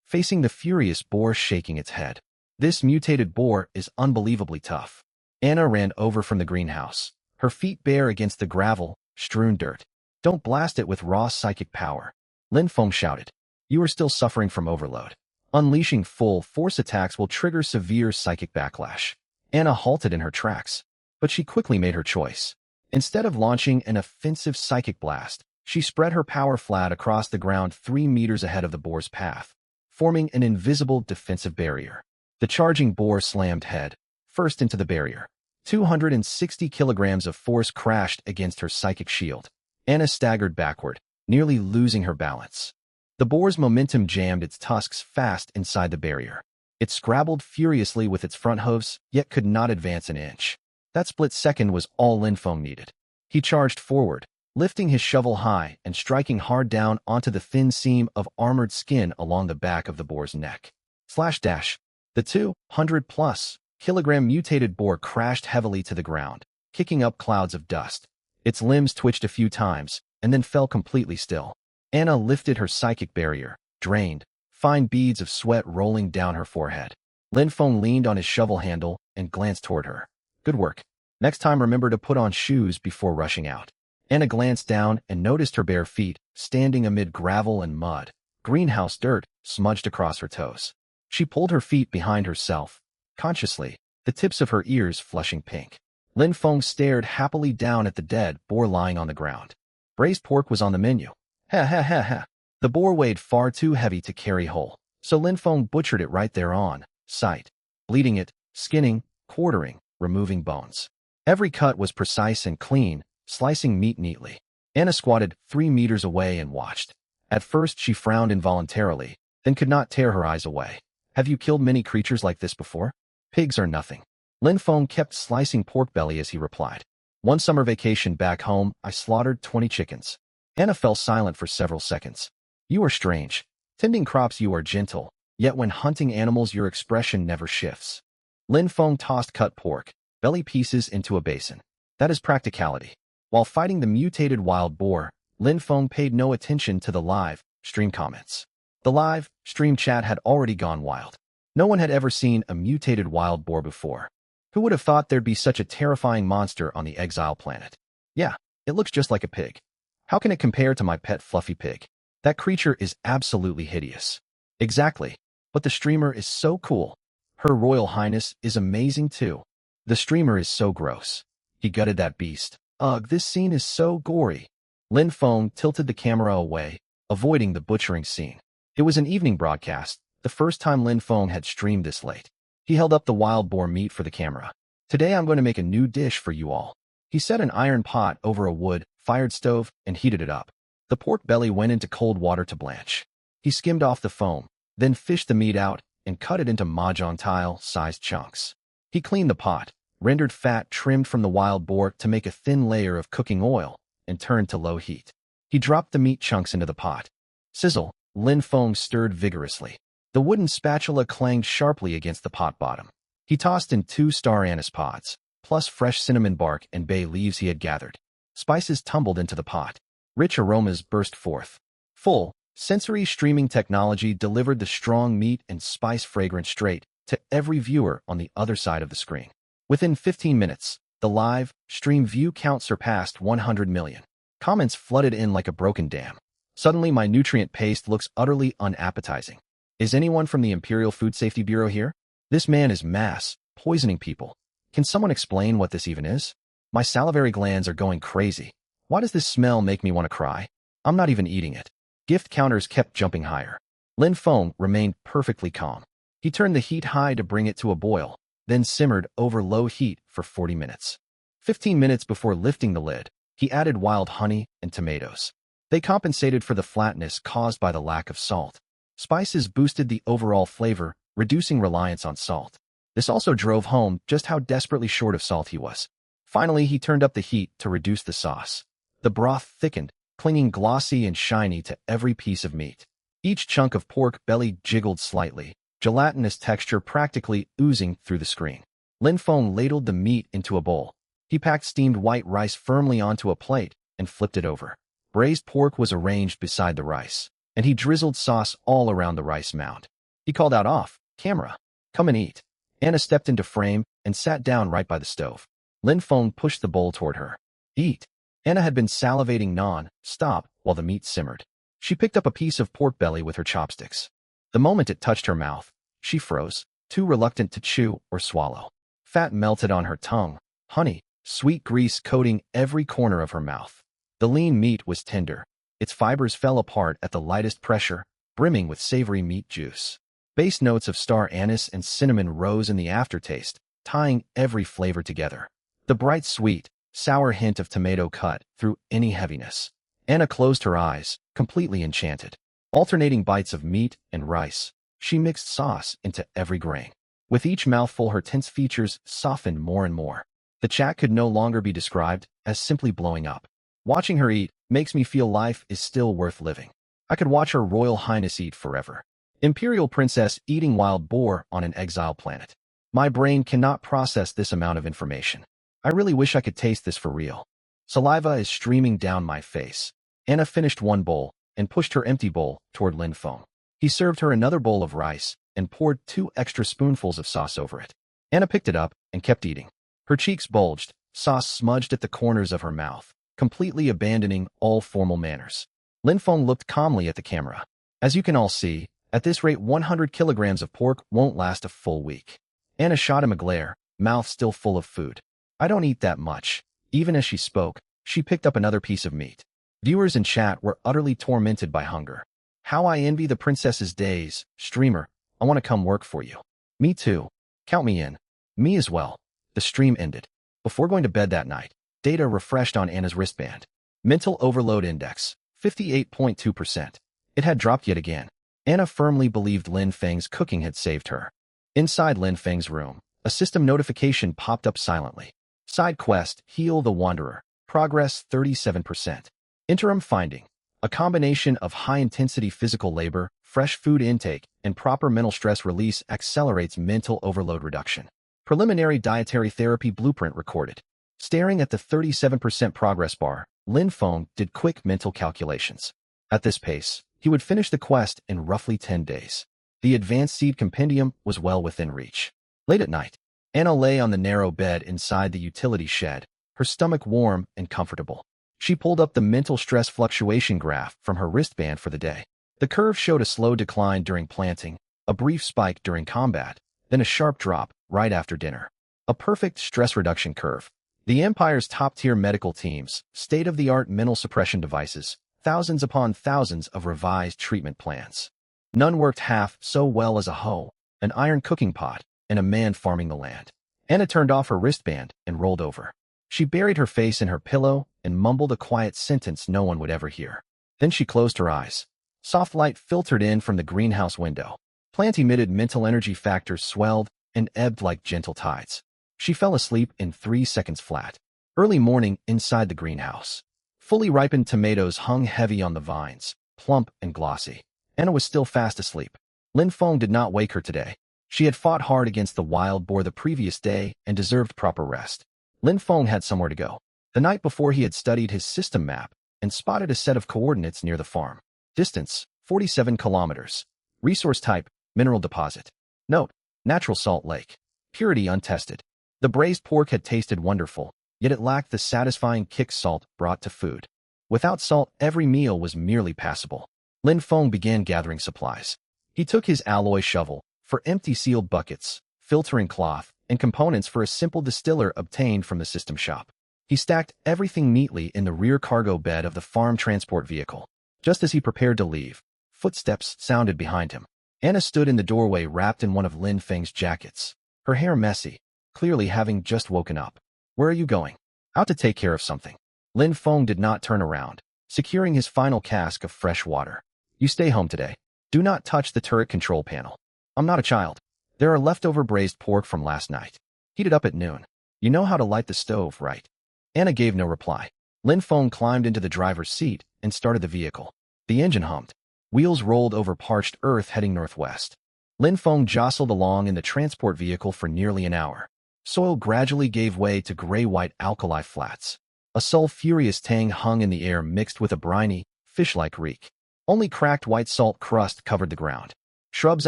facing the furious boar shaking its head. This mutated boar is unbelievably tough. Anna ran over from the greenhouse, her feet bare against the gravel-strewn dirt. Don't blast it with raw psychic power. Lin Feng shouted. You are still suffering from overload. Unleashing full force attacks will trigger severe psychic backlash. Anna halted in her tracks, but she quickly made her choice. Instead of launching an offensive psychic blast, she spread her power flat across the ground 3 meters ahead of the boar's path, forming an invisible defensive barrier. The charging boar slammed head first into the barrier. 260 kilograms of force crashed against her psychic shield. Anna staggered backward, nearly losing her balance. The boar's momentum jammed its tusks fast inside the barrier. It scrabbled furiously with its front hooves, yet could not advance an inch. That split second was all Lin Feng needed. He charged forward, lifting his shovel high and striking hard down onto the thin seam of armored skin along the back of the boar's neck. Slash dash. The 200+ kilogram mutated boar crashed heavily to the ground, kicking up clouds of dust. Its limbs twitched a few times, and then fell completely still. Anna lifted her psychic barrier, drained, fine beads of sweat rolling down her forehead. Lin Feng leaned on his shovel handle and glanced toward her. Good work. Next time remember to put on shoes before rushing out. Anna glanced down and noticed her bare feet, standing amid gravel and mud. Greenhouse dirt smudged across her toes. She pulled her feet behind herself, consciously, the tips of her ears flushing pink. Lin Feng stared happily down at the dead boar lying on the ground. Braised pork was on the menu. Ha ha ha ha. The boar weighed far too heavy to carry whole, so Lin Feng butchered it right there on sight, bleeding it, skinning, quartering, removing bones. Every cut was precise and clean, slicing meat neatly. Anna squatted 3 meters away and watched. At first she frowned involuntarily, then could not tear her eyes away. Have you killed many creatures like this before? Pigs are nothing. Lin Feng kept slicing pork belly as he replied. One summer vacation back home, I slaughtered 20 chickens. Anna fell silent for several seconds. You are strange. Tending crops you are gentle, yet when hunting animals your expression never shifts. Lin Feng tossed cut pork, belly pieces into a basin. That is practicality. While fighting the mutated wild boar, Lin Feng paid no attention to the live stream comments. The live stream chat had already gone wild. No one had ever seen a mutated wild boar before. Who would have thought there'd be such a terrifying monster on the Exiled planet? Yeah, it looks just like a pig. How can it compare to my pet fluffy pig? That creature is absolutely hideous. Exactly. But the streamer is so cool. Her Royal Highness is amazing too. The streamer is so gross. He gutted that beast. Ugh, this scene is so gory. Lin Feng tilted the camera away, avoiding the butchering scene. It was an evening broadcast, the first time Lin Feng had streamed this late. He held up the wild boar meat for the camera. Today I'm going to make a new dish for you all. He set an iron pot over a wood-fired stove and heated it up. The pork belly went into cold water to blanch. He skimmed off the foam, then fished the meat out and cut it into mahjong tile-sized chunks. He cleaned the pot, rendered fat trimmed from the wild boar to make a thin layer of cooking oil, and turned to low heat. He dropped the meat chunks into the pot. Sizzle, Lin Feng stirred vigorously. The wooden spatula clanged sharply against the pot bottom. He tossed in 2 star anise pods, plus fresh cinnamon bark and bay leaves he had gathered. Spices tumbled into the pot. Rich aromas burst forth. Full, sensory streaming technology delivered the strong meat and spice fragrance straight to every viewer on the other side of the screen. Within 15 minutes, the live stream view count surpassed 100 million. Comments flooded in like a broken dam. Suddenly my nutrient paste looks utterly unappetizing. Is anyone from the Imperial Food Safety Bureau here? This man is mass poisoning people. Can someone explain what this even is? My salivary glands are going crazy. Why does this smell make me want to cry? I'm not even eating it. Gift counters kept jumping higher. Lin Feng remained perfectly calm. He turned the heat high to bring it to a boil, then simmered over low heat for 40 minutes. 15 minutes before lifting the lid, he added wild honey and tomatoes. They compensated for the flatness caused by the lack of salt. Spices boosted the overall flavor, reducing reliance on salt. This also drove home just how desperately short of salt he was. Finally, he turned up the heat to reduce the sauce. The broth thickened, clinging glossy and shiny to every piece of meat. Each chunk of pork belly jiggled slightly, gelatinous texture practically oozing through the screen. Lin Feng ladled the meat into a bowl. He packed steamed white rice firmly onto a plate and flipped it over. Braised pork was arranged beside the rice, and he drizzled sauce all around the rice mound. He called out off camera, "Come and eat." Anna stepped into frame and sat down right by the stove. Lin Feng pushed the bowl toward her. Eat. Anna had been salivating non-stop while the meat simmered. She picked up a piece of pork belly with her chopsticks. The moment it touched her mouth, she froze, too reluctant to chew or swallow. Fat melted on her tongue, honey, sweet grease coating every corner of her mouth. The lean meat was tender. Its fibers fell apart at the lightest pressure, brimming with savory meat juice. Base notes of star anise and cinnamon rose in the aftertaste, tying every flavor together. The bright sweet, sour hint of tomato cut through any heaviness. Anna closed her eyes, completely enchanted. Alternating bites of meat and rice, she mixed sauce into every grain. With each mouthful, her tense features softened more and more. The chat could no longer be described as simply blowing up. Watching her eat makes me feel life is still worth living. I could watch Her Royal Highness eat forever. Imperial Princess eating wild boar on an exile planet. My brain cannot process this amount of information. I really wish I could taste this for real. Saliva is streaming down my face. Anna finished one bowl and pushed her empty bowl toward Lin Feng. He served her another bowl of rice and poured 2 extra spoonfuls of sauce over it. Anna picked it up and kept eating. Her cheeks bulged, sauce smudged at the corners of her mouth, completely abandoning all formal manners. Lin Feng looked calmly at the camera. As you can all see, at this rate 100 kilograms of pork won't last a full week. Anna shot him a glare, mouth still full of food. I don't eat that much. Even as she spoke, she picked up another piece of meat. Viewers in chat were utterly tormented by hunger. How I envy the princess's days. Streamer, I want to come work for you. Me too. Count me in. Me as well. The stream ended. Before going to bed that night, data refreshed on Anna's wristband. Mental overload index, 58.2%. It had dropped yet again. Anna firmly believed Lin Feng's cooking had saved her. Inside Lin Feng's room, a system notification popped up silently. Side quest, Heal the Wanderer. Progress 37%. Interim finding. A combination of high-intensity physical labor, fresh food intake, and proper mental stress release accelerates mental overload reduction. Preliminary dietary therapy blueprint recorded. Staring at the 37% progress bar, Lin Feng did quick mental calculations. At this pace, he would finish the quest in roughly 10 days. The advanced seed compendium was well within reach. Late at night, Anna lay on the narrow bed inside the utility shed, her stomach warm and comfortable. She pulled up the mental stress fluctuation graph from her wristband for the day. The curve showed a slow decline during planting, a brief spike during combat, then a sharp drop right after dinner. A perfect stress reduction curve. The Empire's top-tier medical teams, state-of-the-art mental suppression devices, thousands upon thousands of revised treatment plans. None worked half so well as a hoe, an iron cooking pot, and a man farming the land. Anna turned off her wristband and rolled over. She buried her face in her pillow and mumbled a quiet sentence no one would ever hear. Then she closed her eyes. Soft light filtered in from the greenhouse window. Plant-emitted mental energy factors swelled and ebbed like gentle tides. She fell asleep in 3 seconds flat. Early morning inside the greenhouse. Fully ripened tomatoes hung heavy on the vines, plump and glossy. Anna was still fast asleep. Lin Feng did not wake her today. She had fought hard against the wild boar the previous day and deserved proper rest. Lin Feng had somewhere to go. The night before he had studied his system map and spotted a set of coordinates near the farm. Distance, 47 kilometers. Resource type, mineral deposit. Note, natural salt lake. Purity untested. The braised pork had tasted wonderful, yet it lacked the satisfying kick salt brought to food. Without salt, every meal was merely passable. Lin Feng began gathering supplies. He took his alloy shovel for empty sealed buckets, filtering cloth, and components for a simple distiller obtained from the system shop. He stacked everything neatly in the rear cargo bed of the farm transport vehicle. Just as he prepared to leave, footsteps sounded behind him. Anna stood in the doorway wrapped in one of Lin Feng's jackets, her hair messy, clearly having just woken up. Where are you going? Out to take care of something. Lin Feng did not turn around, securing his final cask of fresh water. You stay home today. Do not touch the turret control panel. I'm not a child. There are leftover braised pork from last night. Heated up at noon. You know how to light the stove, right? Anna gave no reply. Lin Feng climbed into the driver's seat and started the vehicle. The engine hummed. Wheels rolled over parched earth heading northwest. Lin Feng jostled along in the transport vehicle for nearly an hour. Soil gradually gave way to gray-white alkali flats. A sulfurous tang hung in the air mixed with a briny, fish-like reek. Only cracked white salt crust covered the ground. Shrubs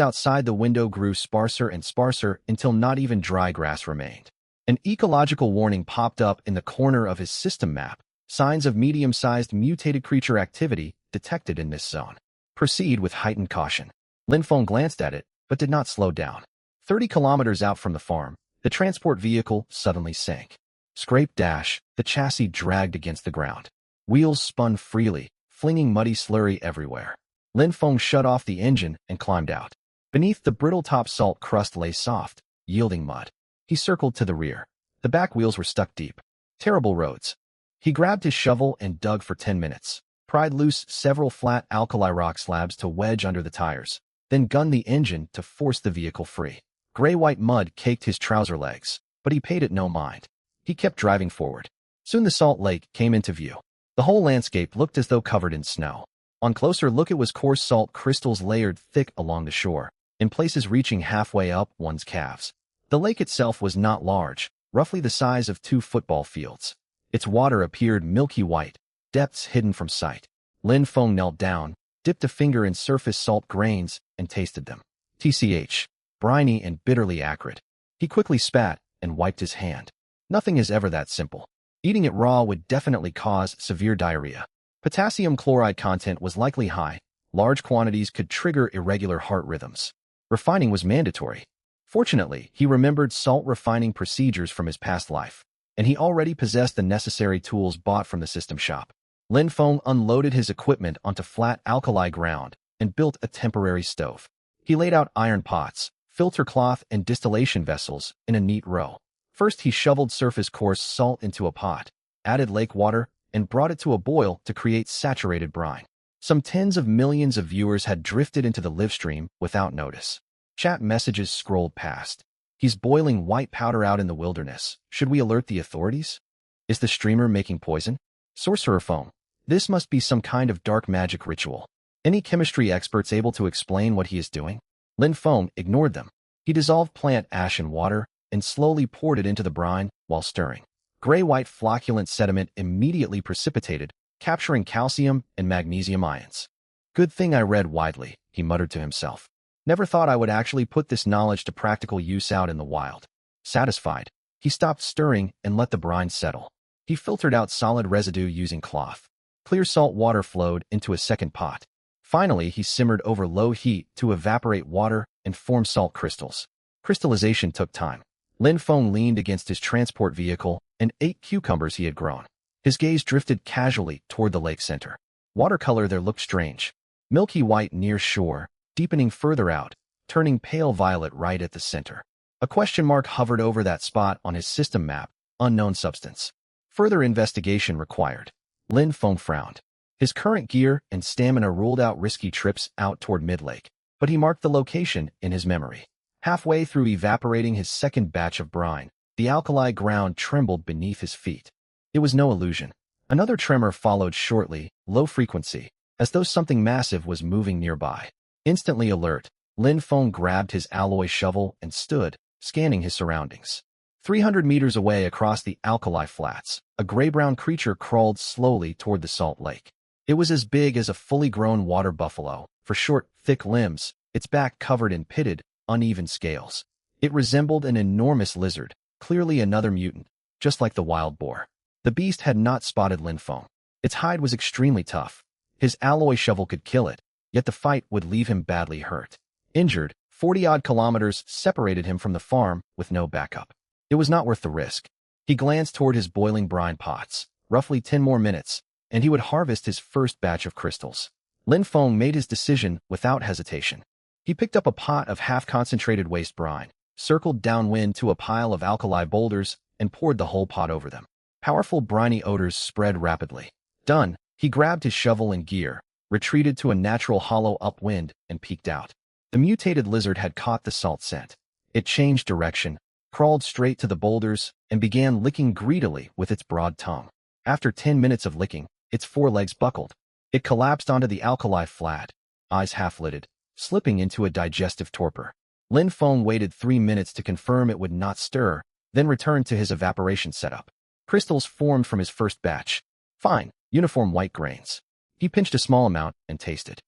outside the window grew sparser and sparser until not even dry grass remained. An ecological warning popped up in the corner of his system map. Signs of medium-sized mutated creature activity detected in this zone. Proceed with heightened caution. Lin Feng glanced at it, but did not slow down. 30 kilometers out from the farm, the transport vehicle suddenly sank. Scrape dash, the chassis dragged against the ground. Wheels spun freely, flinging muddy slurry everywhere. Lin Feng shut off the engine and climbed out. Beneath the brittle top salt crust lay soft, yielding mud. He circled to the rear. The back wheels were stuck deep. Terrible roads. He grabbed his shovel and dug for 10 minutes, pried loose several flat alkali rock slabs to wedge under the tires, then gunned the engine to force the vehicle free. Gray-white mud caked his trouser legs, but he paid it no mind. He kept driving forward. Soon the salt lake came into view. The whole landscape looked as though covered in snow. On closer look it was coarse salt crystals layered thick along the shore, in places reaching halfway up one's calves. The lake itself was not large, roughly the size of 2 football fields. Its water appeared milky white, depths hidden from sight. Lin Feng knelt down, dipped a finger in surface salt grains, and tasted them. TCH. Briny and bitterly acrid. He quickly spat and wiped his hand. Nothing is ever that simple. Eating it raw would definitely cause severe diarrhea. Potassium chloride content was likely high. Large quantities could trigger irregular heart rhythms. Refining was mandatory. Fortunately, he remembered salt refining procedures from his past life, and he already possessed the necessary tools bought from the system shop. Lin Feng unloaded his equipment onto flat alkali ground and built a temporary stove. He laid out iron pots, filter cloth, and distillation vessels in a neat row. First, he shoveled surface coarse salt into a pot, added lake water, and brought it to a boil to create saturated brine. Some tens of millions of viewers had drifted into the live stream without notice. Chat messages scrolled past. He's boiling white powder out in the wilderness. Should we alert the authorities? Is the streamer making poison? Sorcerer foam. This must be some kind of dark magic ritual. Any chemistry experts able to explain what he is doing? Lin Feng ignored them. He dissolved plant ash in water and slowly poured it into the brine while stirring. Gray-white flocculent sediment immediately precipitated, capturing calcium and magnesium ions. Good thing I read widely, he muttered to himself. Never thought I would actually put this knowledge to practical use out in the wild. Satisfied, he stopped stirring and let the brine settle. He filtered out solid residue using cloth. Clear salt water flowed into a second pot. Finally, he simmered over low heat to evaporate water and form salt crystals. Crystallization took time. Lin Feng leaned against his transport vehicle and ate cucumbers he had grown. His gaze drifted casually toward the lake center. Watercolor there looked strange. Milky white near shore, deepening further out, turning pale violet right at the center. A question mark hovered over that spot on his system map, unknown substance. Further investigation required. Lin Feng frowned. His current gear and stamina ruled out risky trips out toward mid-lake, but he marked the location in his memory. Halfway through evaporating his second batch of brine, the alkali ground trembled beneath his feet. It was no illusion. Another tremor followed shortly, low frequency, as though something massive was moving nearby. Instantly alert, Lin Feng grabbed his alloy shovel and stood, scanning his surroundings. 300 meters away across the alkali flats, a gray-brown creature crawled slowly toward the salt lake. It was as big as a fully grown water buffalo, for short, thick limbs, its back covered in pitted, uneven scales. It resembled an enormous lizard, clearly another mutant, just like the wild boar. The beast had not spotted Lin Feng. Its hide was extremely tough. His alloy shovel could kill it, yet the fight would leave him badly hurt. Injured, 40-odd kilometers separated him from the farm with no backup. It was not worth the risk. He glanced toward his boiling brine pots. Roughly 10 more minutes, and he would harvest his first batch of crystals. Lin Feng made his decision without hesitation. He picked up a pot of half-concentrated waste brine, circled downwind to a pile of alkali boulders, and poured the whole pot over them. Powerful briny odors spread rapidly. Done, he grabbed his shovel and gear, retreated to a natural hollow upwind, and peeked out. The mutated lizard had caught the salt scent. It changed direction, crawled straight to the boulders, and began licking greedily with its broad tongue. After 10 minutes of licking, its forelegs buckled. It collapsed onto the alkali flat, eyes half-lidded, slipping into a digestive torpor. Lin Feng waited 3 minutes to confirm it would not stir, then returned to his evaporation setup. Crystals formed from his first batch. Fine, uniform white grains. He pinched a small amount and tasted.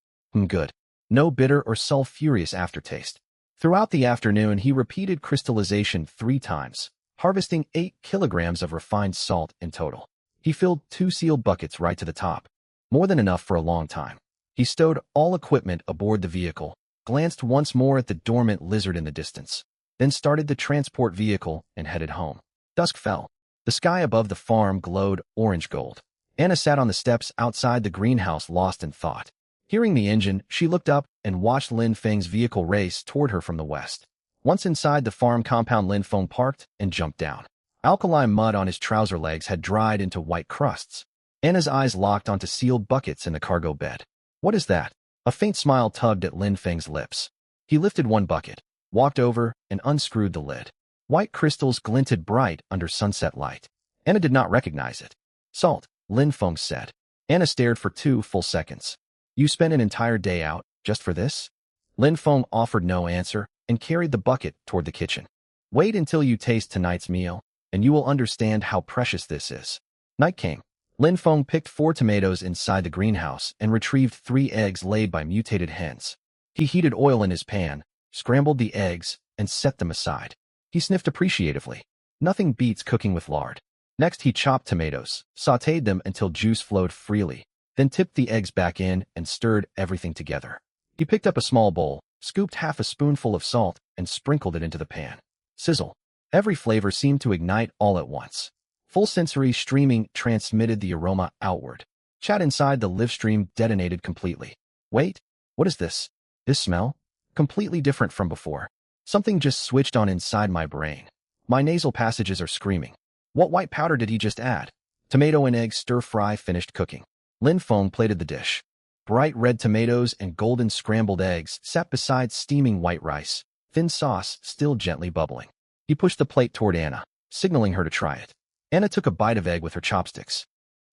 Good. No bitter or sulfurious aftertaste. Throughout the afternoon, he repeated crystallization 3 times, harvesting 8 kilograms of refined salt in total. He filled 2 sealed buckets right to the top, more than enough for a long time. He stowed all equipment aboard the vehicle, glanced once more at the dormant lizard in the distance, then started the transport vehicle and headed home. Dusk fell. The sky above the farm glowed orange-gold. Anna sat on the steps outside the greenhouse lost in thought. Hearing the engine, she looked up and watched Lin Feng's vehicle race toward her from the west. Once inside the farm compound, Lin Feng parked and jumped down. Alkali mud on his trouser legs had dried into white crusts. Anna's eyes locked onto sealed buckets in the cargo bed. What is that? A faint smile tugged at Lin Feng's lips. He lifted one bucket, walked over, and unscrewed the lid. White crystals glinted bright under sunset light. Anna did not recognize it. Salt, Lin Feng said. Anna stared for 2 full seconds. You spent an entire day out, just for this? Lin Feng offered no answer and carried the bucket toward the kitchen. Wait until you taste tonight's meal, and you will understand how precious this is. Night came. Lin Feng picked 4 tomatoes inside the greenhouse and retrieved 3 eggs laid by mutated hens. He heated oil in his pan, scrambled the eggs, and set them aside. He sniffed appreciatively. Nothing beats cooking with lard. Next, he chopped tomatoes, sautéed them until juice flowed freely, then tipped the eggs back in and stirred everything together. He picked up a small bowl, scooped half a spoonful of salt, and sprinkled it into the pan. Sizzle. Every flavor seemed to ignite all at once. Full sensory streaming transmitted the aroma outward. Chat inside the live stream detonated completely. Wait, what is this? This smell? Completely different from before. Something just switched on inside my brain. My nasal passages are screaming. What white powder did he just add? Tomato and egg stir-fry finished cooking. Lin Feng plated the dish. Bright red tomatoes and golden scrambled eggs sat beside steaming white rice, thin sauce still gently bubbling. He pushed the plate toward Anna, signaling her to try it. Anna took a bite of egg with her chopsticks.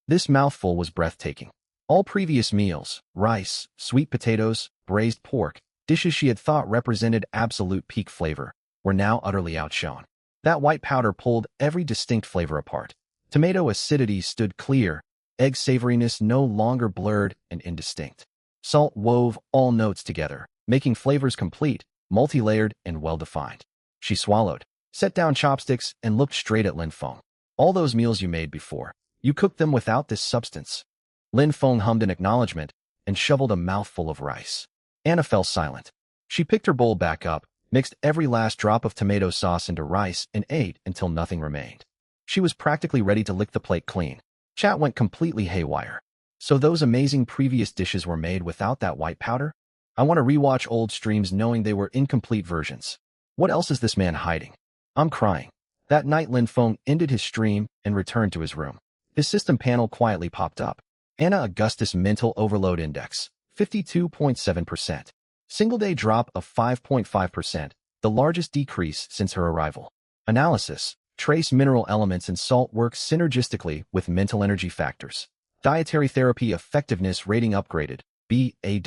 This mouthful was breathtaking. All previous meals, rice, sweet potatoes, braised pork, dishes she had thought represented absolute peak flavor, were now utterly outshone. That white powder pulled every distinct flavor apart. Tomato acidity stood clear, egg savoriness no longer blurred and indistinct. Salt wove all notes together, making flavors complete, multi-layered, and well-defined. She swallowed, set down chopsticks, and looked straight at Lin Feng. All those meals you made before, you cooked them without this substance. Lin Feng hummed an acknowledgement and shoveled a mouthful of rice. Anna fell silent. She picked her bowl back up, mixed every last drop of tomato sauce into rice, and ate until nothing remained. She was practically ready to lick the plate clean. Chat went completely haywire. So those amazing previous dishes were made without that white powder? I want to rewatch old streams knowing they were incomplete versions. What else is this man hiding? I'm crying. That night Lin Feng ended his stream and returned to his room. His system panel quietly popped up. Anna Augustus Mental Overload Index, 52.7%. Single-day drop of 5.5%, the largest decrease since her arrival. Analysis. Trace mineral elements and salt work synergistically with mental energy factors. Dietary therapy effectiveness rating upgraded, B.A-.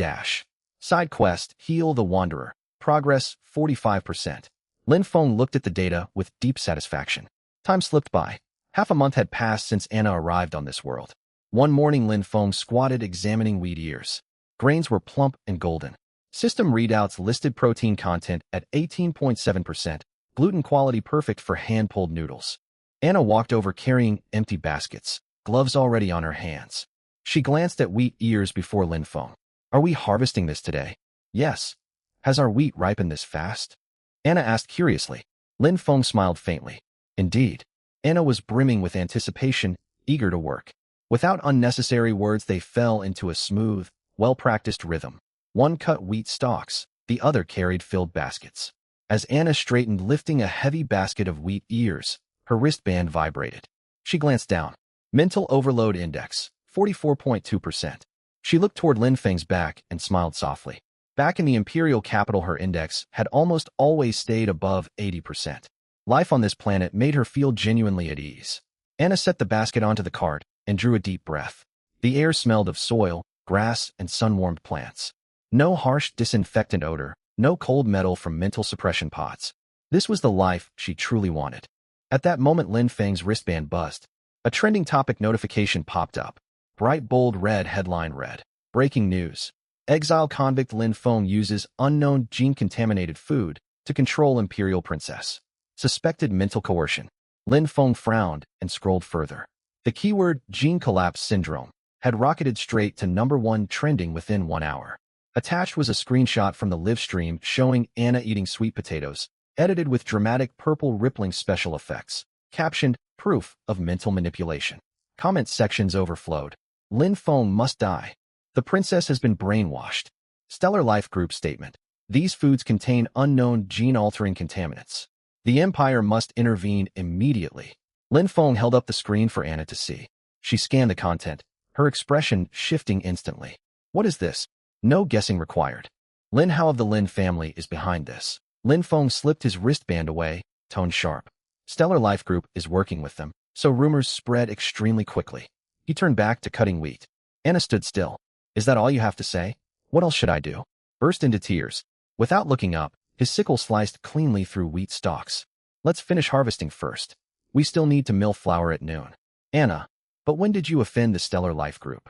Side quest, Heal the Wanderer. Progress, 45%. Lin Feng looked at the data with deep satisfaction. Time slipped by. Half a month had passed since Anna arrived on this world. One morning Lin Feng squatted examining wheat ears. Grains were plump and golden. System readouts listed protein content at 18.7%, gluten quality perfect for hand-pulled noodles. Anna walked over carrying empty baskets, gloves already on her hands. She glanced at wheat ears before Lin Feng. Are we harvesting this today? Yes. Has our wheat ripened this fast? Anna asked curiously. Lin Feng smiled faintly. Indeed. Anna was brimming with anticipation, eager to work. Without unnecessary words, they fell into a smooth, well-practiced rhythm. One cut wheat stalks, the other carried filled baskets. As Anna straightened lifting a heavy basket of wheat ears, her wristband vibrated. She glanced down. Mental Overload Index, 44.2%. She looked toward Lin Feng's back and smiled softly. Back in the imperial capital, her index had almost always stayed above 80%. Life on this planet made her feel genuinely at ease. Anna set the basket onto the cart and drew a deep breath. The air smelled of soil, grass, and sun-warmed plants. No harsh disinfectant odor, no cold metal from mental suppression pots. This was the life she truly wanted. At that moment, Lin Feng's wristband buzzed. A trending topic notification popped up. Bright bold red headline read, "Breaking news. Exiled convict Lin Feng uses unknown gene-contaminated food to control Imperial Princess. Suspected mental coercion." Lin Feng frowned and scrolled further. The keyword gene collapse syndrome had rocketed straight to #1 trending within 1 hour. Attached was a screenshot from the live stream showing Anna eating sweet potatoes, edited with dramatic purple rippling special effects, captioned, "Proof of mental manipulation." Comment sections overflowed. Lin Feng must die. The princess has been brainwashed. Stellar Life Group statement. These foods contain unknown gene-altering contaminants. The Empire must intervene immediately. Lin Feng held up the screen for Anna to see. She scanned the content, her expression shifting instantly. What is this? No guessing required. Lin Hao of the Lin family is behind this. Lin Feng slipped his wristband away, tone sharp. Stellar Life Group is working with them, so rumors spread extremely quickly. He turned back to cutting wheat. Anna stood still. Is that all you have to say? What else should I do? Burst into tears. Without looking up, his sickle sliced cleanly through wheat stalks. Let's finish harvesting first. We still need to mill flour at noon. Anna. But when did you offend the Stellar Life Group?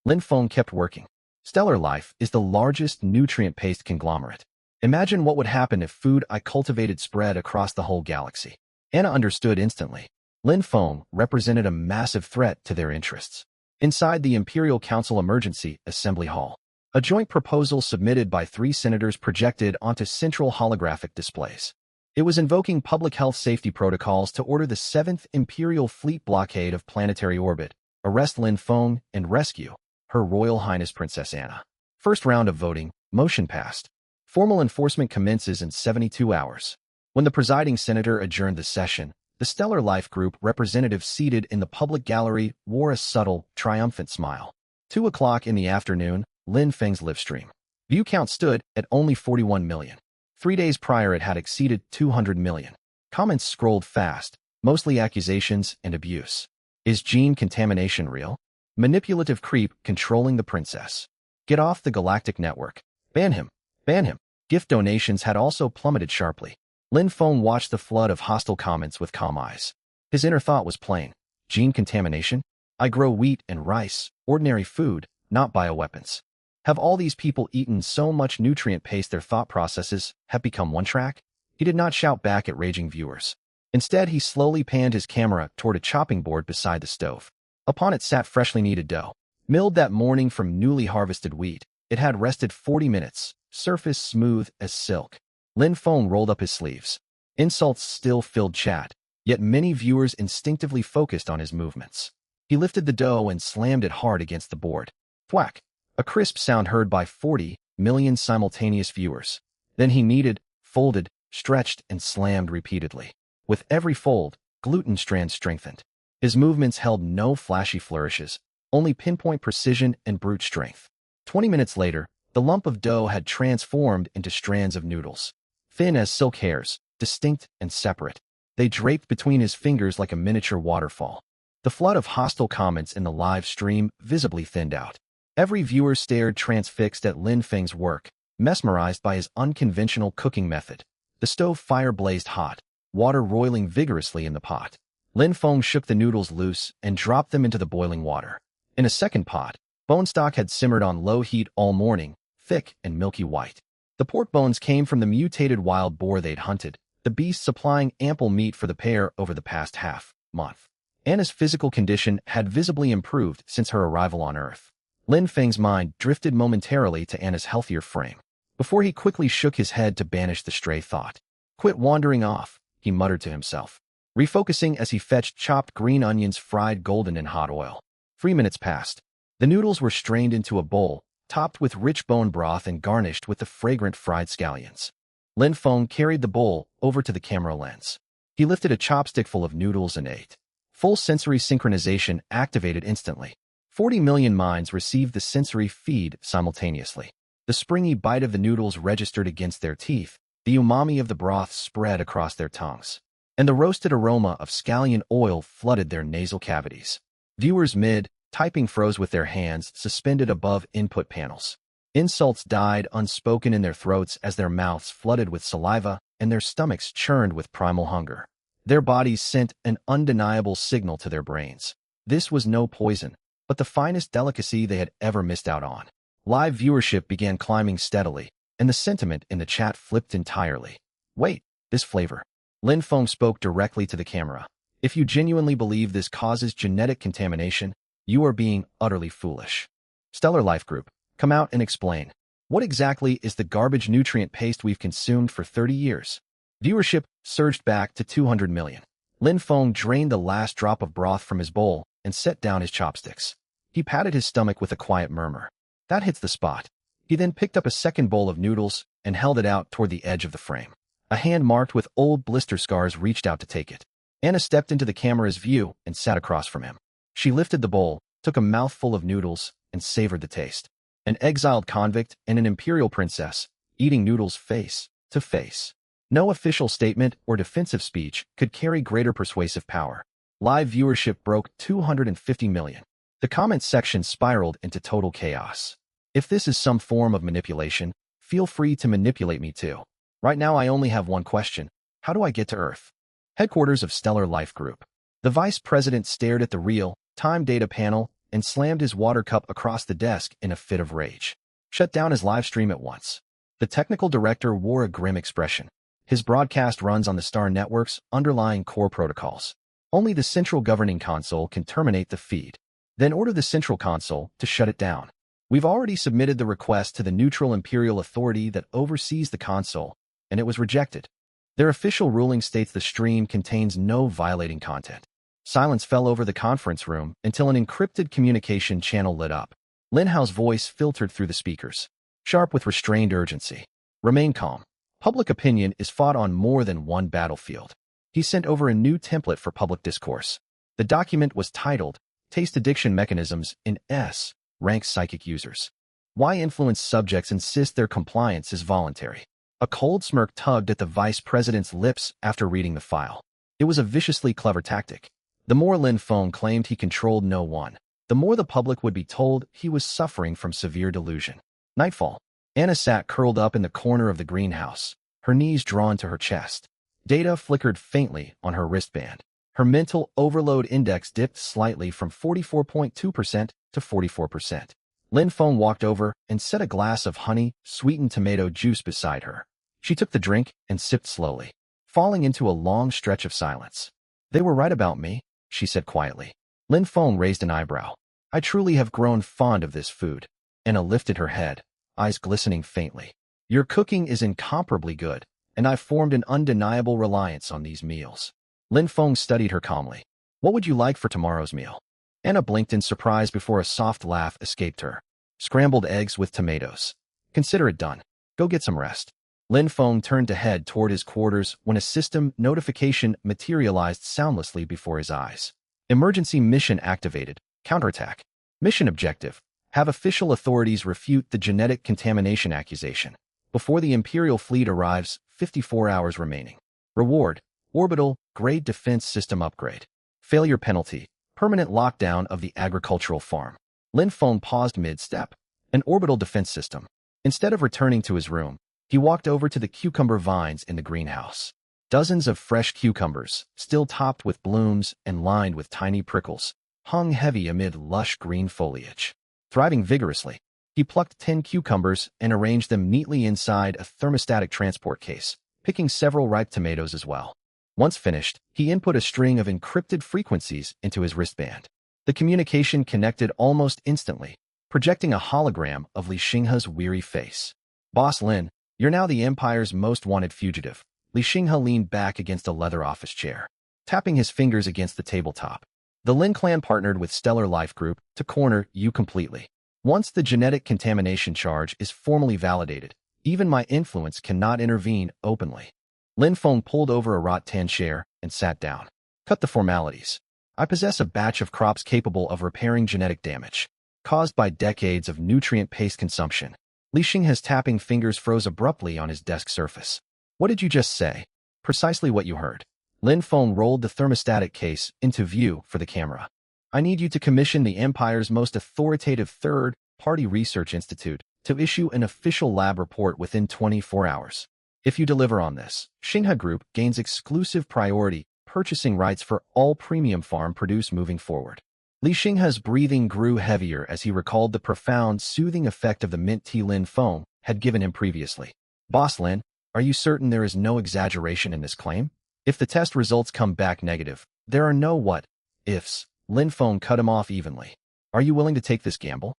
Lin Feng kept working. Stellar Life is the largest nutrient-paced conglomerate. Imagine what would happen if food I cultivated spread across the whole galaxy. Anna understood instantly. Lin Feng represented a massive threat to their interests. Inside the Imperial Council Emergency Assembly Hall, a joint proposal submitted by 3 senators projected onto central holographic displays. It was invoking public health safety protocols to order the 7th Imperial Fleet blockade of planetary orbit, arrest Lin Feng, and rescue Her Royal Highness Princess Anna. First round of voting, motion passed. Formal enforcement commences in 72 hours. When the presiding senator adjourned the session, the Stellar Life Group representative seated in the public gallery wore a subtle, triumphant smile. 2 o'clock in the afternoon, Lin Feng's livestream view count stood at only 41 million. 3 days prior it had exceeded 200 million. Comments scrolled fast, mostly accusations and abuse. Is gene contamination real? Manipulative creep controlling the princess. Get off the galactic network. Ban him. Ban him. Gift donations had also plummeted sharply. Lin Feng watched the flood of hostile comments with calm eyes. His inner thought was plain. Gene contamination? I grow wheat and rice, ordinary food, not bioweapons. Have all these people eaten so much nutrient paste their thought processes have become one track? He did not shout back at raging viewers. Instead, he slowly panned his camera toward a chopping board beside the stove. Upon it sat freshly kneaded dough. Milled that morning from newly harvested wheat, it had rested 40 minutes, surface smooth as silk. Lin Feng rolled up his sleeves. Insults still filled chat, yet many viewers instinctively focused on his movements. He lifted the dough and slammed it hard against the board. Thwack! A crisp sound heard by 40 million simultaneous viewers. Then he kneaded, folded, stretched, and slammed repeatedly. With every fold, gluten strands strengthened. His movements held no flashy flourishes, only pinpoint precision and brute strength. 20 minutes later, the lump of dough had transformed into strands of noodles. Thin as silk hairs, distinct and separate. They draped between his fingers like a miniature waterfall. The flood of hostile comments in the live stream visibly thinned out. Every viewer stared transfixed at Lin Feng's work, mesmerized by his unconventional cooking method. The stove fire blazed hot, water roiling vigorously in the pot. Lin Feng shook the noodles loose and dropped them into the boiling water. In a second pot, bone stock had simmered on low heat all morning, thick and milky white. The pork bones came from the mutated wild boar they'd hunted, the beast supplying ample meat for the pair over the past half-month. Anna's physical condition had visibly improved since her arrival on Earth. Lin Feng's mind drifted momentarily to Anna's healthier frame, before he quickly shook his head to banish the stray thought. Quit wandering off, he muttered to himself, refocusing as he fetched chopped green onions fried golden in hot oil. 3 minutes passed. The noodles were strained into a bowl, topped with rich bone broth and garnished with the fragrant fried scallions. Lin Feng carried the bowl over to the camera lens. He lifted a chopstickful of noodles and ate. Full sensory synchronization activated instantly. 40 million minds received the sensory feed simultaneously. The springy bite of the noodles registered against their teeth, the umami of the broth spread across their tongues, and the roasted aroma of scallion oil flooded their nasal cavities. Viewers mid-typing froze with their hands suspended above input panels. Insults died unspoken in their throats as their mouths flooded with saliva and their stomachs churned with primal hunger. Their bodies sent an undeniable signal to their brains. This was no poison, but the finest delicacy they had ever missed out on. Live viewership began climbing steadily, and the sentiment in the chat flipped entirely. Wait, this flavor. Lin Feng spoke directly to the camera. If you genuinely believe this causes genetic contamination, you are being utterly foolish. Stellar Life Group, come out and explain. What exactly is the garbage nutrient paste we've consumed for 30 years? Viewership surged back to 200 million. Lin Feng drained the last drop of broth from his bowl and set down his chopsticks. He patted his stomach with a quiet murmur. That hits the spot. He then picked up a second bowl of noodles and held it out toward the edge of the frame. A hand marked with old blister scars reached out to take it. Anna stepped into the camera's view and sat across from him. She lifted the bowl, took a mouthful of noodles, and savored the taste. An exiled convict and an imperial princess, eating noodles face to face. No official statement or defensive speech could carry greater persuasive power. Live viewership broke 250 million. The comments section spiraled into total chaos. If this is some form of manipulation, feel free to manipulate me too. Right now I only have one question. How do I get to Earth? Headquarters of Stellar Life Group. The vice president stared at the real, time data panel, and slammed his water cup across the desk in a fit of rage. Shut down his live stream at once. The technical director wore a grim expression. His broadcast runs on the Star Network's underlying core protocols. Only the central governing console can terminate the feed. Then order the central console to shut it down. We've already submitted the request to the neutral imperial authority that oversees the console, and it was rejected. Their official ruling states the stream contains no violating content. Silence fell over the conference room until an encrypted communication channel lit up. Lin Hao's voice filtered through the speakers, sharp with restrained urgency. Remain calm. Public opinion is fought on more than one battlefield. He sent over a new template for public discourse. The document was titled, Taste Addiction Mechanisms in S. Rank Psychic Users. Why influence subjects insist their compliance is voluntary. A cold smirk tugged at the vice president's lips after reading the file. It was a viciously clever tactic. The more Lin Feng claimed he controlled no one, the more the public would be told he was suffering from severe delusion. Nightfall. Anna sat curled up in the corner of the greenhouse, her knees drawn to her chest. Data flickered faintly on her wristband. Her mental overload index dipped slightly from 44.2% to 44%. Lin Feng walked over and set a glass of honey-sweetened tomato juice beside her. She took the drink and sipped slowly, falling into a long stretch of silence. They were right about me, she said quietly. Lin Feng raised an eyebrow. I truly have grown fond of this food. Anna lifted her head, eyes glistening faintly. Your cooking is incomparably good, and I've formed an undeniable reliance on these meals. Lin Feng studied her calmly. What would you like for tomorrow's meal? Anna blinked in surprise before a soft laugh escaped her. Scrambled eggs with tomatoes. Consider it done. Go get some rest. Lin Feng turned to head toward his quarters when a system notification materialized soundlessly before his eyes. Emergency mission activated. Counterattack. Mission objective. Have official authorities refute the genetic contamination accusation. Before the Imperial fleet arrives, 54 hours remaining. Reward. Orbital, grade defense system upgrade. Failure penalty. Permanent lockdown of the agricultural farm. Lin Feng paused mid-step. An orbital defense system. Instead of returning to his room, he walked over to the cucumber vines in the greenhouse. Dozens of fresh cucumbers, still topped with blooms and lined with tiny prickles, hung heavy amid lush green foliage. Thriving vigorously, he plucked 10 cucumbers and arranged them neatly inside a thermostatic transport case, picking several ripe tomatoes as well. Once finished, he input a string of encrypted frequencies into his wristband. The communication connected almost instantly, projecting a hologram of Li Xinghe's weary face. Boss Lin, you're now the Empire's most wanted fugitive. Li Xinghe leaned back against a leather office chair, tapping his fingers against the tabletop. The Lin clan partnered with Stellar Life Group to corner you completely. Once the genetic contamination charge is formally validated, even my influence cannot intervene openly. Lin Feng pulled over a rattan chair and sat down. Cut the formalities. I possess a batch of crops capable of repairing genetic damage caused by decades of nutrient-paste consumption. Li Xinghe's tapping fingers froze abruptly on his desk surface. What did you just say? Precisely what you heard. Lin Feng rolled the thermostatic case into view for the camera. I need you to commission the Empire's most authoritative third-party research institute to issue an official lab report within 24 hours. If you deliver on this, Xinghe Group gains exclusive priority purchasing rights for all premium farm produce moving forward. Li Xinghe's breathing grew heavier as he recalled the profound, soothing effect of the mint tea Lin Feng had given him previously. Boss Lin, are you certain there is no exaggeration in this claim? If the test results come back negative, there are no what-ifs. Lin Feng cut him off evenly. Are you willing to take this gamble?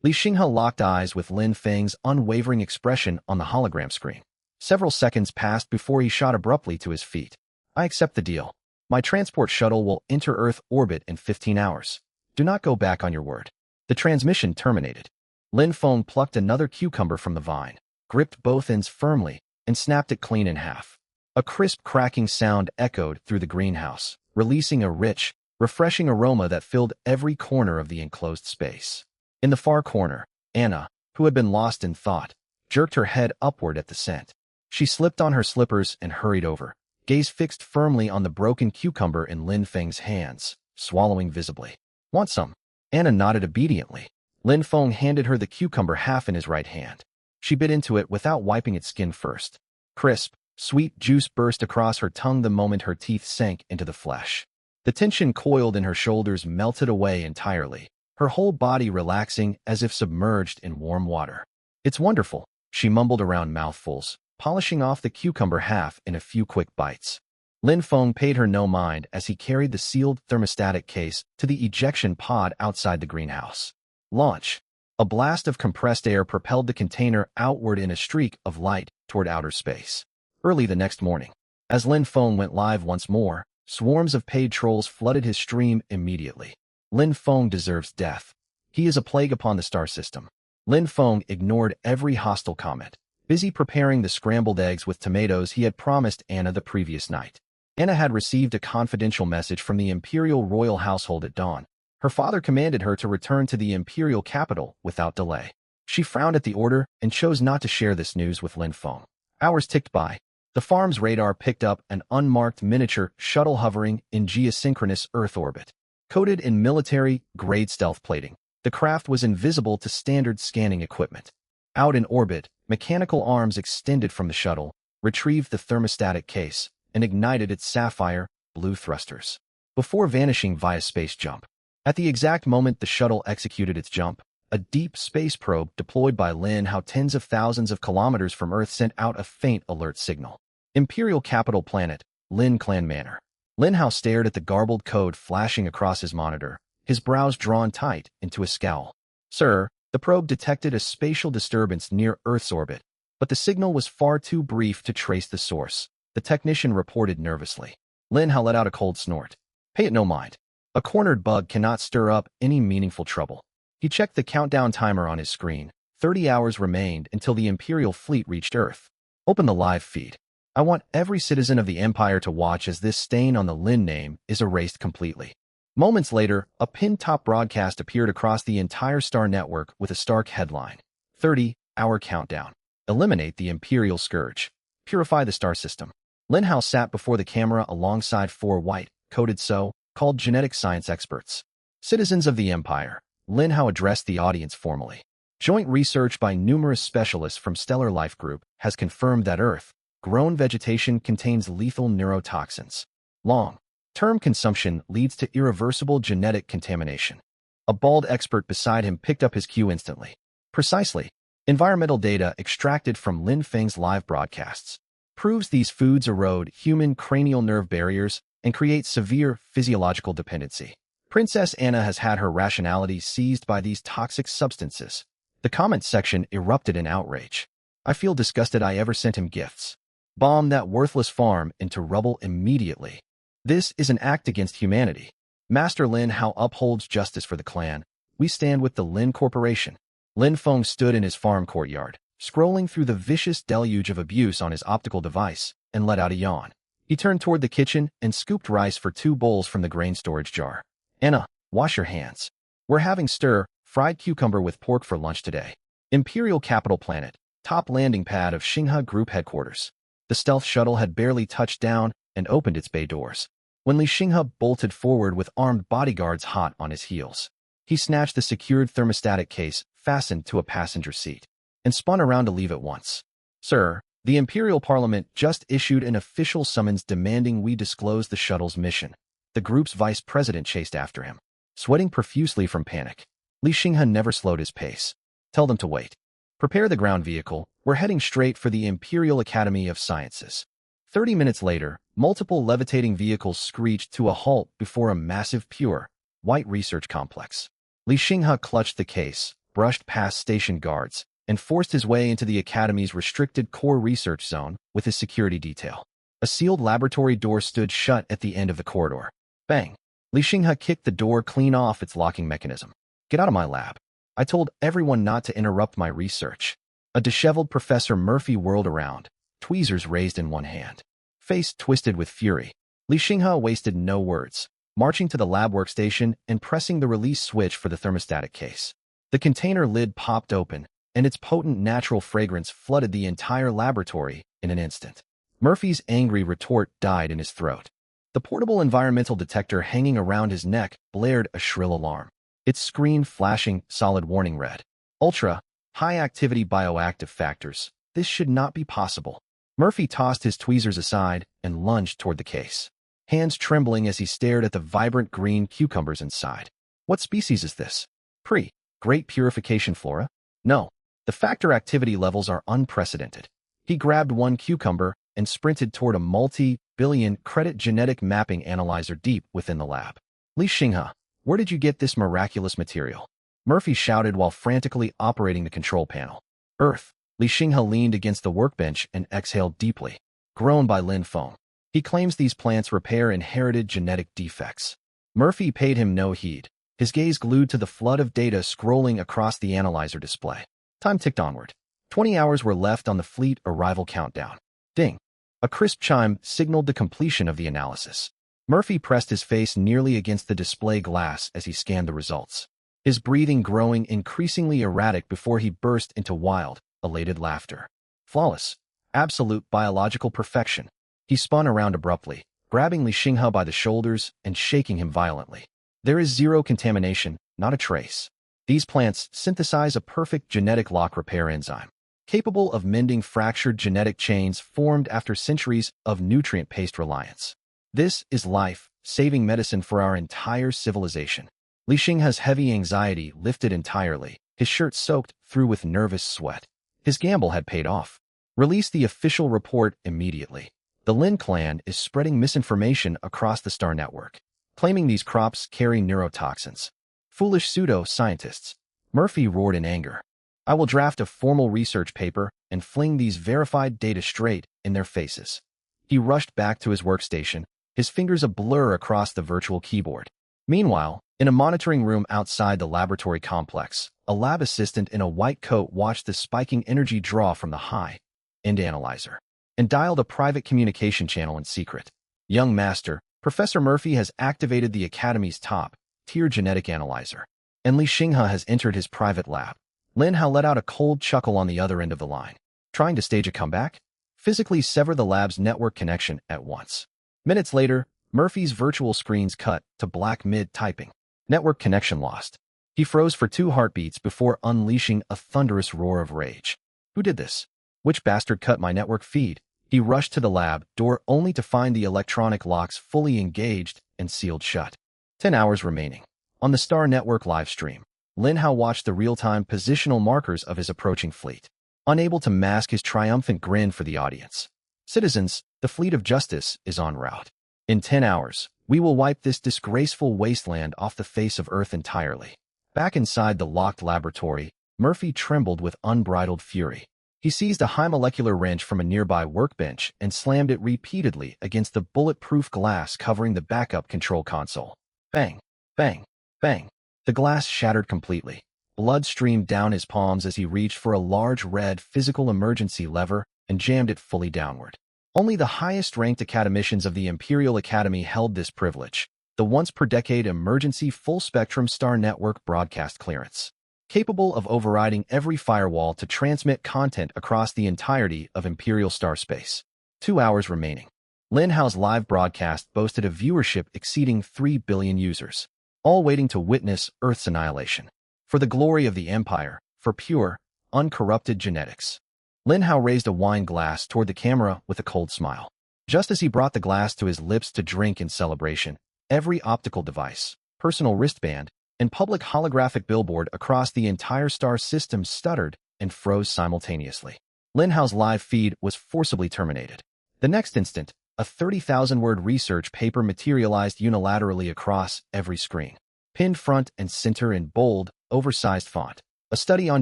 Li Xinghe locked eyes with Lin Feng's unwavering expression on the hologram screen. Several seconds passed before he shot abruptly to his feet. I accept the deal. My transport shuttle will enter Earth orbit in 15 hours. Do not go back on your word. The transmission terminated. Lin Feng plucked another cucumber from the vine, gripped both ends firmly, and snapped it clean in half. A crisp cracking sound echoed through the greenhouse, releasing a rich, refreshing aroma that filled every corner of the enclosed space. In the far corner, Anna, who had been lost in thought, jerked her head upward at the scent. She slipped on her slippers and hurried over, gaze fixed firmly on the broken cucumber in Lin Feng's hands, swallowing visibly. Want some? Anna nodded obediently. Lin Feng handed her the cucumber half in his right hand. She bit into it without wiping its skin first. Crisp, sweet juice burst across her tongue the moment her teeth sank into the flesh. The tension coiled in her shoulders melted away entirely, her whole body relaxing as if submerged in warm water. "It's wonderful," she mumbled around mouthfuls, polishing off the cucumber half in a few quick bites. Lin Feng paid her no mind as he carried the sealed thermostatic case to the ejection pod outside the greenhouse. Launch. A blast of compressed air propelled the container outward in a streak of light toward outer space. Early the next morning, as Lin Feng went live once more, swarms of paid trolls flooded his stream immediately. Lin Feng deserves death. He is a plague upon the star system. Lin Feng ignored every hostile comment, busy preparing the scrambled eggs with tomatoes he had promised Anna the previous night. Anna had received a confidential message from the Imperial royal household at dawn. Her father commanded her to return to the Imperial capital without delay. She frowned at the order and chose not to share this news with Lin Feng. Hours ticked by. The farm's radar picked up an unmarked miniature shuttle hovering in geosynchronous Earth orbit. Coated in military-grade stealth plating, the craft was invisible to standard scanning equipment. Out in orbit, mechanical arms extended from the shuttle, retrieved the thermostatic case, and ignited its sapphire blue thrusters. Before vanishing via space jump. At the exact moment the shuttle executed its jump, a deep space probe deployed by Lin Hao tens of thousands of kilometers from Earth sent out a faint alert signal. Imperial capital planet, Lin Clan Manor. Lin Hao stared at the garbled code flashing across his monitor, his brows drawn tight into a scowl. "Sir, the probe detected a spatial disturbance near Earth's orbit, but the signal was far too brief to trace the source," the technician reported nervously. Lin Hao let out a cold snort. "Pay it no mind. A cornered bug cannot stir up any meaningful trouble." He checked the countdown timer on his screen. 30 hours remained until the Imperial fleet reached Earth. Open the live feed. I want every citizen of the Empire to watch as this stain on the Lin name is erased completely. Moments later, a pin-top broadcast appeared across the entire Star network with a stark headline. 30-hour countdown. Eliminate the Imperial Scourge. Purify the star system. Lin Hao sat before the camera alongside 4 white-coated so-called genetic science experts. Citizens of the Empire, Lin Hao addressed the audience formally. Joint research by numerous specialists from Stellar Life Group has confirmed that Earth-grown vegetation contains lethal neurotoxins. Long-term consumption leads to irreversible genetic contamination. A bald expert beside him picked up his cue instantly. Precisely. Environmental data extracted from Lin Feng's live broadcasts proves these foods erode human cranial nerve barriers and create severe physiological dependency. Princess Anna has had her rationality seized by these toxic substances. The comments section erupted in outrage. "I feel disgusted I ever sent him gifts. Bomb that worthless farm into rubble immediately. This is an act against humanity. Master Lin Hao upholds justice for the clan. We stand with the Lin Corporation." Lin Feng stood in his farm courtyard, scrolling through the vicious deluge of abuse on his optical device, and let out a yawn. He turned toward the kitchen and scooped rice for 2 bowls from the grain storage jar. "Anna, wash your hands. We're having stir-fried cucumber with pork for lunch today." Imperial capital planet, top landing pad of Xinghe Group headquarters. The stealth shuttle had barely touched down and opened its bay doors when Li Xinghe bolted forward with armed bodyguards hot on his heels. He snatched the secured thermostatic case fastened to a passenger seat and spun around to leave at once. "Sir, the Imperial Parliament just issued an official summons demanding we disclose the shuttle's mission." The group's vice president chased after him, sweating profusely from panic. Li Xinghe never slowed his pace. "Tell them to wait. Prepare the ground vehicle. We're heading straight for the Imperial Academy of Sciences." 30 minutes later, multiple levitating vehicles screeched to a halt before a massive pure, white research complex. Li Xinghe clutched the case, brushed past station guards, and forced his way into the Academy's restricted core research zone with his security detail. A sealed laboratory door stood shut at the end of the corridor. Bang! Li Xinghe kicked the door clean off its locking mechanism. "Get out of my lab. I told everyone not to interrupt my research." A disheveled Professor Murphy whirled around, tweezers raised in one hand. Face twisted with fury, Li Xinghe wasted no words, marching to the lab workstation and pressing the release switch for the thermostatic case. The container lid popped open, and its potent natural fragrance flooded the entire laboratory in an instant. Murphy's angry retort died in his throat. The portable environmental detector hanging around his neck blared a shrill alarm, its screen flashing solid warning red. "Ultra, high-activity bioactive factors. This should not be possible." Murphy tossed his tweezers aside and lunged toward the case. hands trembling as he stared at the vibrant green cucumbers inside. What species is this? Great purification flora? No, the factor activity levels are unprecedented. He grabbed one cucumber and sprinted toward a multi-billion credit genetic mapping analyzer deep within the lab. Li Xinghe, where did you get this miraculous material? Murphy shouted while frantically operating the control panel. Earth. Li Xinghe leaned against the workbench and exhaled deeply. Grown by Lin Feng. He claims these plants repair inherited genetic defects. Murphy paid him no heed, his gaze glued to the flood of data scrolling across the analyzer display. Time ticked onward. 20 hours were left on the fleet arrival countdown. Ding. A crisp chime signaled the completion of the analysis. Murphy pressed his face nearly against the display glass as he scanned the results, his breathing growing increasingly erratic before he burst into wild, elated laughter. Flawless. Absolute biological perfection. He spun around abruptly, grabbing Li Xinghe by the shoulders and shaking him violently. There is zero contamination, not a trace. These plants synthesize a perfect genetic lock repair enzyme, capable of mending fractured genetic chains formed after centuries of nutrient-paced reliance. This is life-saving medicine for our entire civilization. Li Xinghe's heavy anxiety lifted entirely, his shirt soaked through with nervous sweat. His gamble had paid off. Release the official report immediately. The Lin clan is spreading misinformation across the Star Network, claiming these crops carry neurotoxins. Foolish pseudo-scientists. Murphy roared in anger. I will draft a formal research paper and fling these verified data straight in their faces. He rushed back to his workstation, his fingers a blur across the virtual keyboard. Meanwhile, in a monitoring room outside the laboratory complex, a lab assistant in a white coat watched the spiking energy draw from the high-end analyzer and dialed a private communication channel in secret. Young Master, Professor Murphy has activated the Academy's top-tier genetic analyzer, and Li Xinghe has entered his private lab. Lin Hao let out a cold chuckle on the other end of the line. Trying to stage a comeback? Physically sever the lab's network connection at once. Minutes later, Murphy's virtual screens cut to black mid-typing. Network connection lost. He froze for 2 heartbeats before unleashing a thunderous roar of rage. Who did this? Which bastard cut my network feed? He rushed to the lab door only to find the electronic locks fully engaged and sealed shut. 10 hours remaining. On the Star Network live stream, Lin Hao watched the real-time positional markers of his approaching fleet, unable to mask his triumphant grin for the audience. Citizens, the fleet of justice is en route. In 10 hours, we will wipe this disgraceful wasteland off the face of Earth entirely. Back inside the locked laboratory, Murphy trembled with unbridled fury. He seized a high molecular wrench from a nearby workbench and slammed it repeatedly against the bulletproof glass covering the backup control console. Bang, bang, bang. The glass shattered completely. Blood streamed down his palms as he reached for a large red physical emergency lever and jammed it fully downward. Only the highest-ranked academicians of the Imperial Academy held this privilege, the once-per-decade emergency full-spectrum Star Network broadcast clearance, capable of overriding every firewall to transmit content across the entirety of Imperial star space. 2 hours remaining. Lin Hao's live broadcast boasted a viewership exceeding 3 billion users, all waiting to witness Earth's annihilation. For the glory of the Empire, for pure, uncorrupted genetics. Lin Hao raised a wine glass toward the camera with a cold smile. Just as he brought the glass to his lips to drink in celebration, every optical device, personal wristband, and public holographic billboard across the entire star system stuttered and froze simultaneously. Lin Hao's live feed was forcibly terminated. The next instant, a 30,000-word research paper materialized unilaterally across every screen, pinned front and center in bold, oversized font. A study on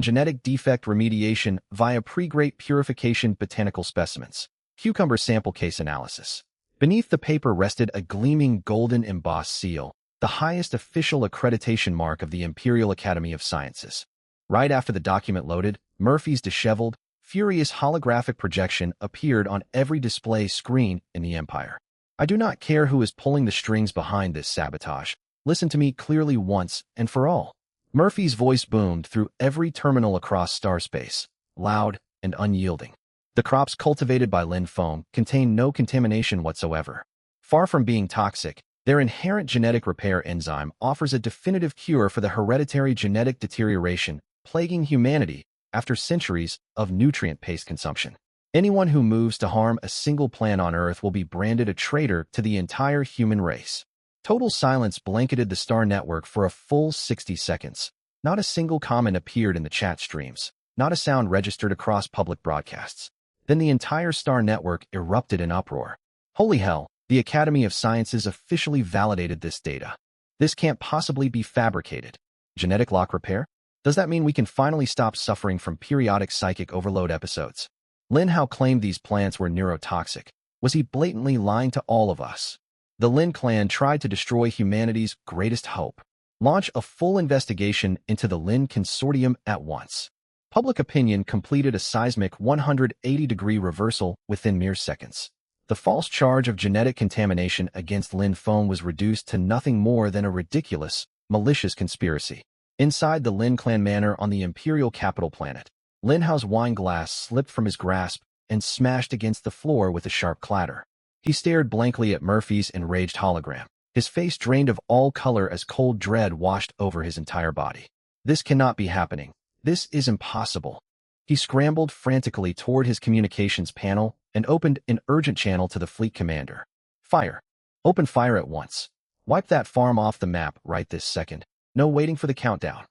genetic defect remediation via pre-grade purification botanical specimens. Cucumber sample case analysis. Beneath the paper rested a gleaming golden embossed seal, the highest official accreditation mark of the Imperial Academy of Sciences. Right after the document loaded, Murphy's disheveled, furious holographic projection appeared on every display screen in the Empire. I do not care who is pulling the strings behind this sabotage. Listen to me clearly once and for all. Murphy's voice boomed through every terminal across star space, loud and unyielding. The crops cultivated by Lin Feng contain no contamination whatsoever. Far from being toxic, their inherent genetic repair enzyme offers a definitive cure for the hereditary genetic deterioration plaguing humanity after centuries of nutrient-paced consumption. Anyone who moves to harm a single plant on Earth will be branded a traitor to the entire human race. Total silence blanketed the Star Network for a full 60 seconds. Not a single comment appeared in the chat streams. Not a sound registered across public broadcasts. Then the entire Star Network erupted in uproar. Holy hell, the Academy of Sciences officially validated this data. This can't possibly be fabricated. Genetic lock repair? Does that mean we can finally stop suffering from periodic psychic overload episodes? Lin Hao claimed these plants were neurotoxic. Was he blatantly lying to all of us? The Lin clan tried to destroy humanity's greatest hope. Launch a full investigation into the Lin consortium at once. Public opinion completed a seismic 180-degree reversal within mere seconds. The false charge of genetic contamination against Lin Feng was reduced to nothing more than a ridiculous, malicious conspiracy. Inside the Lin clan manor on the imperial capital planet, Lin Hao's wine glass slipped from his grasp and smashed against the floor with a sharp clatter. He stared blankly at Murphy's enraged hologram. His face drained of all color as cold dread washed over his entire body. This cannot be happening. This is impossible. He scrambled frantically toward his communications panel and opened an urgent channel to the fleet commander. Fire. Open fire at once. Wipe that farm off the map right this second. No waiting for the countdown.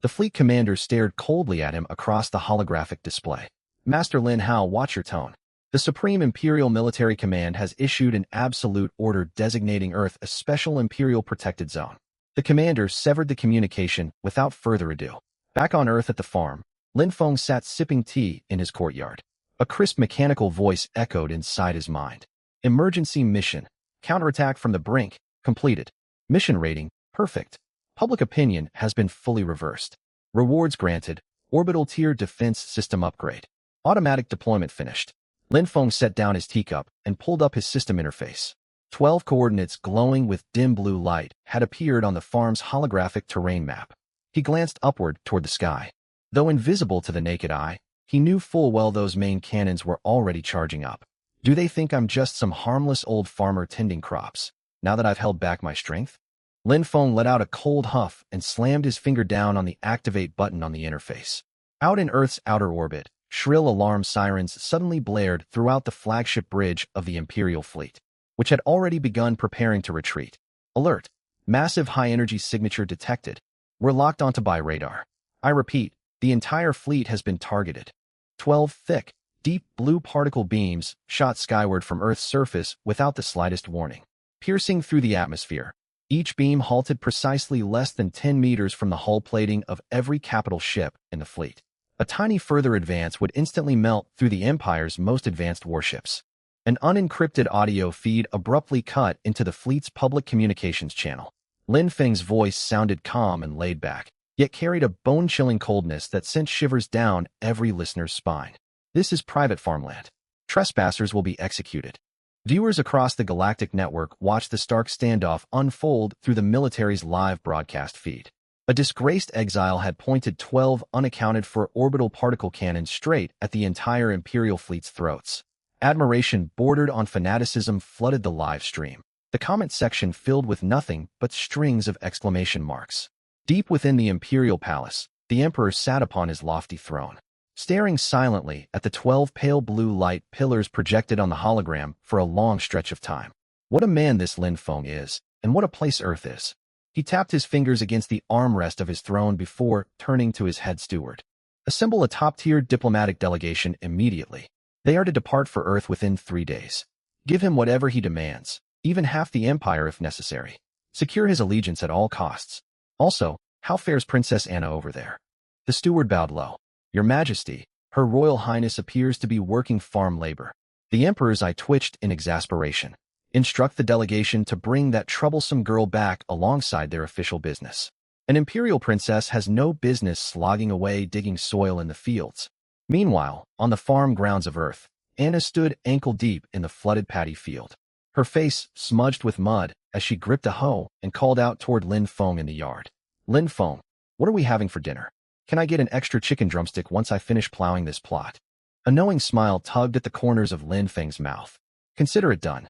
The fleet commander stared coldly at him across the holographic display. Master Lin Hao, watch your tone. The Supreme Imperial Military Command has issued an absolute order designating Earth a special Imperial Protected Zone. The commander severed the communication without further ado. Back on Earth at the farm, Lin Feng sat sipping tea in his courtyard. A crisp mechanical voice echoed inside his mind. Emergency mission. Counterattack from the brink. Completed. Mission rating. Perfect. Public opinion has been fully reversed. Rewards granted. Orbital tier defense system upgrade. Automatic deployment finished. Lin Feng set down his teacup and pulled up his system interface. 12 coordinates glowing with dim blue light had appeared on the farm's holographic terrain map. He glanced upward toward the sky. Though invisible to the naked eye, he knew full well those main cannons were already charging up. Do they think I'm just some harmless old farmer tending crops, now that I've held back my strength? Lin Feng let out a cold huff and slammed his finger down on the activate button on the interface. Out in Earth's outer orbit, shrill alarm sirens suddenly blared throughout the flagship bridge of the Imperial fleet, which had already begun preparing to retreat. Alert! Massive high-energy signature detected. We're locked onto by radar. I repeat, the entire fleet has been targeted. 12 thick, deep blue particle beams shot skyward from Earth's surface without the slightest warning, piercing through the atmosphere. Each beam halted precisely less than 10 meters from the hull plating of every capital ship in the fleet. A tiny further advance would instantly melt through the Empire's most advanced warships. An unencrypted audio feed abruptly cut into the fleet's public communications channel. Lin Feng's voice sounded calm and laid back, yet carried a bone-chilling coldness that sent shivers down every listener's spine. This is private farmland. Trespassers will be executed. Viewers across the galactic network watched the stark standoff unfold through the military's live broadcast feed. A disgraced exile had pointed 12 unaccounted-for orbital particle cannons straight at the entire Imperial fleet's throats. Admiration bordered on fanaticism flooded the live stream. The comment section filled with nothing but strings of exclamation marks. Deep within the Imperial Palace, the Emperor sat upon his lofty throne, staring silently at the 12 pale blue light pillars projected on the hologram for a long stretch of time. What a man this Lin Feng is, and what a place Earth is. He tapped his fingers against the armrest of his throne before turning to his head steward. Assemble a top-tier diplomatic delegation immediately. They are to depart for Earth within 3 days. Give him whatever he demands, even half the empire if necessary. Secure his allegiance at all costs. Also, how fares Princess Anna over there? The steward bowed low. Your Majesty, Her Royal Highness appears to be working farm labor. The Emperor's eye twitched in exasperation. Instruct the delegation to bring that troublesome girl back alongside their official business. An imperial princess has no business slogging away digging soil in the fields. Meanwhile, on the farm grounds of Earth, Anna stood ankle-deep in the flooded paddy field. Her face smudged with mud as she gripped a hoe and called out toward Lin Feng in the yard. Lin Feng, what are we having for dinner? Can I get an extra chicken drumstick once I finish plowing this plot? A knowing smile tugged at the corners of Lin Feng's mouth. Consider it done.